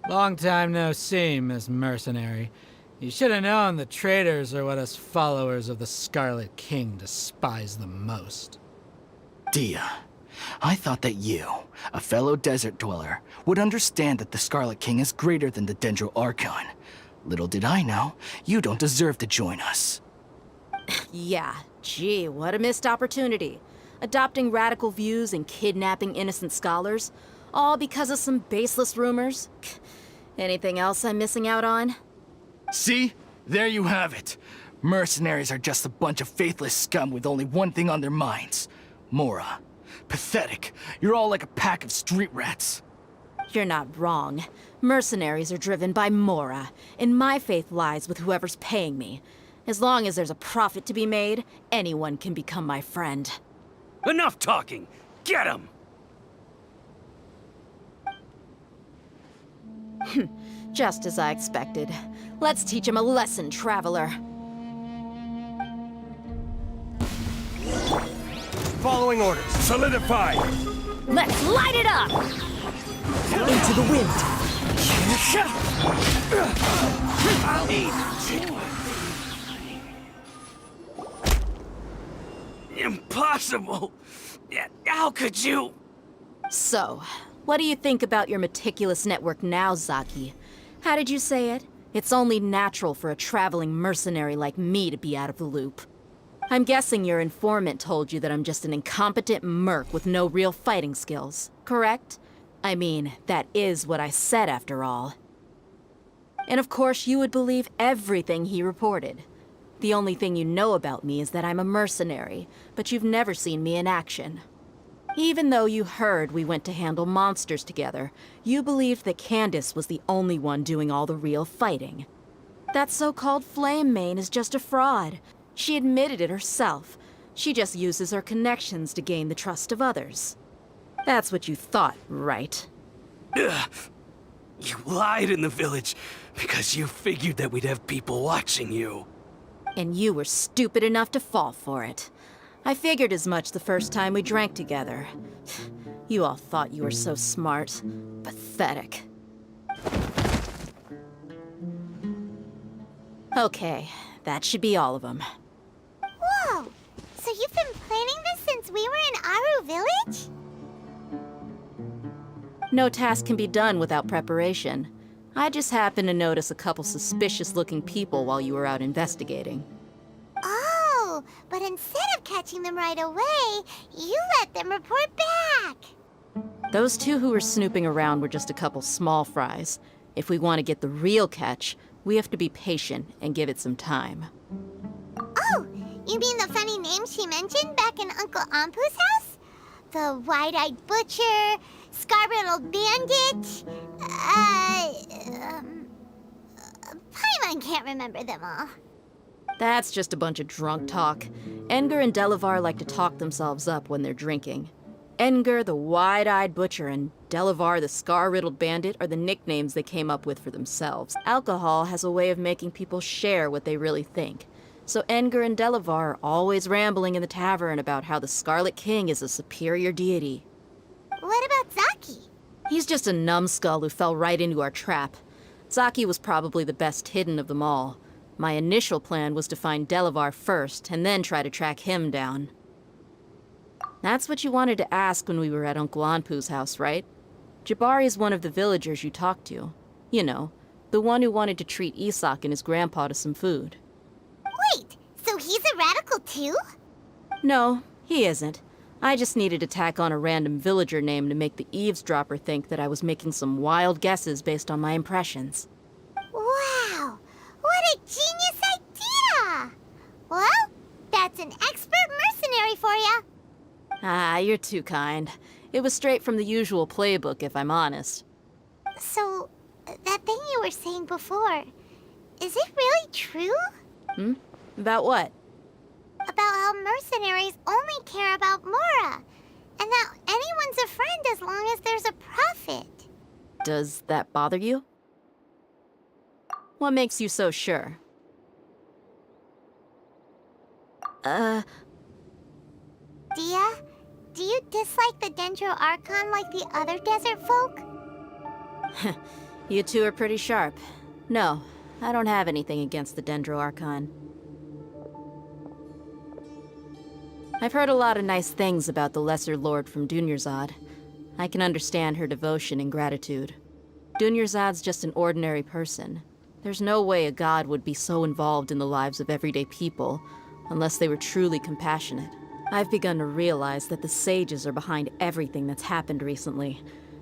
S: Long time no see, Miss Mercenary. You should have known the traitors are what us followers of the Scarlet King despise the most.
R: Dia, I thought that you, a fellow desert dweller, would understand that the Scarlet King is greater than the Dendro Archon. Little did I know, you don't deserve to join us.
K: Yeah, gee, what a missed opportunity. Adopting radical views and kidnapping innocent scholars, all because of some baseless rumors. Anything else I'm missing out on?
R: See? There you have it. Mercenaries are just a bunch of faithless scum with only one thing on their minds. Mora. Pathetic. You're all like a pack of street rats.
K: You're not wrong. Mercenaries are driven by Mora, and my faith lies with whoever's paying me. As long as there's a profit to be made, anyone can become my friend.
Q: Enough talking! Get him!
K: Just as I expected. Let's teach him a lesson, traveler.
T: Following orders. Solidify!
K: Let's light it up!
T: Into the wind! I'll eat!
Q: Impossible! How could you?
K: So, what do you think about your meticulous network now, Zaki? How did you say it? It's only natural for a traveling mercenary like me to be out of the loop. I'm guessing your informant told you that I'm just an incompetent merc with no real fighting skills, correct? I mean, that is what I said after all. And of course you would believe everything he reported. The only thing you know about me is that I'm a mercenary, but you've never seen me in action. Even though you heard we went to handle monsters together, you believed that Candace was the only one doing all the real fighting. That so-called Flame Mane is just a fraud. She admitted it herself. She just uses her connections to gain the trust of others. That's what you thought, right?
Q: Ugh. You lied in the village because you figured that we'd have people watching you.
K: And you were stupid enough to fall for it. I figured as much the first time we drank together. You all thought you were so smart. Pathetic. Okay, that should be all of them.
C: Whoa! So you've been planning this since we were in Aru Village?
K: No task can be done without preparation. I just happened to notice a couple suspicious-looking people while you were out investigating.
C: Oh, but instead of catching them right away, you let them report back.
K: Those two who were snooping around were just a couple small fries. If we want to get the real catch, we have to be patient and give it some time.
C: Oh, you mean the funny name she mentioned back in Uncle Ampu's house? The wide-eyed butcher, scar-riddled bandit, Paimon can't remember them all.
K: That's just a bunch of drunk talk. Edgar and Delavar like to talk themselves up when they're drinking. Edgar, the wide-eyed butcher, and Delavar, the scar-riddled bandit, are the nicknames they came up with for themselves. Alcohol has a way of making people share what they really think. So Edgar and Delavar are always rambling in the tavern about how the Scarlet King is a superior deity.
C: What about Zaki?
K: He's just a numbskull who fell right into our trap. Zaki was probably the best hidden of them all. My initial plan was to find Delavar first, and then try to track him down. That's what you wanted to ask when we were at Uncle Anpu's house, right? Jabari is one of the villagers you talked to. You know, the one who wanted to treat Isak and his grandpa to some food.
C: Wait, so he's a radical too?
K: No, he isn't. I just needed to tack on a random villager name to make the eavesdropper think that I was making some wild guesses based on my impressions.
C: Wow, what a genius idea! Well, that's an expert mercenary for ya.
K: Ah, you're too kind. It was straight from the usual playbook, if I'm honest.
C: So, that thing you were saying before, is it really true?
K: About what?
C: About how mercenaries only care about Mora, and that anyone's a friend as long as there's a profit.
K: Does that bother you? What makes you so sure?
C: Dia, do you dislike the Dendro Archon like the other desert folk?
K: You two are pretty sharp. No, I don't have anything against the Dendro Archon. I've heard a lot of nice things about the Lesser Lord from Dunyarzad. I can understand her devotion and gratitude. Dunyarzad's just an ordinary person. There's no way a god would be so involved in the lives of everyday people, unless they were truly compassionate. I've begun to realize that the sages are behind everything that's happened recently.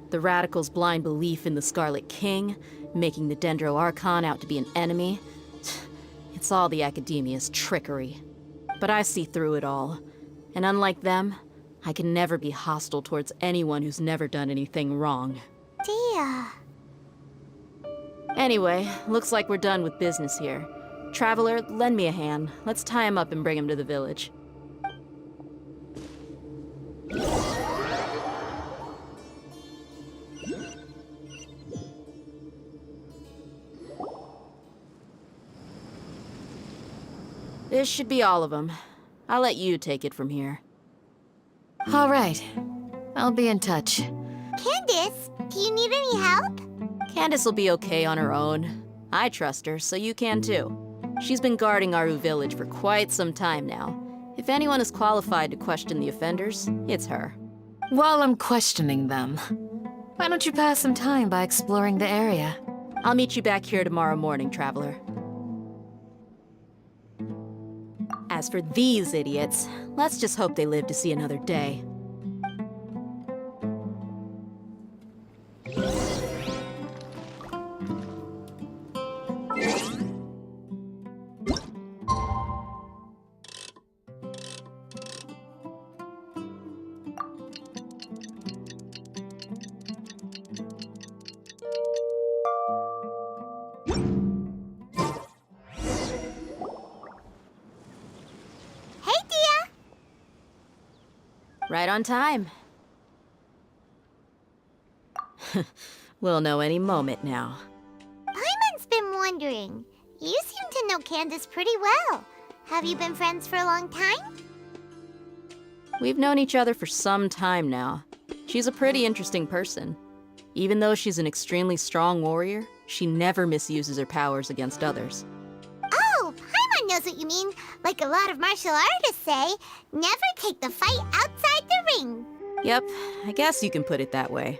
K: The radicals' blind belief in the Scarlet King, making the Dendro Archon out to be an enemy. It's all the Academia's trickery. But I see through it all. And unlike them, I can never be hostile towards anyone who's never done anything wrong.
C: Dia.
K: Anyway, looks like we're done with business here. Traveler, lend me a hand. Let's tie him up and bring him to the village. This should be all of them. I'll let you take it from here.
L: All right. I'll be in touch.
C: Candace, do you need any help?
K: Candace will be okay on her own. I trust her, so you can too. She's been guarding Aru Village for quite some time now. If anyone is qualified to question the offenders, it's her.
L: While I'm questioning them, why don't you pass some time by exploring the area?
K: I'll meet you back here tomorrow morning, Traveler. As for these idiots, let's just hope they live to see another day. Right on time. We'll know any moment now.
C: Paimon's been wondering. You seem to know Candace pretty well. Have you been friends for a long time?
K: We've known each other for some time now. She's a pretty interesting person. Even though she's an extremely strong warrior, she never misuses her powers against others.
C: Oh, Paimon knows what you mean. Like a lot of martial artists say, never take the fight outside the ring.
K: Yep, I guess you can put it that way.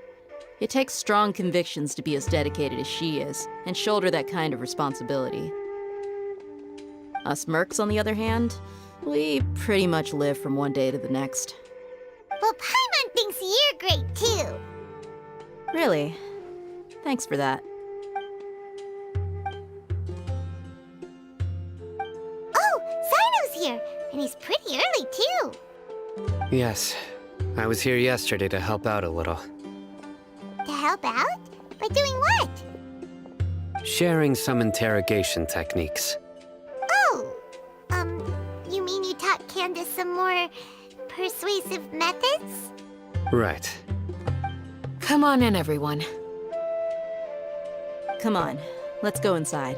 K: It takes strong convictions to be as dedicated as she is, and shoulder that kind of responsibility. Us mercs, on the other hand, we pretty much live from one day to the next.
C: Well, Paimon thinks you're great too.
K: Really? Thanks for that.
C: Oh, Sino's here, and he's pretty early too.
J: Yes, I was here yesterday to help out a little.
C: To help out? By doing what?
J: Sharing some interrogation techniques.
C: Oh, you mean you taught Candace some more persuasive methods?
J: Right.
L: Come on in, everyone.
K: Come on, let's go inside.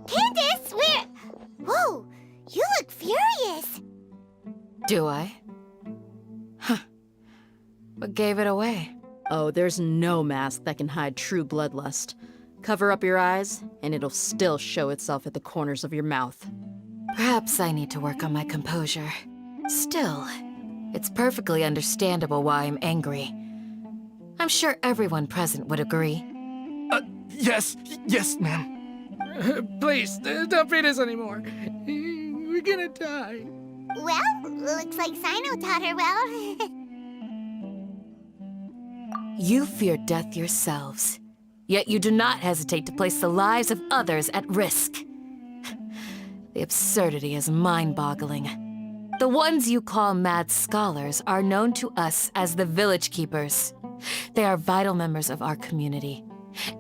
C: Candace, where? Whoa, you look furious.
L: Do I? Huh. What gave it away?
K: Oh, there's no mask that can hide true bloodlust. Cover up your eyes, and it'll still show itself at the corners of your mouth.
L: Perhaps I need to work on my composure. Still, it's perfectly understandable why I'm angry. I'm sure everyone present would agree.
R: Yes, ma'am.
S: Please, don't beat us anymore. We're gonna die.
C: Well, looks like Sino taught her well.
L: You fear death yourselves, yet you do not hesitate to place the lives of others at risk. The absurdity is mind-boggling. The ones you call mad scholars are known to us as the Village Keepers. They are vital members of our community,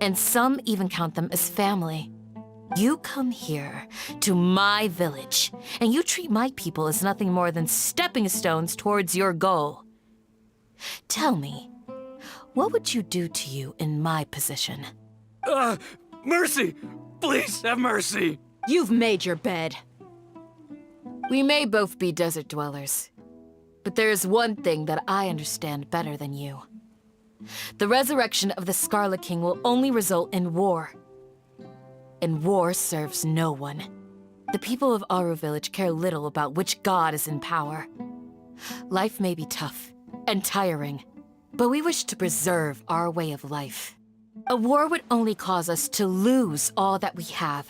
L: and some even count them as family. You come here, to my village, and you treat my people as nothing more than stepping stones towards your goal. Tell me, what would you do to you in my position?
B: Mercy! Please, have mercy!
K: You've made your bed.
L: We may both be desert dwellers, but there is one thing that I understand better than you. The resurrection of the Scarlet King will only result in war. And war serves no one. The people of Aru Village care little about which god is in power. Life may be tough and tiring, but we wish to preserve our way of life. A war would only cause us to lose all that we have.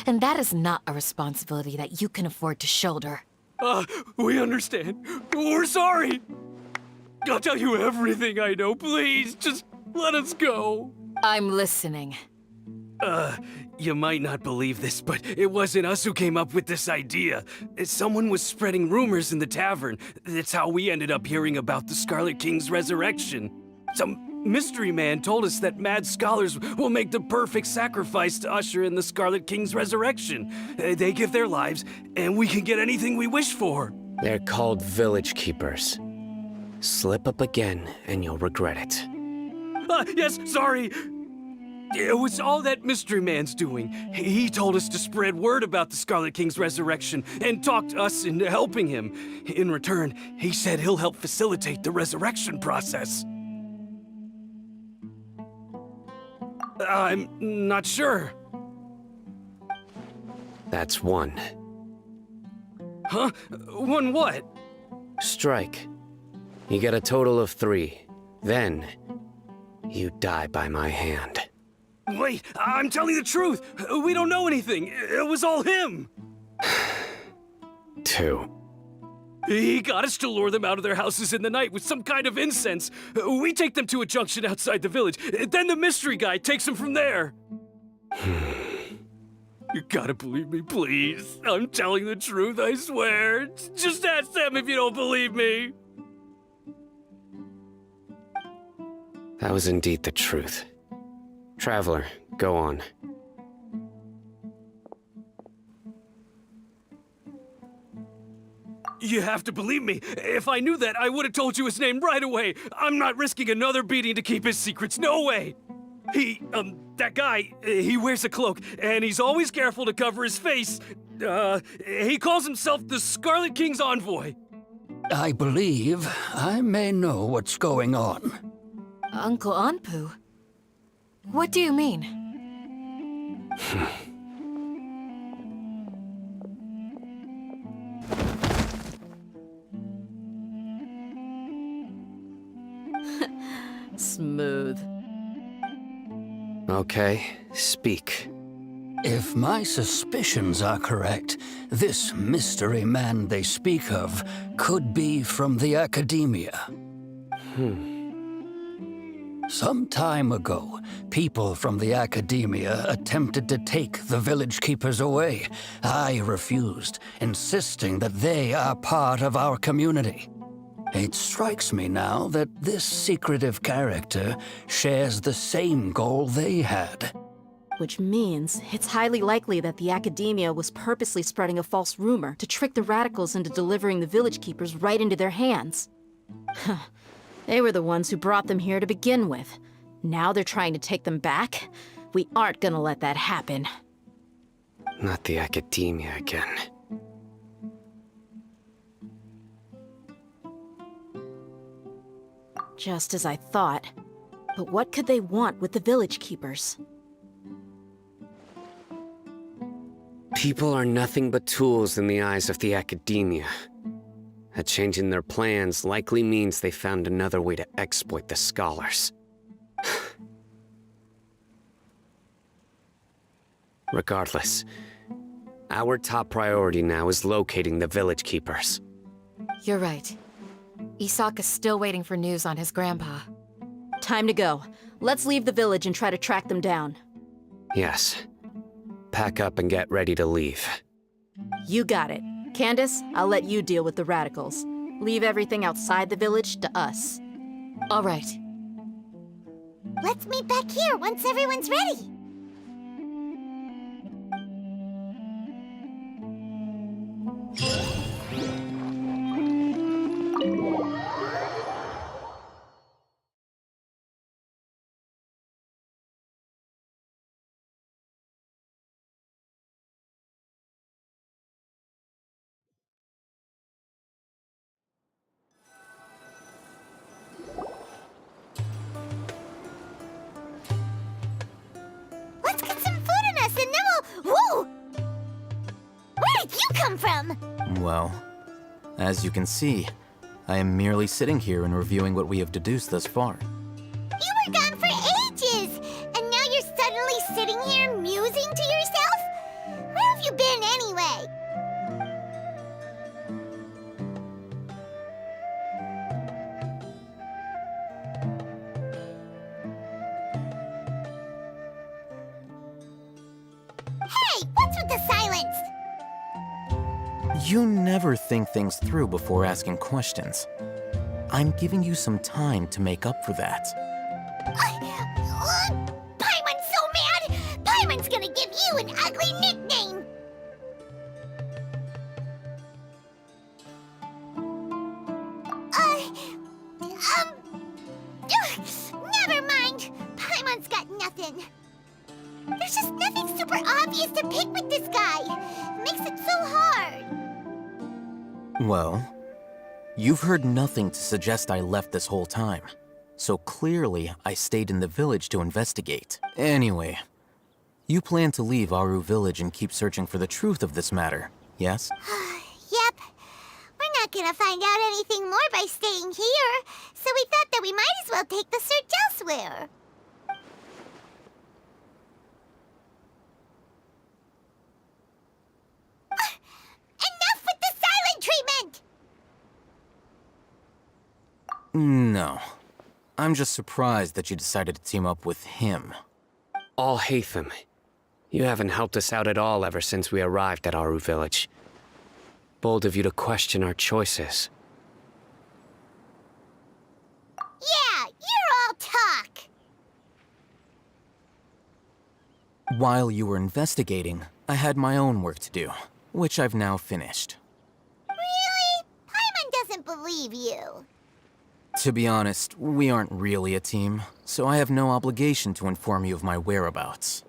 L: And that is not a responsibility that you can afford to shoulder.
B: We understand. We're sorry. I'll tell you everything I know. Please, just let us go.
L: I'm listening.
Q: You might not believe this, but it wasn't us who came up with this idea. Someone was spreading rumors in the tavern. That's how we ended up hearing about the Scarlet King's resurrection. Some mystery man told us that mad scholars will make the perfect sacrifice to usher in the Scarlet King's resurrection. They give their lives, and we can get anything we wish for.
J: They're called Village Keepers. Slip up again, and you'll regret it.
Q: Yes, sorry. It was all that mystery man's doing. He told us to spread word about the Scarlet King's resurrection and talked us into helping him. In return, he said he'll help facilitate the resurrection process. I'm not sure.
J: That's one.
Q: Huh? One what?
J: Strike. You get a total of 3. Then, you die by my hand.
Q: Wait, I'm telling the truth. We don't know anything. It was all him.
J: 2.
Q: He got us to lure them out of their houses in the night with some kind of incense. We take them to a junction outside the village. Then the mystery guy takes them from there. You gotta believe me, please. I'm telling the truth, I swear. Just ask them if you don't believe me.
J: That was indeed the truth. Traveler, go on.
Q: You have to believe me. If I knew that, I would have told you his name right away. I'm not risking another beating to keep his secrets. No way. That guy, he wears a cloak, and he's always careful to cover his face. He calls himself the Scarlet King's envoy.
M: I believe I may know what's going on.
L: Uncle Anpu? What do you mean?
K: Smooth.
J: Okay, speak.
M: If my suspicions are correct, this mystery man they speak of could be from the Academia. Some time ago, people from the Academia attempted to take the village keepers away. I refused, insisting that they are part of our community. It strikes me now that this secretive character shares the same goal they had.
K: Which means it's highly likely that the Academia was purposely spreading a false rumor to trick the radicals into delivering the village keepers right into their hands. They were the ones who brought them here to begin with. Now they're trying to take them back? We aren't gonna let that happen.
J: Not the Academia again.
K: Just as I thought. But what could they want with the village keepers?
J: People are nothing but tools in the eyes of the Academia. A change in their plans likely means they found another way to exploit the scholars. Regardless, our top priority now is locating the village keepers.
L: You're right. Isak is still waiting for news on his grandpa.
K: Time to go. Let's leave the village and try to track them down.
J: Yes. Pack up and get ready to leave.
K: You got it. Candace, I'll let you deal with the radicals. Leave everything outside the village to us.
L: All right.
C: Let's meet back here once everyone's ready. Let's get some food in us and then we'll... Whoa! Where did you come from?
I: Well, as you can see, I am merely sitting here and reviewing what we have deduced thus far.
C: You were gone for ages! And now you're suddenly sitting here musing to yourself? Where have you been anyway? Hey, what's with the silence?
I: You never think things through before asking questions. I'm giving you some time to make up for that.
C: Paimon's so mad! Paimon's gonna give you an ugly nickname! Never mind. Paimon's got nothing. There's just nothing super obvious to pick with this guy. It makes it so hard.
I: Well, you've heard nothing to suggest I left this whole time. So clearly, I stayed in the village to investigate. Anyway, you plan to leave Aru village and keep searching for the truth of this matter, yes?
C: Yep. We're not gonna find out anything more by staying here, so we thought that we might as well take the search elsewhere. Enough with the silent treatment!
I: No. I'm just surprised that you decided to team up with him.
J: All Hatham. You haven't helped us out at all ever since we arrived at Aru Village. Bold of you to question our choices.
C: Yeah, you're all talk.
I: While you were investigating, I had my own work to do, which I've now finished.
C: Really? Paimon doesn't believe you.
I: To be honest, we aren't really a team, so I have no obligation to inform you of my whereabouts.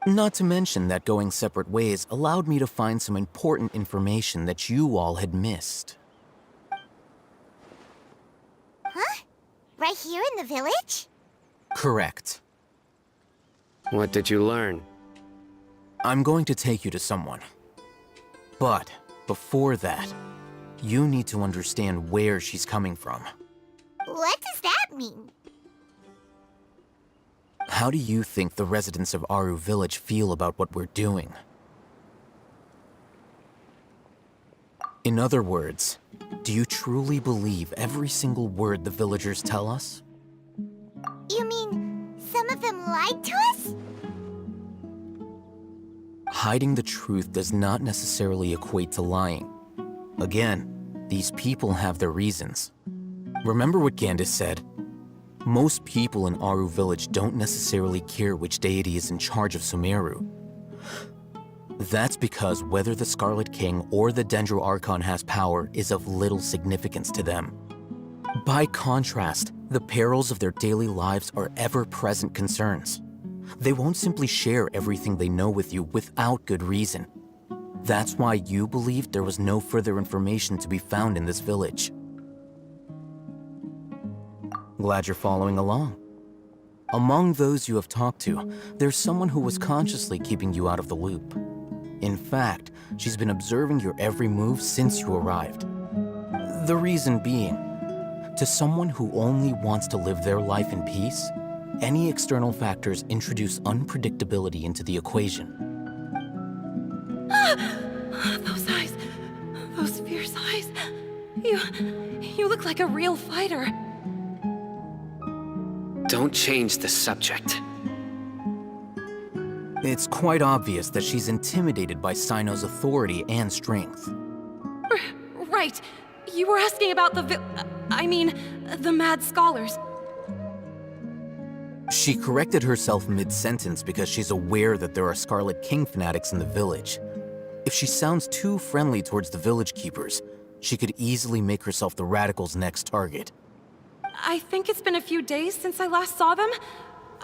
I: Not to mention that going separate ways allowed me to find some important information that you all had missed.
C: Huh? Right here in the village?
I: Correct.
J: What did you learn?
I: I'm going to take you to someone. But before that, you need to understand where she's coming from.
C: What does that mean?
I: How do you think the residents of Aru Village feel about what we're doing? In other words, do you truly believe every single word the villagers tell us?
C: You mean some of them lied to us?
I: Hiding the truth does not necessarily equate to lying. Again, these people have their reasons. Remember what Gandis said? Most people in Aru Village don't necessarily care which deity is in charge of Sumeru. That's because whether the Scarlet King or the Dendro Archon has power is of little significance to them. By contrast, the perils of their daily lives are ever-present concerns. They won't simply share everything they know with you without good reason. That's why you believed there was no further information to be found in this village. Glad you're following along. Among those you have talked to, there's someone who was consciously keeping you out of the loop. In fact, she's been observing your every move since you arrived. The reason being, to someone who only wants to live their life in peace, any external factors introduce unpredictability into the equation.
A: Those eyes. Those fierce eyes. You look like a real fighter.
J: Don't change the subject.
I: It's quite obvious that she's intimidated by Sino's authority and strength.
A: Right. You were asking about the mad scholars.
I: She corrected herself mid-sentence because she's aware that there are Scarlet King fanatics in the village. If she sounds too friendly towards the village keepers, she could easily make herself the Radicals' next target.
A: I think it's been a few days since I last saw them.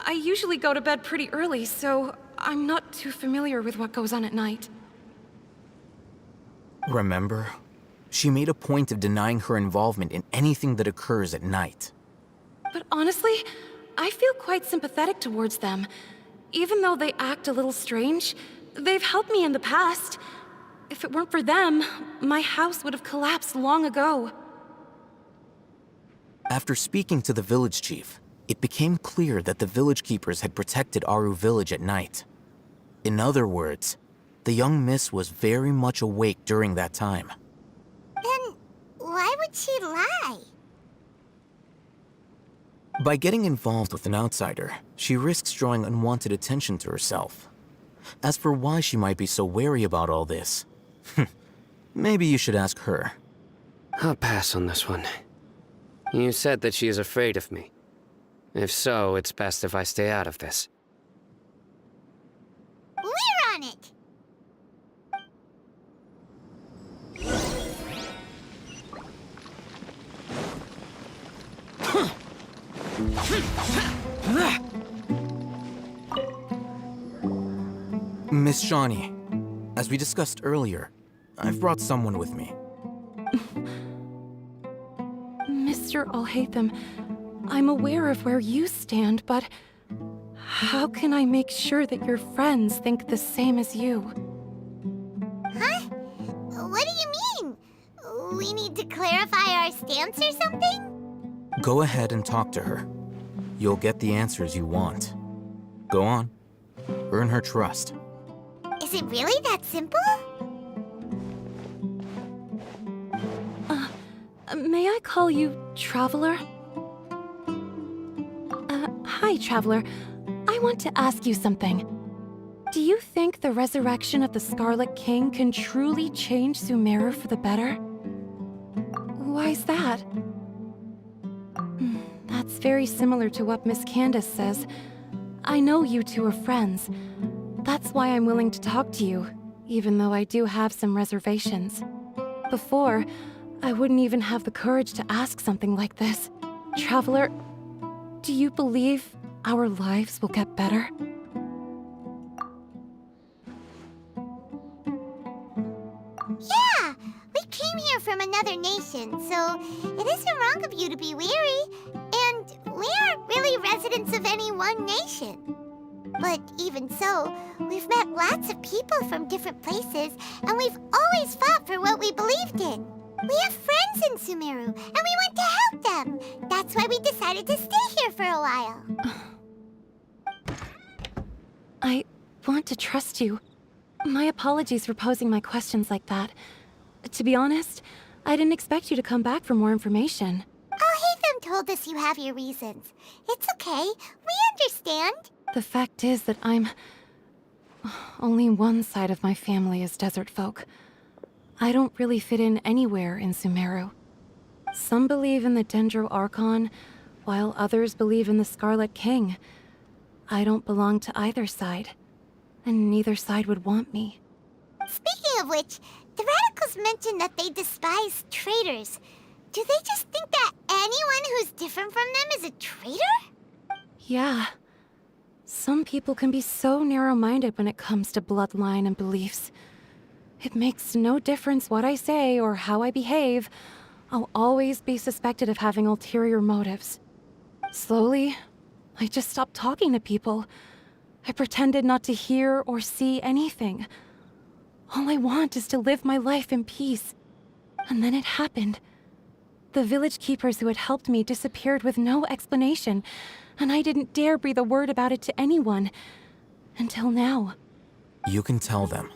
A: I usually go to bed pretty early, so I'm not too familiar with what goes on at night.
I: Remember? She made a point of denying her involvement in anything that occurs at night.
A: But honestly, I feel quite sympathetic towards them. Even though they act a little strange, they've helped me in the past. If it weren't for them, my house would have collapsed long ago.
I: After speaking to the village chief, it became clear that the village keepers had protected Aru Village at night. In other words, the young miss was very much awake during that time.
C: Then why would she lie?
I: By getting involved with an outsider, she risks drawing unwanted attention to herself. As for why she might be so wary about all this, maybe you should ask her.
J: I'll pass on this one. You said that she is afraid of me. If so, it's best if I stay out of this.
C: We're on it!
I: Miss Shawnee, as we discussed earlier, I've brought someone with me.
A: Mr. Alhaitham, I'm aware of where you stand, but how can I make sure that your friends think the same as you?
C: Huh? What do you mean? We need to clarify our stance or something?
I: Go ahead and talk to her. You'll get the answers you want. Go on. Earn her trust.
C: Is it really that simple?
A: May I call you Traveler? Hi, Traveler. I I want to ask you something. Do you think the resurrection of the Scarlet King can truly change Sumeru for the better? Why's that? That's very similar to what Miss Candace says. I know you two are friends. That's why I'm willing to talk to you, even though I do have some reservations. Before, I wouldn't even have the courage to ask something like this. Traveler, do you believe our lives will get better?
C: Yeah! We came here from another nation, so it isn't wrong of you to be weary. And we aren't really residents of any one nation. But even so, we've met lots of people from different places, and we've always fought for what we believed in. We have friends in Sumeru, and we want to help them. That's why we decided to stay here for a while.
A: I want to trust you. My apologies for posing my questions like that. To be honest, I didn't expect you to come back for more information.
C: Alhaitham told us you have your reasons. It's okay. We understand.
A: The fact is that only one side of my family is desert folk. I don't really fit in anywhere in Sumeru. Some believe in the Dendro Archon, while others believe in the Scarlet King. I don't belong to either side, and neither side would want me.
C: Speaking of which, the Radicals mentioned that they despise traitors. Do they just think that anyone who's different from them is a traitor?
A: Yeah. Some people can be so narrow-minded when it comes to bloodline and beliefs. It makes no difference what I say or how I behave. I'll always be suspected of having ulterior motives. Slowly, I just stopped talking to people. I pretended not to hear or see anything. All I want is to live my life in peace. And then it happened. The village keepers who had helped me disappeared with no explanation, and I didn't dare breathe a word about it to anyone. Until now.
I: You can tell them.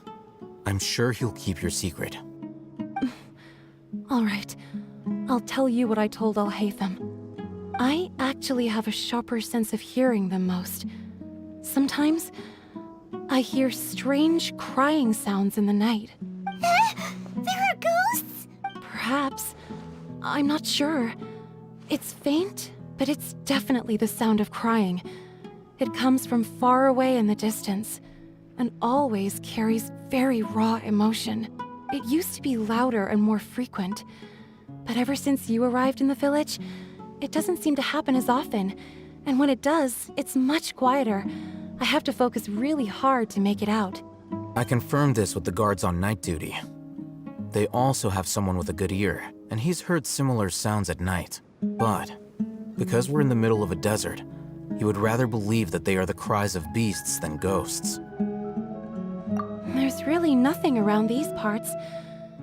I: I'm sure he'll keep your secret.
A: All right. I'll tell you what I told Alhaitham. I actually have a sharper sense of hearing than most. Sometimes, I hear strange crying sounds in the night.
C: There are ghosts?
A: Perhaps. I'm not sure. It's faint, but it's definitely the sound of crying. It comes from far away in the distance, and always carries very raw emotion. It used to be louder and more frequent, but ever since you arrived in the village, it doesn't seem to happen as often, and when it does, it's much quieter. I have to focus really hard to make it out.
I: I confirmed this with the guards on night duty. They also have someone with a good ear, and he's heard similar sounds at night. But, because we're in the middle of a desert, he would rather believe that they are the cries of beasts than ghosts.
A: There's really nothing around these parts,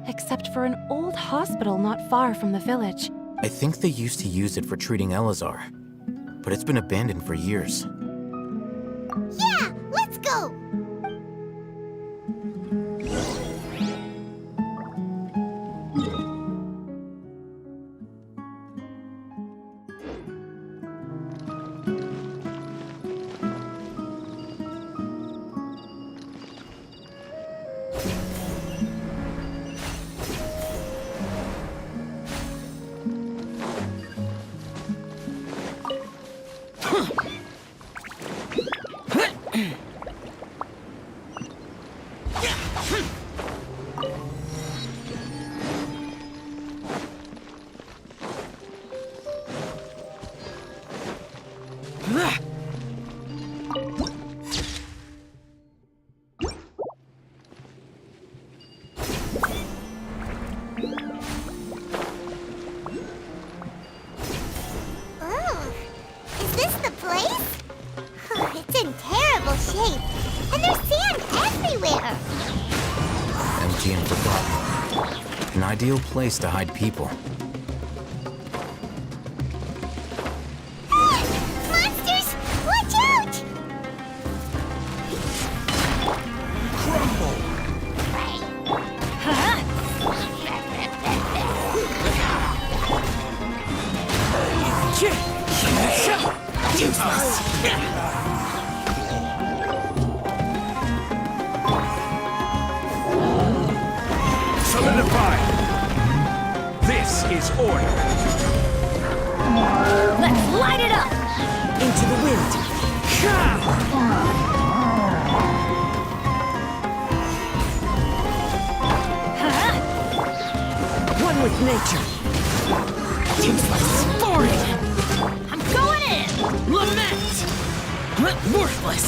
A: except for an old hospital not far from the village.
I: I think they used to use it for treating Elazar, but it's been abandoned for years.
C: Yeah, let's go!
I: Ideal place to hide people.
C: Monsters! Watch out!
T: Crumble!
C: Useless.
T: Solidify! This is order.
P: Let's light it up!
K: Into the wind. One with nature. Tasteless. Boring.
P: I'm going in!
K: Lament. Worthless.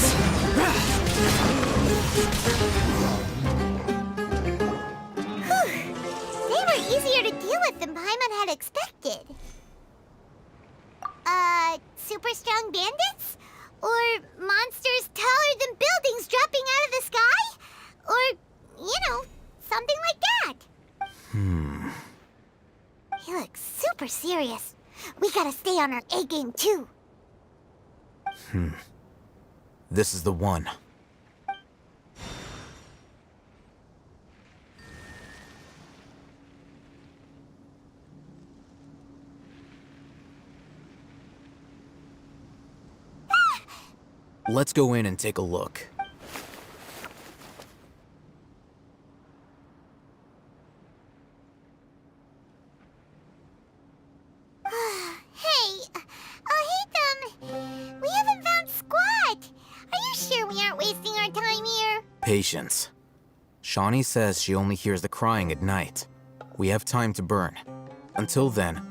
C: They were easier to deal with than Paimon had expected. Super strong bandits? Or monsters taller than buildings dropping out of the sky? Or, something like that. He looks super serious. We gotta stay on our A game too.
I: This is the one. Let's go in and take a look.
C: Hey, Ethan, we haven't found squat. Are you sure we aren't wasting our time here?
I: Patience. Shawnee says she only hears the crying at night. We have time to burn. Until then,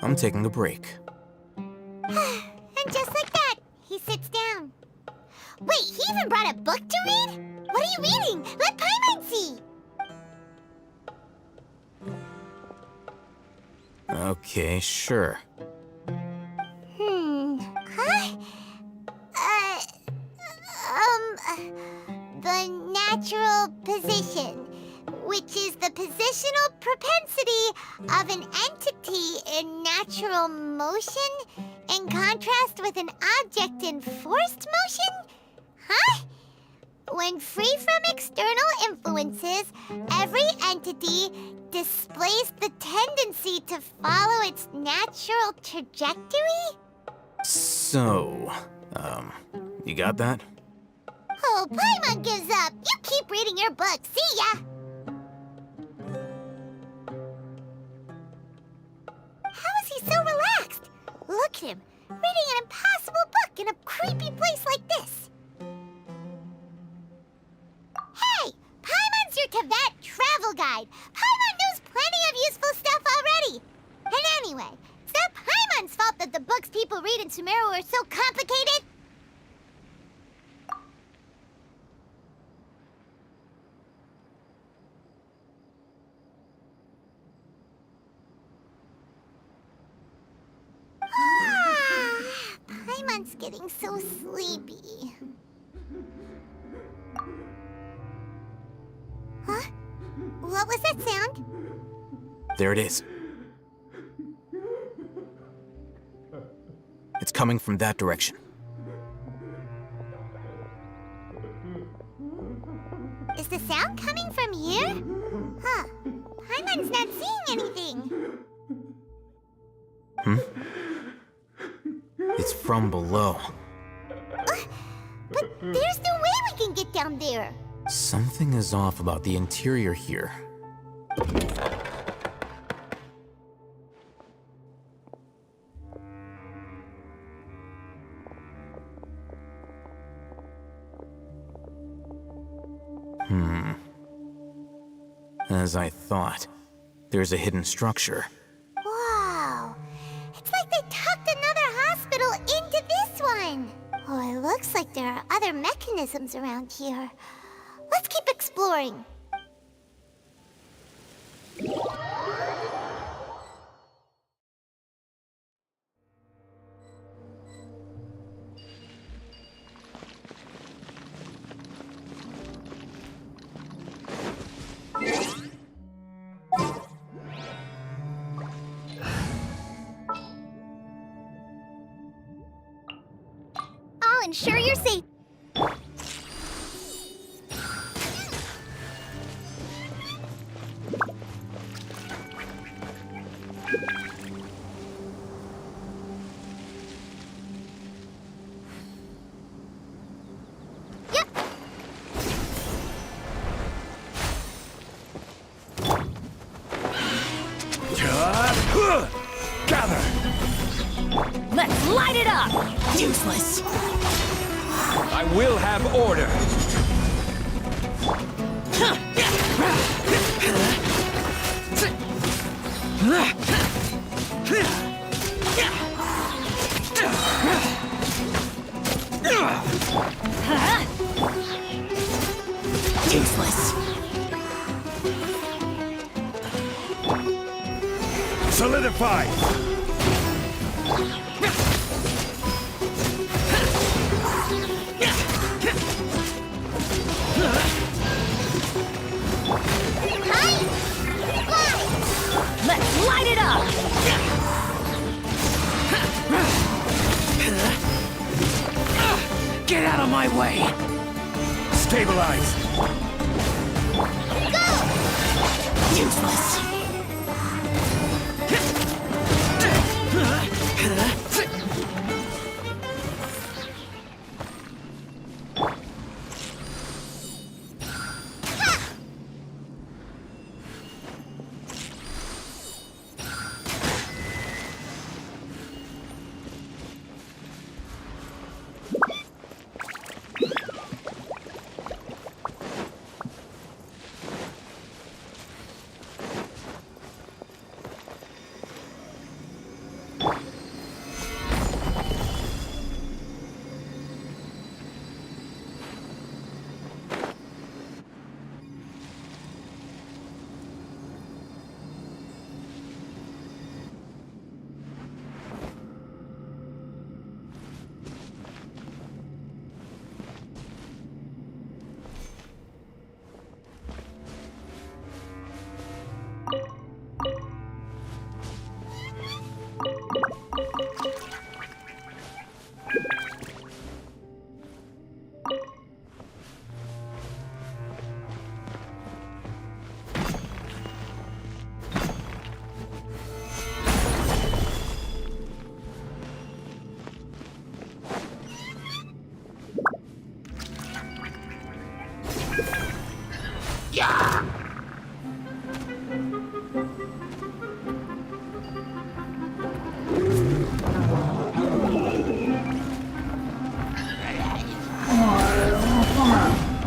I: I'm taking a break.
C: And just like that, he sits down. Wait, he even brought a book to read? What are you reading? Let Paimon see!
I: Okay, sure.
C: Huh? The natural position, which is the positional propensity of an entity in natural motion in contrast with an object in forced motion? Huh? When free from external influences, every entity displays the tendency to follow its natural trajectory?
I: So, you got that?
C: Oh, Paimon gives up. You keep reading your book. See ya! How is he so relaxed? Look at him, reading an impossible book in a creepy place like this. Hey! Paimon's your Tibet travel guide. Paimon knows plenty of useful stuff already. And anyway, it's not Paimon's fault that the books people read in Sumeru are so complicated. Paimon's getting so sleepy. Huh? What was that sound?
I: There it is. It's coming from that direction.
C: Is the sound coming from here? Huh. Paimon's not seeing anything.
I: It's from below.
C: But there's no way we can get down there.
I: Something is off about the interior here. As I thought, there's a hidden structure.
C: Wow. It's like they tucked another hospital into this one. Oh, it looks like there are other mechanisms around here. Let's keep exploring.
P: I'll ensure you're safe.
L: Useless.
T: I will have order.
L: Useless.
T: Solidify!
P: Let's light it up!
Q: Get out of my way!
T: Stabilize!
L: Useless.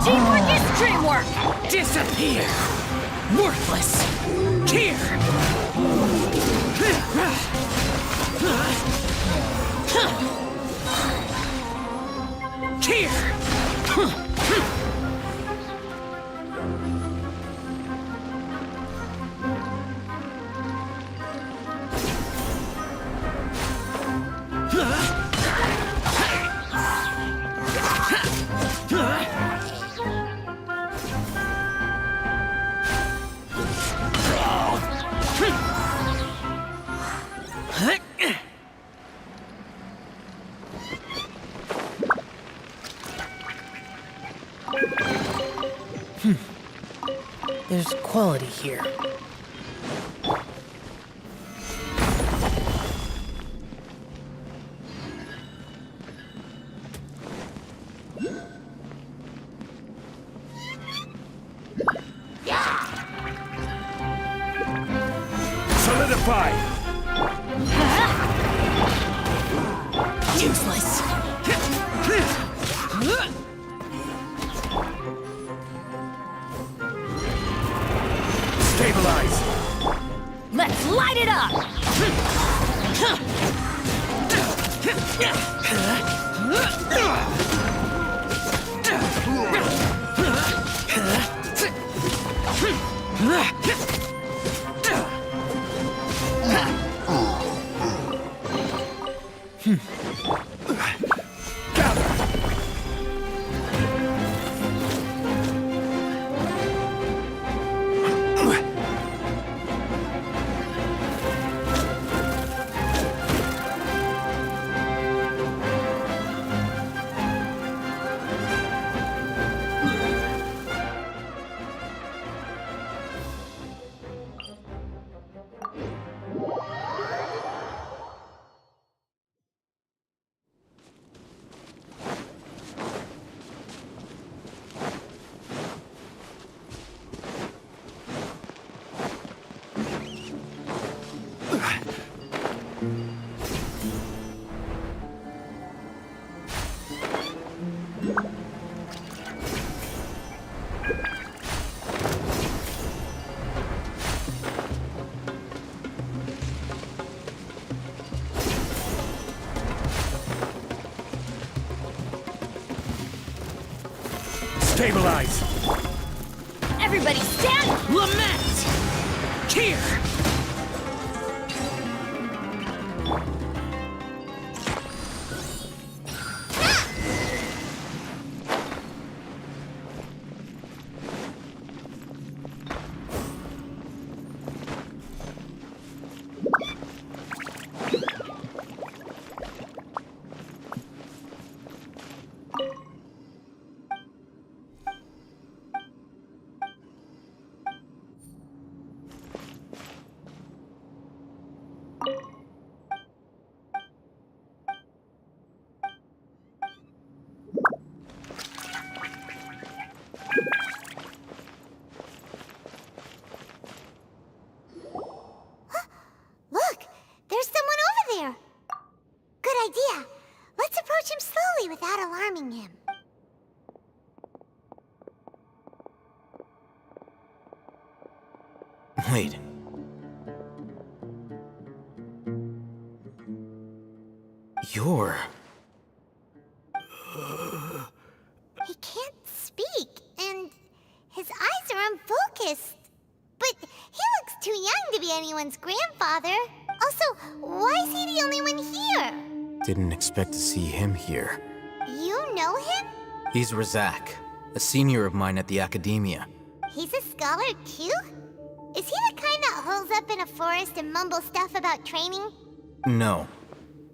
P: Teamwork is dreamwork!
Q: Disappear! Worthless! Here! Here!
F: There's quality here.
T: Solidify!
L: Useless.
T: Stabilize!
P: Let's light it up!
T: Stabilize!
L: Everybody stand!
Q: Lament! Here!
C: Look! There's someone over there! Good idea. Let's approach him slowly without alarming him.
I: Wait. You're...
C: He can't speak, and his eyes are unfocused. But he looks too young to be anyone's grandfather. Also, why is he the only one here?
I: Didn't expect to see him here.
C: You know him?
I: He's Razak, a senior of mine at the Academia.
C: He's a scholar too? Is he the kind that holes up in a forest and mumbles stuff about training?
I: No.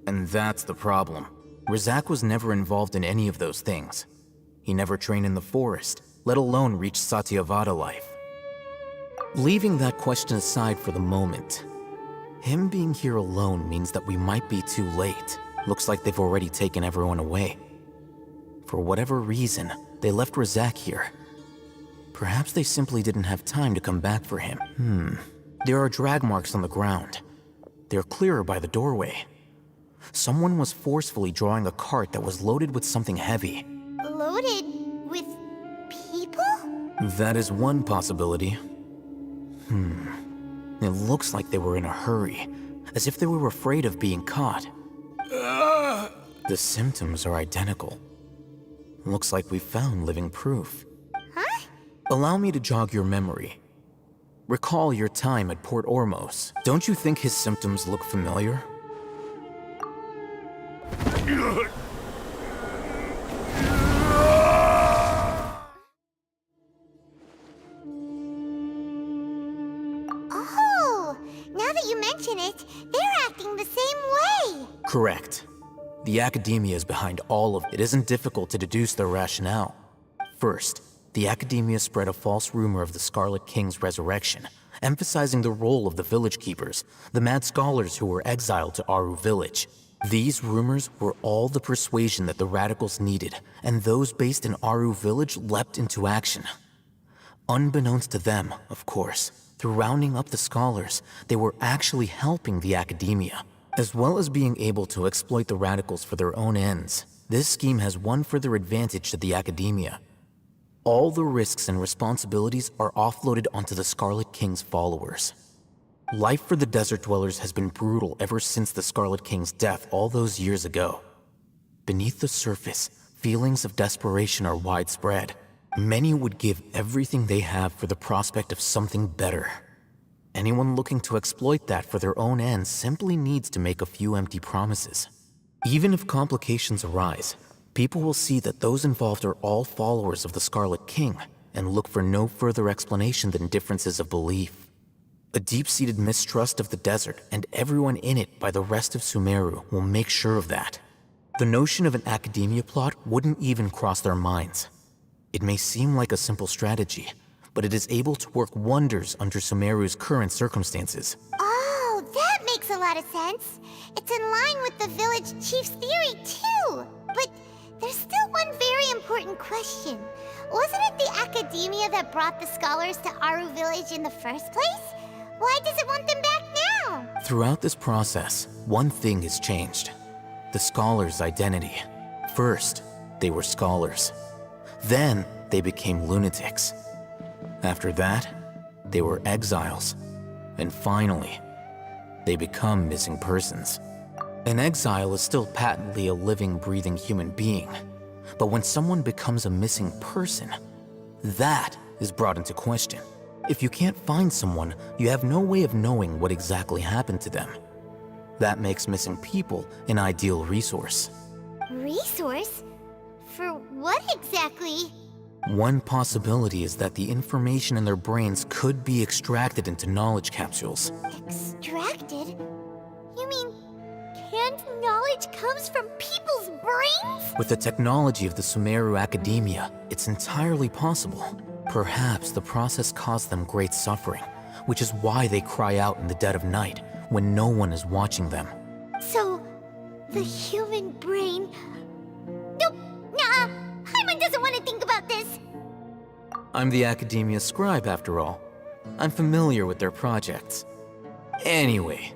I: And that's the problem. Razak was never involved in any of those things. He never trained in the forest, let alone reach Satyavada life. Leaving that question aside for the moment, him being here alone means that we might be too late. Looks like they've already taken everyone away. For whatever reason, they left Razak here. Perhaps they simply didn't have time to come back for him. There are drag marks on the ground. They're clearer by the doorway. Someone was forcefully drawing a cart that was loaded with something heavy.
C: Loaded with people?
I: That is one possibility. It looks like they were in a hurry, as if they were afraid of being caught. The symptoms are identical. Looks like we found living proof.
C: Huh?
I: Allow me to jog your memory. Recall your time at Port Ormos. Don't you think his symptoms look familiar?
C: Oh, now that you mention it, they're acting the same way.
I: Correct. The Academia is behind all of it. It isn't difficult to deduce their rationale. First, the Academia spread a false rumor of the Scarlet King's resurrection, emphasizing the role of the village keepers, the mad scholars who were exiled to Aru village. These rumors were all the persuasion that the radicals needed, and those based in Aru village leapt into action. Unbeknownst to them, of course, through rounding up the scholars, they were actually helping the Academia. As well as being able to exploit the radicals for their own ends, this scheme has one further advantage to the Academia. All the risks and responsibilities are offloaded onto the Scarlet King's followers. Life for the desert dwellers has been brutal ever since the Scarlet King's death all those years ago. Beneath the surface, feelings of desperation are widespread. Many would give everything they have for the prospect of something better. Anyone looking to exploit that for their own ends simply needs to make a few empty promises. Even if complications arise, people will see that those involved are all followers of the Scarlet King and look for no further explanation than differences of belief. A deep-seated mistrust of the desert and everyone in it by the rest of Sumeru will make sure of that. The notion of an Academia plot wouldn't even cross their minds. It may seem like a simple strategy, but it is able to work wonders under Sumeru's current circumstances.
C: Oh, that makes a lot of sense. It's in line with the village chief's theory, too. But there's still one very important question. Wasn't it the Academia that brought the scholars to Aru village in the first place? Why does it want them back now?
I: Throughout this process, one thing has changed. The scholars' identity. First, they were scholars. Then, they became lunatics. After that, they were exiles. And finally, they become missing persons. An exile is still patently a living, breathing human being. But when someone becomes a missing person, That is brought into question. If you can't find someone, you have no way of knowing what exactly happened to them. That makes missing people an ideal resource.
C: Resource? For what exactly?
I: One possibility is that the information in their brains could be extracted into knowledge capsules.
C: Extracted? You mean canned knowledge comes from people's brains?
I: With the technology of the Sumeru Academia, it's entirely possible. Perhaps the process caused them great suffering, which is why they cry out in the dead of night when no one is watching them.
C: So, the human brain... Nope, nah, Paimon doesn't want to think about this.
I: I'm the Academia scribe, after all. I'm familiar with their projects. Anyway,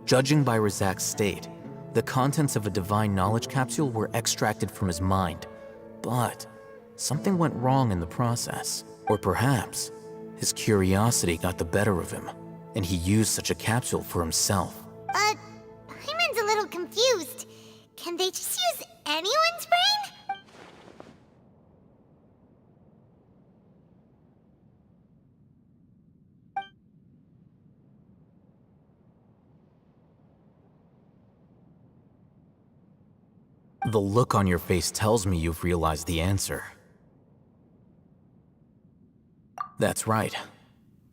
I: judging by Razak's state, the contents of a divine knowledge capsule were extracted from his mind. But something went wrong in the process. Or perhaps his curiosity got the better of him, and he used such a capsule for himself.
C: Paimon's a little confused. Can they just use anyone's brain?
I: The look on your face tells me you've realized the answer. That's right.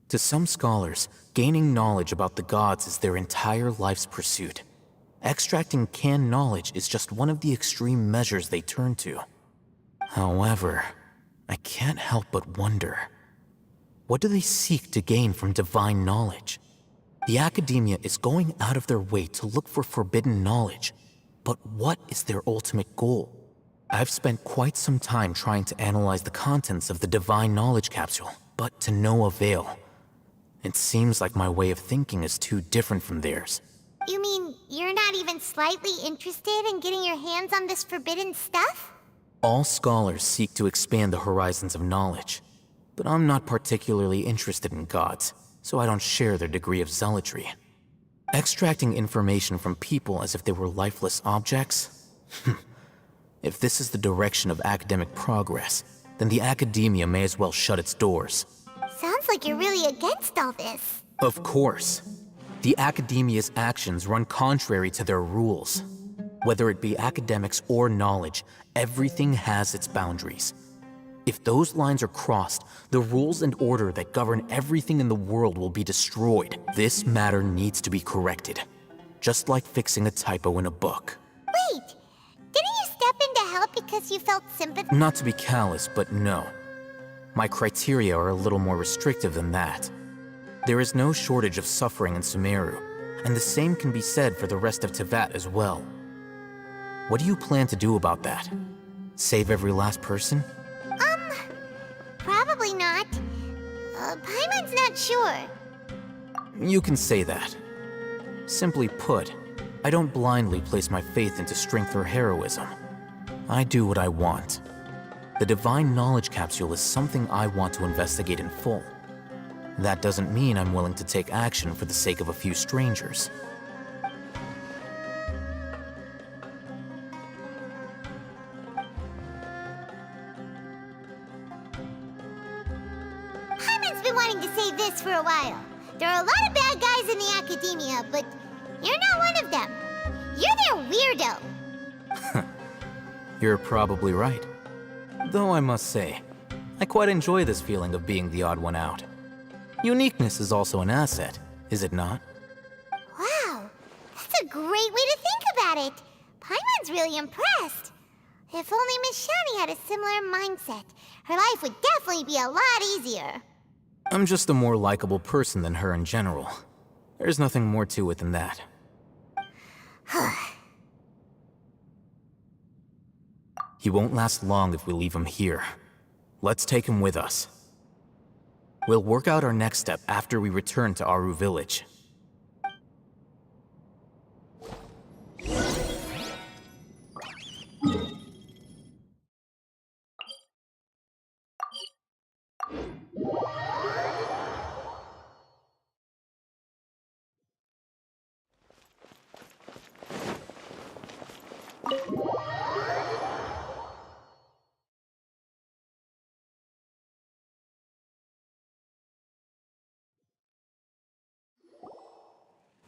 I: To some scholars, gaining knowledge about the gods is their entire life's pursuit. Extracting canned knowledge is just one of the extreme measures they turn to. However, I can't help but wonder, what do they seek to gain from divine knowledge? The Academia is going out of their way to look for forbidden knowledge, but what is their ultimate goal? I've spent quite some time trying to analyze the contents of the divine knowledge capsule, but to no avail. It seems like my way of thinking is too different from theirs.
C: You mean you're not even slightly interested in getting your hands on this forbidden stuff?
I: All scholars seek to expand the horizons of knowledge, but I'm not particularly interested in gods, so I don't share their degree of zealotry. Extracting information from people as if they were lifeless objects? If this is the direction of academic progress, then the Academia may as well shut its doors.
C: Sounds like you're really against all this.
I: Of course. The Academia's actions run contrary to their rules. Whether it be academics or knowledge, everything has its boundaries. If those lines are crossed, the rules and order that govern everything in the world will be destroyed. This matter needs to be corrected, just like fixing a typo in a book.
C: Wait, didn't you step in to help because you felt sympathy?
I: Not to be callous, but no. My criteria are a little more restrictive than that. There is no shortage of suffering in Sumeru, and the same can be said for the rest of Teyvat as well. What do you plan to do about that? Save every last person?
C: Probably not. Paimon's not sure.
I: You can say that. Simply put, I don't blindly place my faith into strength or heroism. I do what I want. The divine knowledge capsule is something I want to investigate in full. That doesn't mean I'm willing to take action for the sake of a few strangers.
C: Paimon's been wanting to say this for a while. There are a lot of bad guys in the Academia, but you're not one of them. You're their weirdo.
I: You're probably right. Though I must say, I quite enjoy this feeling of being the odd one out. Uniqueness is also an asset, is it not?
C: Wow, that's a great way to think about it. Paimon's really impressed. If only Miss Shani had a similar mindset, her life would definitely be a lot easier.
I: I'm just a more likable person than her in general. There's nothing more to it than that. He won't last long if we leave him here. Let's take him with us. We'll work out our next step after we return to Aru Village.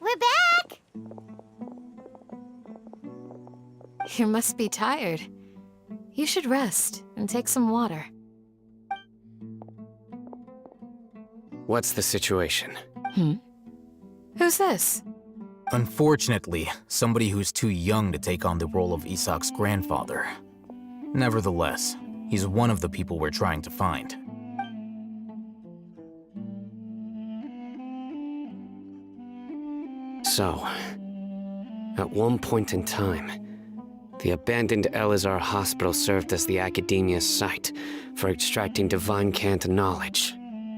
C: We're back!
L: You must be tired. You should rest and take some water.
J: What's the situation?
L: Who's this?
I: Unfortunately, somebody who's too young to take on the role of Isak's grandfather. Nevertheless, he's one of the people we're trying to find.
J: So, at one point in time, the abandoned Elazar Hospital served as the Academia's site for extracting divine cant knowledge.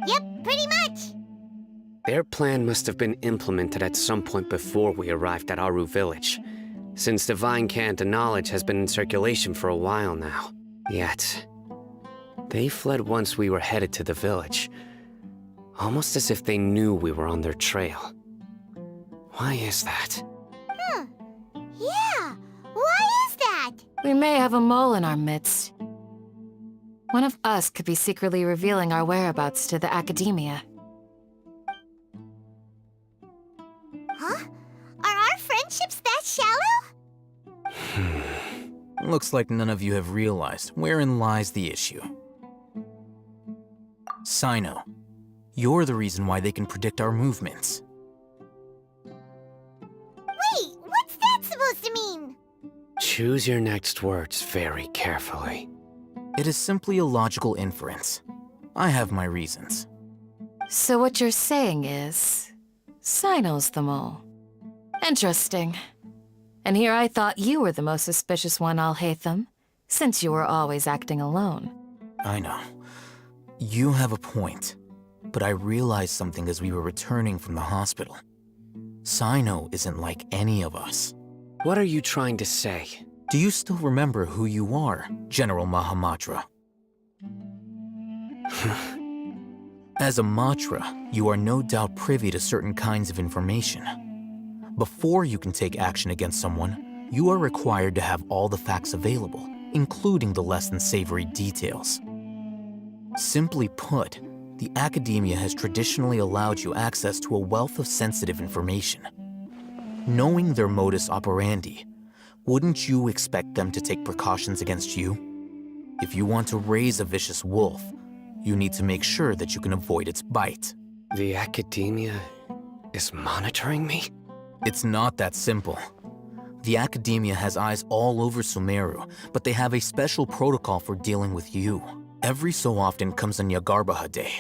C: Yep, pretty much!
J: Their plan must have been implemented at some point before we arrived at Aru Village, since divine cant knowledge has been in circulation for a while now. Yet, they fled once we were headed to the village, almost as if they knew we were on their trail. Why is that?
C: Yeah, why is that?
L: We may have a mole in our midst. One of us could be secretly revealing our whereabouts to the Academia.
C: Huh? Are our friendships that shallow?
I: Looks like none of you have realized wherein lies the issue. Sino, you're the reason why they can predict our movements.
C: Wait, what's that supposed to mean?
J: Choose your next words very carefully.
I: It is simply a logical inference. I have my reasons.
L: So what you're saying is, Sino's the mole. Interesting. And here I thought you were the most suspicious one, Alhaitham, since you were always acting alone.
I: I know. You have a point. But I realized something as we were returning from the hospital. Sino isn't like any of us.
J: What are you trying to say?
I: Do you still remember who you are, General Mahamatra? As a Matra, you are no doubt privy to certain kinds of information. Before you can take action against someone, you are required to have all the facts available, including the less than savory details. Simply put, the Academia has traditionally allowed you access to a wealth of sensitive information. Knowing their modus operandi, wouldn't you expect them to take precautions against you? If you want to raise a vicious wolf, you need to make sure that you can avoid its bite.
J: The Academia is monitoring me?
I: It's not that simple. The Academia has eyes all over Sumeru, but they have a special protocol for dealing with you. Every so often comes a Nyagarbaha Day.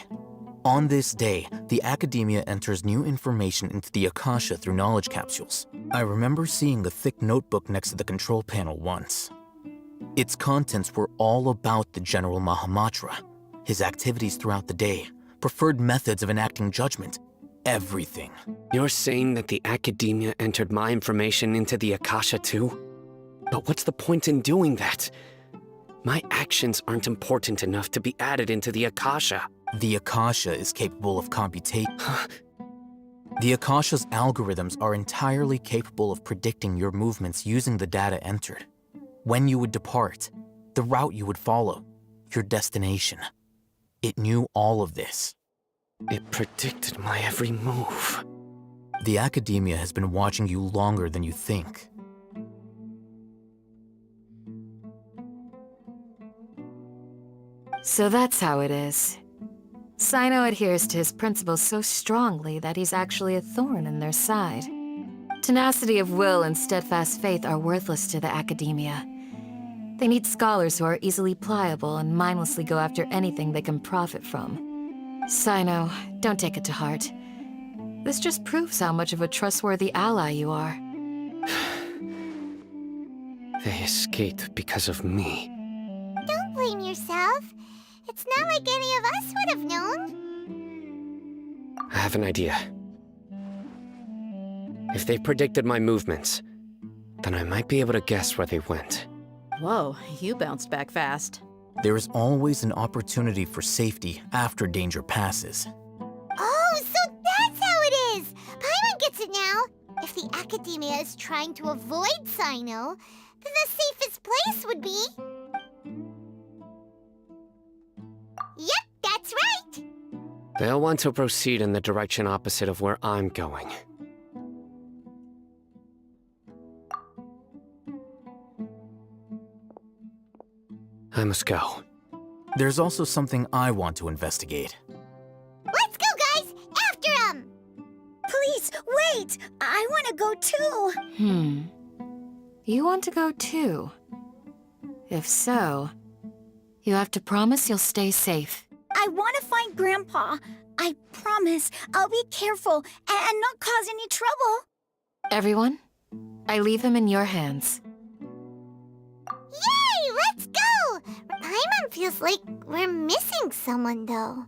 I: On this day, the Academia enters new information into the Akasha through knowledge capsules. I remember seeing a thick notebook next to the control panel once. Its contents were all about the General Mahamatra, his activities throughout the day, preferred methods of enacting judgment, everything.
J: You're saying that the Academia entered my information into the Akasha too? But what's the point in doing that? My actions aren't important enough to be added into the Akasha.
I: The Akasha is capable of computation. The Akasha's algorithms are entirely capable of predicting your movements using the data entered. When you would depart, the route you would follow, your destination. It knew all of this.
J: It predicted my every move.
I: The Academia has been watching you longer than you think.
L: So that's how it is. Sino adheres to his principles so strongly that he's actually a thorn in their side. Tenacity of will and steadfast faith are worthless to the Academia. They need scholars who are easily pliable and mindlessly go after anything they can profit from. Sino, don't take it to heart. This just proves how much of a trustworthy ally you are.
J: They escaped because of me.
C: Don't blame yourself. It's not like any of us would have known.
J: I have an idea. If they predicted my movements, then I might be able to guess where they went.
K: Whoa, you bounced back fast.
I: There is always an opportunity for safety after danger passes.
C: Oh, so that's how it is! Paimon gets it now. If the Academia is trying to avoid Sino, then the safest place would be... Yep, that's right!
J: They'll want to proceed in the direction opposite of where I'm going. I must go.
I: There's also something I want to investigate.
C: Let's go, guys! After him!
P: Please, wait! I want to go too!
L: You want to go too? If so, you have to promise you'll stay safe.
P: I want to find Grandpa. I promise I'll be careful and not cause any trouble.
L: Everyone, I leave him in your hands.
C: Yay! Let's go! Paimon feels like we're missing someone, though.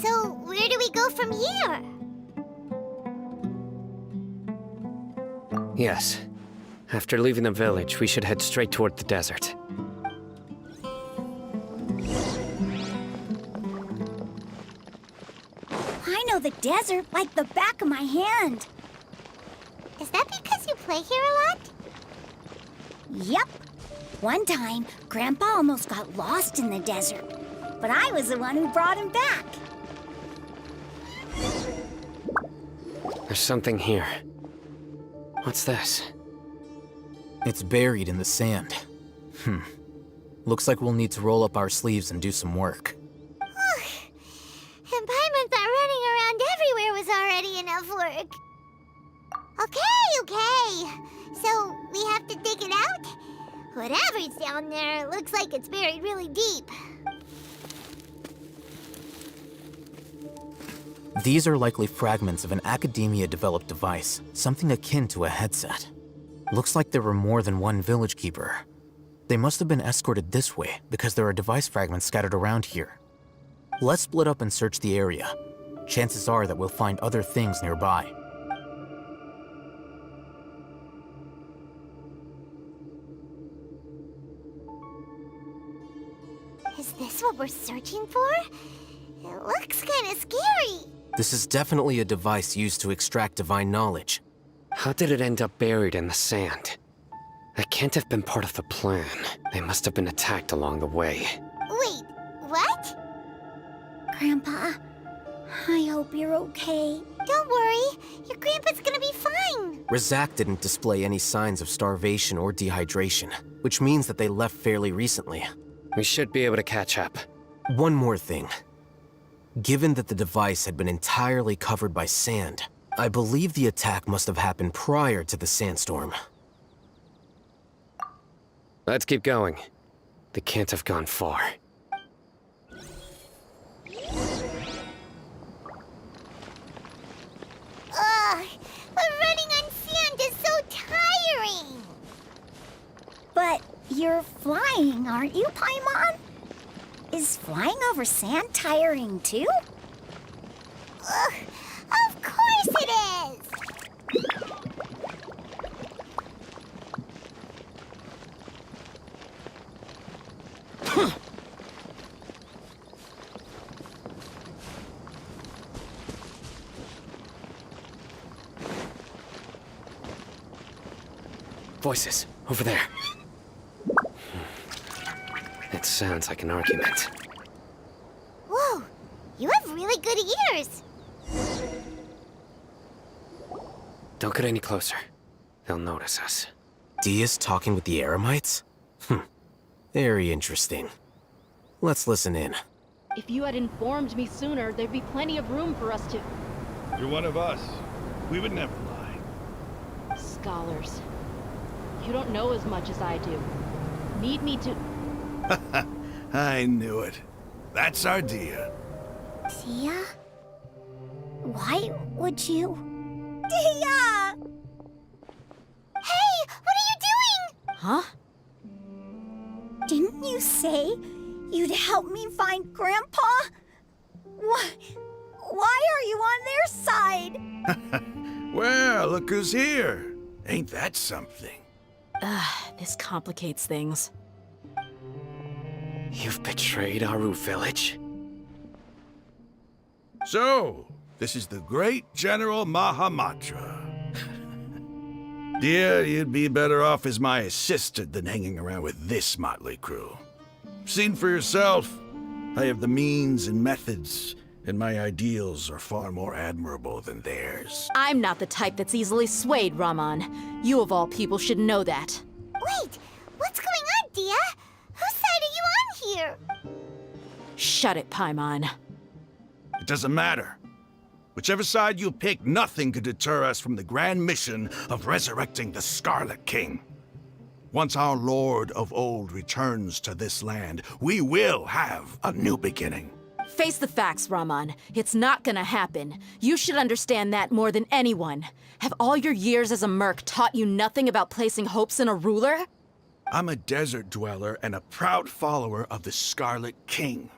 C: So, where do we go from here?
J: Yes. After leaving the village, we should head straight toward the desert.
P: I know the desert like the back of my hand.
C: Is that because you play here a lot?
P: Yep. One time, Grandpa almost got lost in the desert, but I was the one who brought him back.
J: There's something here. What's this?
I: It's buried in the sand. Looks like we'll need to roll up our sleeves and do some work.
C: And Paimon thought running around everywhere was already enough work. Okay. So, we have to dig it out? Whatever's down there looks like it's buried really deep.
I: These are likely fragments of an Academia-developed device, something akin to a headset. Looks like there were more than one village keeper. They must have been escorted this way because there are device fragments scattered around here. Let's split up and search the area. Chances are that we'll find other things nearby.
C: Is this what we're searching for? It looks kind of scary.
I: This is definitely a device used to extract divine knowledge.
J: How did it end up buried in the sand? That can't have been part of the plan. They must have been attacked along the way.
C: Wait, what?
P: Grandpa, I hope you're okay.
C: Don't worry, your grandpa's gonna be fine.
I: Razak didn't display any signs of starvation or dehydration, which means that they left fairly recently.
J: We should be able to catch up.
I: One more thing. Given that the device had been entirely covered by sand, I believe the attack must have happened prior to the sandstorm.
J: Let's keep going. They can't have gone far.
C: Ugh, but running on sand is so tiring.
P: But you're flying, aren't you, Paimon? Is flying over sand tiring too?
C: Ugh, of course it is.
J: Voices, over there. It sounds like an argument.
C: Whoa, you have really good ears.
J: Don't get any closer. They'll notice us.
I: Dia's talking with the Eremites? Very interesting. Let's listen in.
U: If you had informed me sooner, there'd be plenty of room for us to...
T: You're one of us. We would never lie.
U: Scholars. You don't know as much as I do. Need me to...
T: I knew it. That's our Dia.
P: Dia? Why would you... Dia!
C: Hey, what are you doing?
K: Huh?
P: Didn't you say you'd help me find Grandpa? Why are you on their side?
T: Well, look who's here. Ain't that something?
K: This complicates things.
J: You've betrayed Aru village?
T: So, this is the great General Mahamatra. Dear, you'd be better off as my assistant than hanging around with this motley crew. Seen for yourself, I have the means and methods, and my ideals are far more admirable than theirs.
K: I'm not the type that's easily swayed, Raman. You of all people should know that.
C: Wait, what's going on, Dia? Whose side are you on here?
K: Shut it, Paimon.
T: It doesn't matter. Whichever side you pick, nothing could deter us from the grand mission of resurrecting the Scarlet King. Once our Lord of Old returns to this land, we will have a new beginning.
K: Face the facts, Raman. It's not gonna happen. You should understand that more than anyone. Have all your years as a merc taught you nothing about placing hopes in a ruler?
T: I'm a desert dweller and a proud follower of the Scarlet King.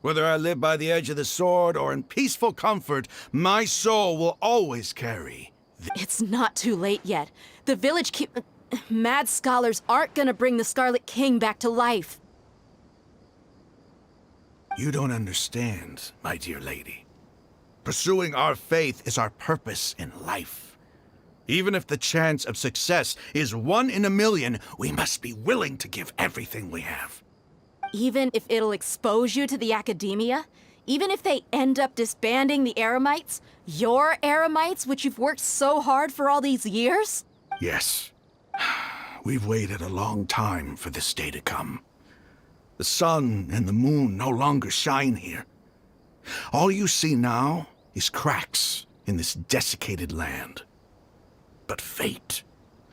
T: Whether I live by the edge of the sword or in peaceful comfort, my soul will always carry.
K: It's not too late yet. The village mad scholars aren't gonna bring the Scarlet King back to life.
T: You don't understand, my dear lady. Pursuing our faith is our purpose in life. Even if the chance of success is 1 in a million, we must be willing to give everything we have.
K: Even if it'll expose you to the academia? Even if they end up disbanding the Eremites? Your Eremites, which you've worked so hard for all these years?
T: Yes. We've waited a long time for this day to come. The sun and the moon no longer shine here. All you see now is cracks in this desiccated land. But fate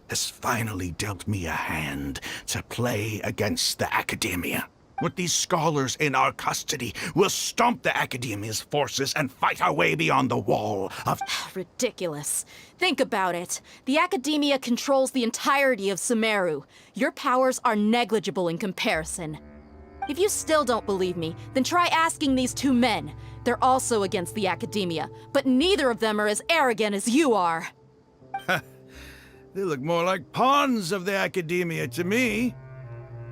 T: has finally dealt me a hand to play against the academia. With these scholars in our custody, we'll stomp the academia's forces and fight our way beyond the wall of...
K: Ridiculous. Think about it. The academia controls the entirety of Sumeru. Your powers are negligible in comparison. If you still don't believe me, then try asking these 2 men. They're also against the academia, but neither of them are as arrogant as you are.
T: They look more like pawns of the academia to me.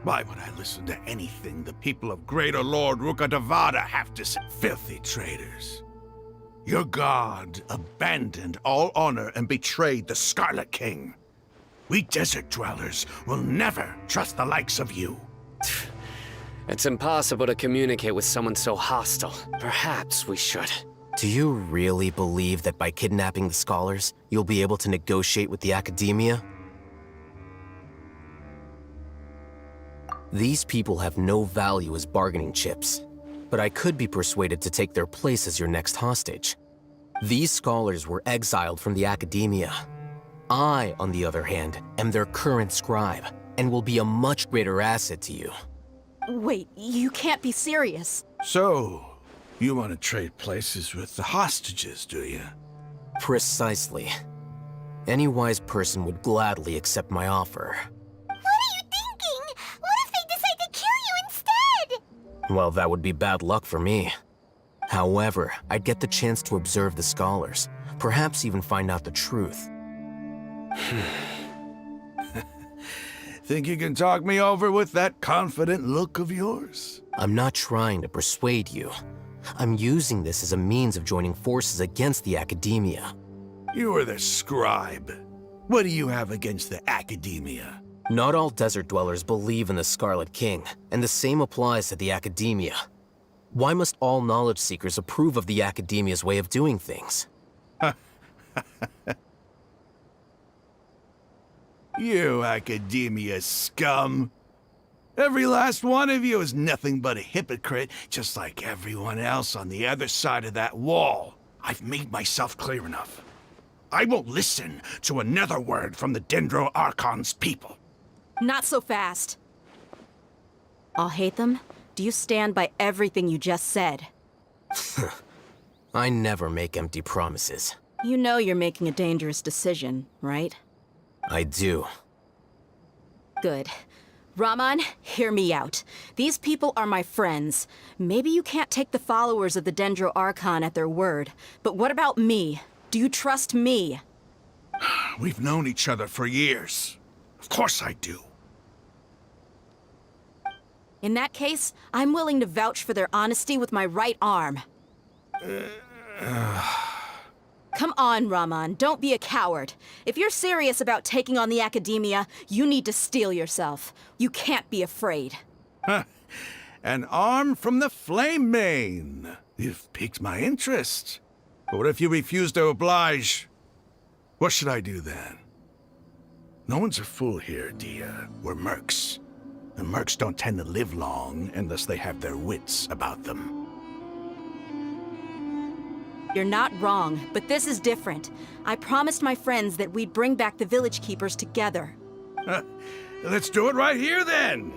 T: Why would I listen to anything the people of Greater Lord Rukkhadevada have to say? Filthy traitors. Your god abandoned all honor and betrayed the Scarlet King. We desert dwellers will never trust the likes of you.
J: It's impossible to communicate with someone so hostile. Perhaps we should.
I: Do you really believe that by kidnapping the scholars, you'll be able to negotiate with the academia? These people have no value as bargaining chips, but I could be persuaded to take their place as your next hostage. These scholars were exiled from the academia. I, on the other hand, am their current scribe, and will be a much greater asset to you.
K: Wait, you can't be serious.
T: So, you want to trade places with the hostages, do you?
I: Precisely. Any wise person would gladly accept my offer.
C: What are you thinking? What if they decide to kill you instead?
I: Well, that would be bad luck for me. However, I'd get the chance to observe the scholars, perhaps even find out the truth.
T: Think you can talk me over with that confident look of yours?
I: I'm not trying to persuade you. I'm using this as a means of joining forces against the academia.
T: You are the scribe. What do you have against the academia?
I: Not all desert dwellers believe in the Scarlet King, and the same applies to the academia. Why must all knowledge seekers approve of the academia's way of doing things?
T: You academia scum. Every last one of you is nothing but a hypocrite, just like everyone else on the other side of that wall. I've made myself clear enough. I won't listen to another word from the Dendro Archon's people.
K: Not so fast. I'll hate them. Do you stand by everything you just said?
I: I never make empty promises.
K: You know you're making a dangerous decision, right?
I: I do.
K: Good. Raman, hear me out. These people are my friends. Maybe you can't take the followers of the Dendro Archon at their word, but what about me? Do you trust me?
T: We've known each other for years. Of course I do.
K: In that case, I'm willing to vouch for their honesty with my right arm. Come on, Raman, don't be a coward. If you're serious about taking on the Academia, you need to steel yourself. You can't be afraid.
T: An arm from the Flame Mane. You've piqued my interest. But what if you refuse to oblige? What should I do then? No one's a fool here, Dia. We're mercs. And mercs don't tend to live long unless they have their wits about them.
K: You're not wrong, but this is different. I promised my friends that we'd bring back the village keepers together.
T: Let's do it right here then.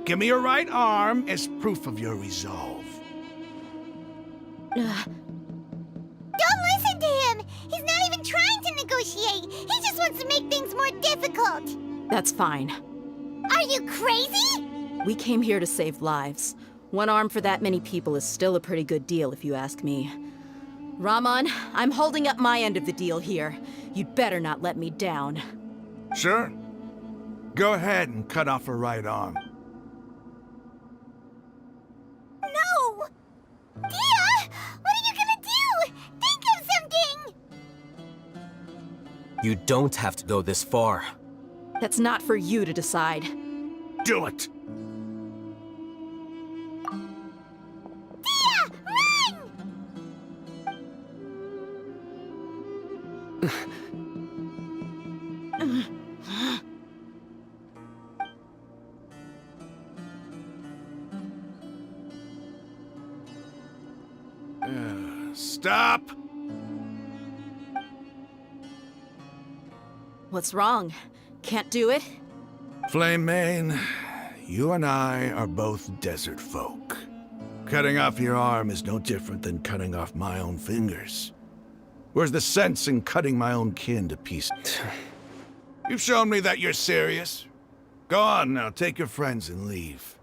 T: Give me your right arm as proof of your resolve.
C: Don't listen to him! He's not even trying to negotiate! He just wants to make things more difficult!
K: That's fine.
C: Are you crazy?
K: We came here to save lives. One arm for that many people is still a pretty good deal, if you ask me. Raman, I'm holding up my end of the deal here. You'd better not let me down.
T: Sure. Go ahead and cut off her right arm.
C: No! Dia! What are you gonna do? Think of something!
I: You don't have to go this far.
K: That's not for you to decide.
T: Do it!
C: Dia! Run!
T: Stop!
K: What's wrong? Can't do it?
T: Flame Mane, you and I are both desert folk. Cutting off your arm is no different than cutting off my own fingers. Where's the sense in cutting my own kin to pieces? You've shown me that you're serious. Go on now, take your friends and leave.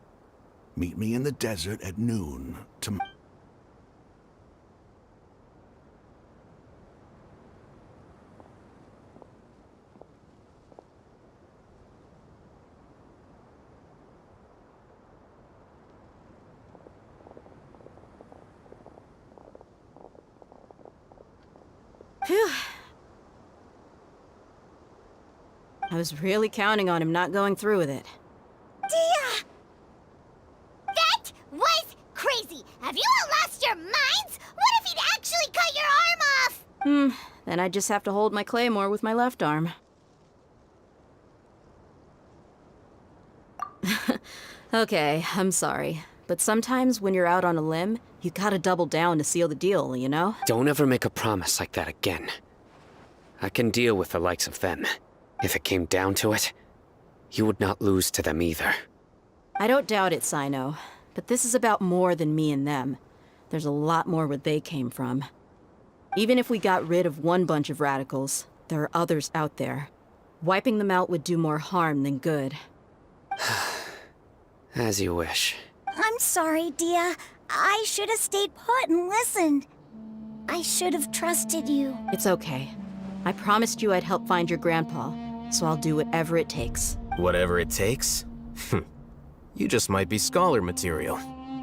T: Meet me in the desert at noon tomorrow.
K: Phew. I was really counting on him not going through with it.
C: Dia! That was crazy! Have you all lost your minds? What if he'd actually cut your arm off?
K: Then I just have to hold my claymore with my left arm. Okay, I'm sorry. But sometimes when you're out on a limb, you gotta double down to seal the deal, you know?
J: Don't ever make a promise like that again. I can deal with the likes of them. If it came down to it, you would not lose to them either.
K: I don't doubt it, Sino. But this is about more than me and them. There's a lot more where they came from. Even if we got rid of one bunch of radicals, there are others out there. Wiping them out would do more harm than good.
J: As you wish.
P: I'm sorry, Dia. I should have stayed put and listened. I should have trusted you.
K: It's okay. I promised you I'd help find your grandpa, so I'll do whatever it takes.
I: Whatever it takes? You just might be scholar material.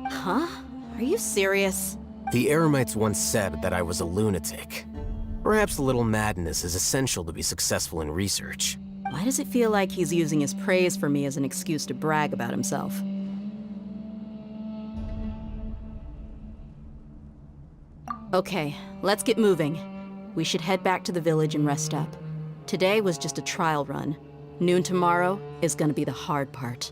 K: Huh? Are you serious?
I: The Eremites once said that I was a lunatic. Perhaps a little madness is essential to be successful in research.
K: Why does it feel like he's using his praise for me as an excuse to brag about himself? Okay, let's get moving. We should head back to the village and rest up. Today was just a trial run. Noon tomorrow is gonna be the hard part.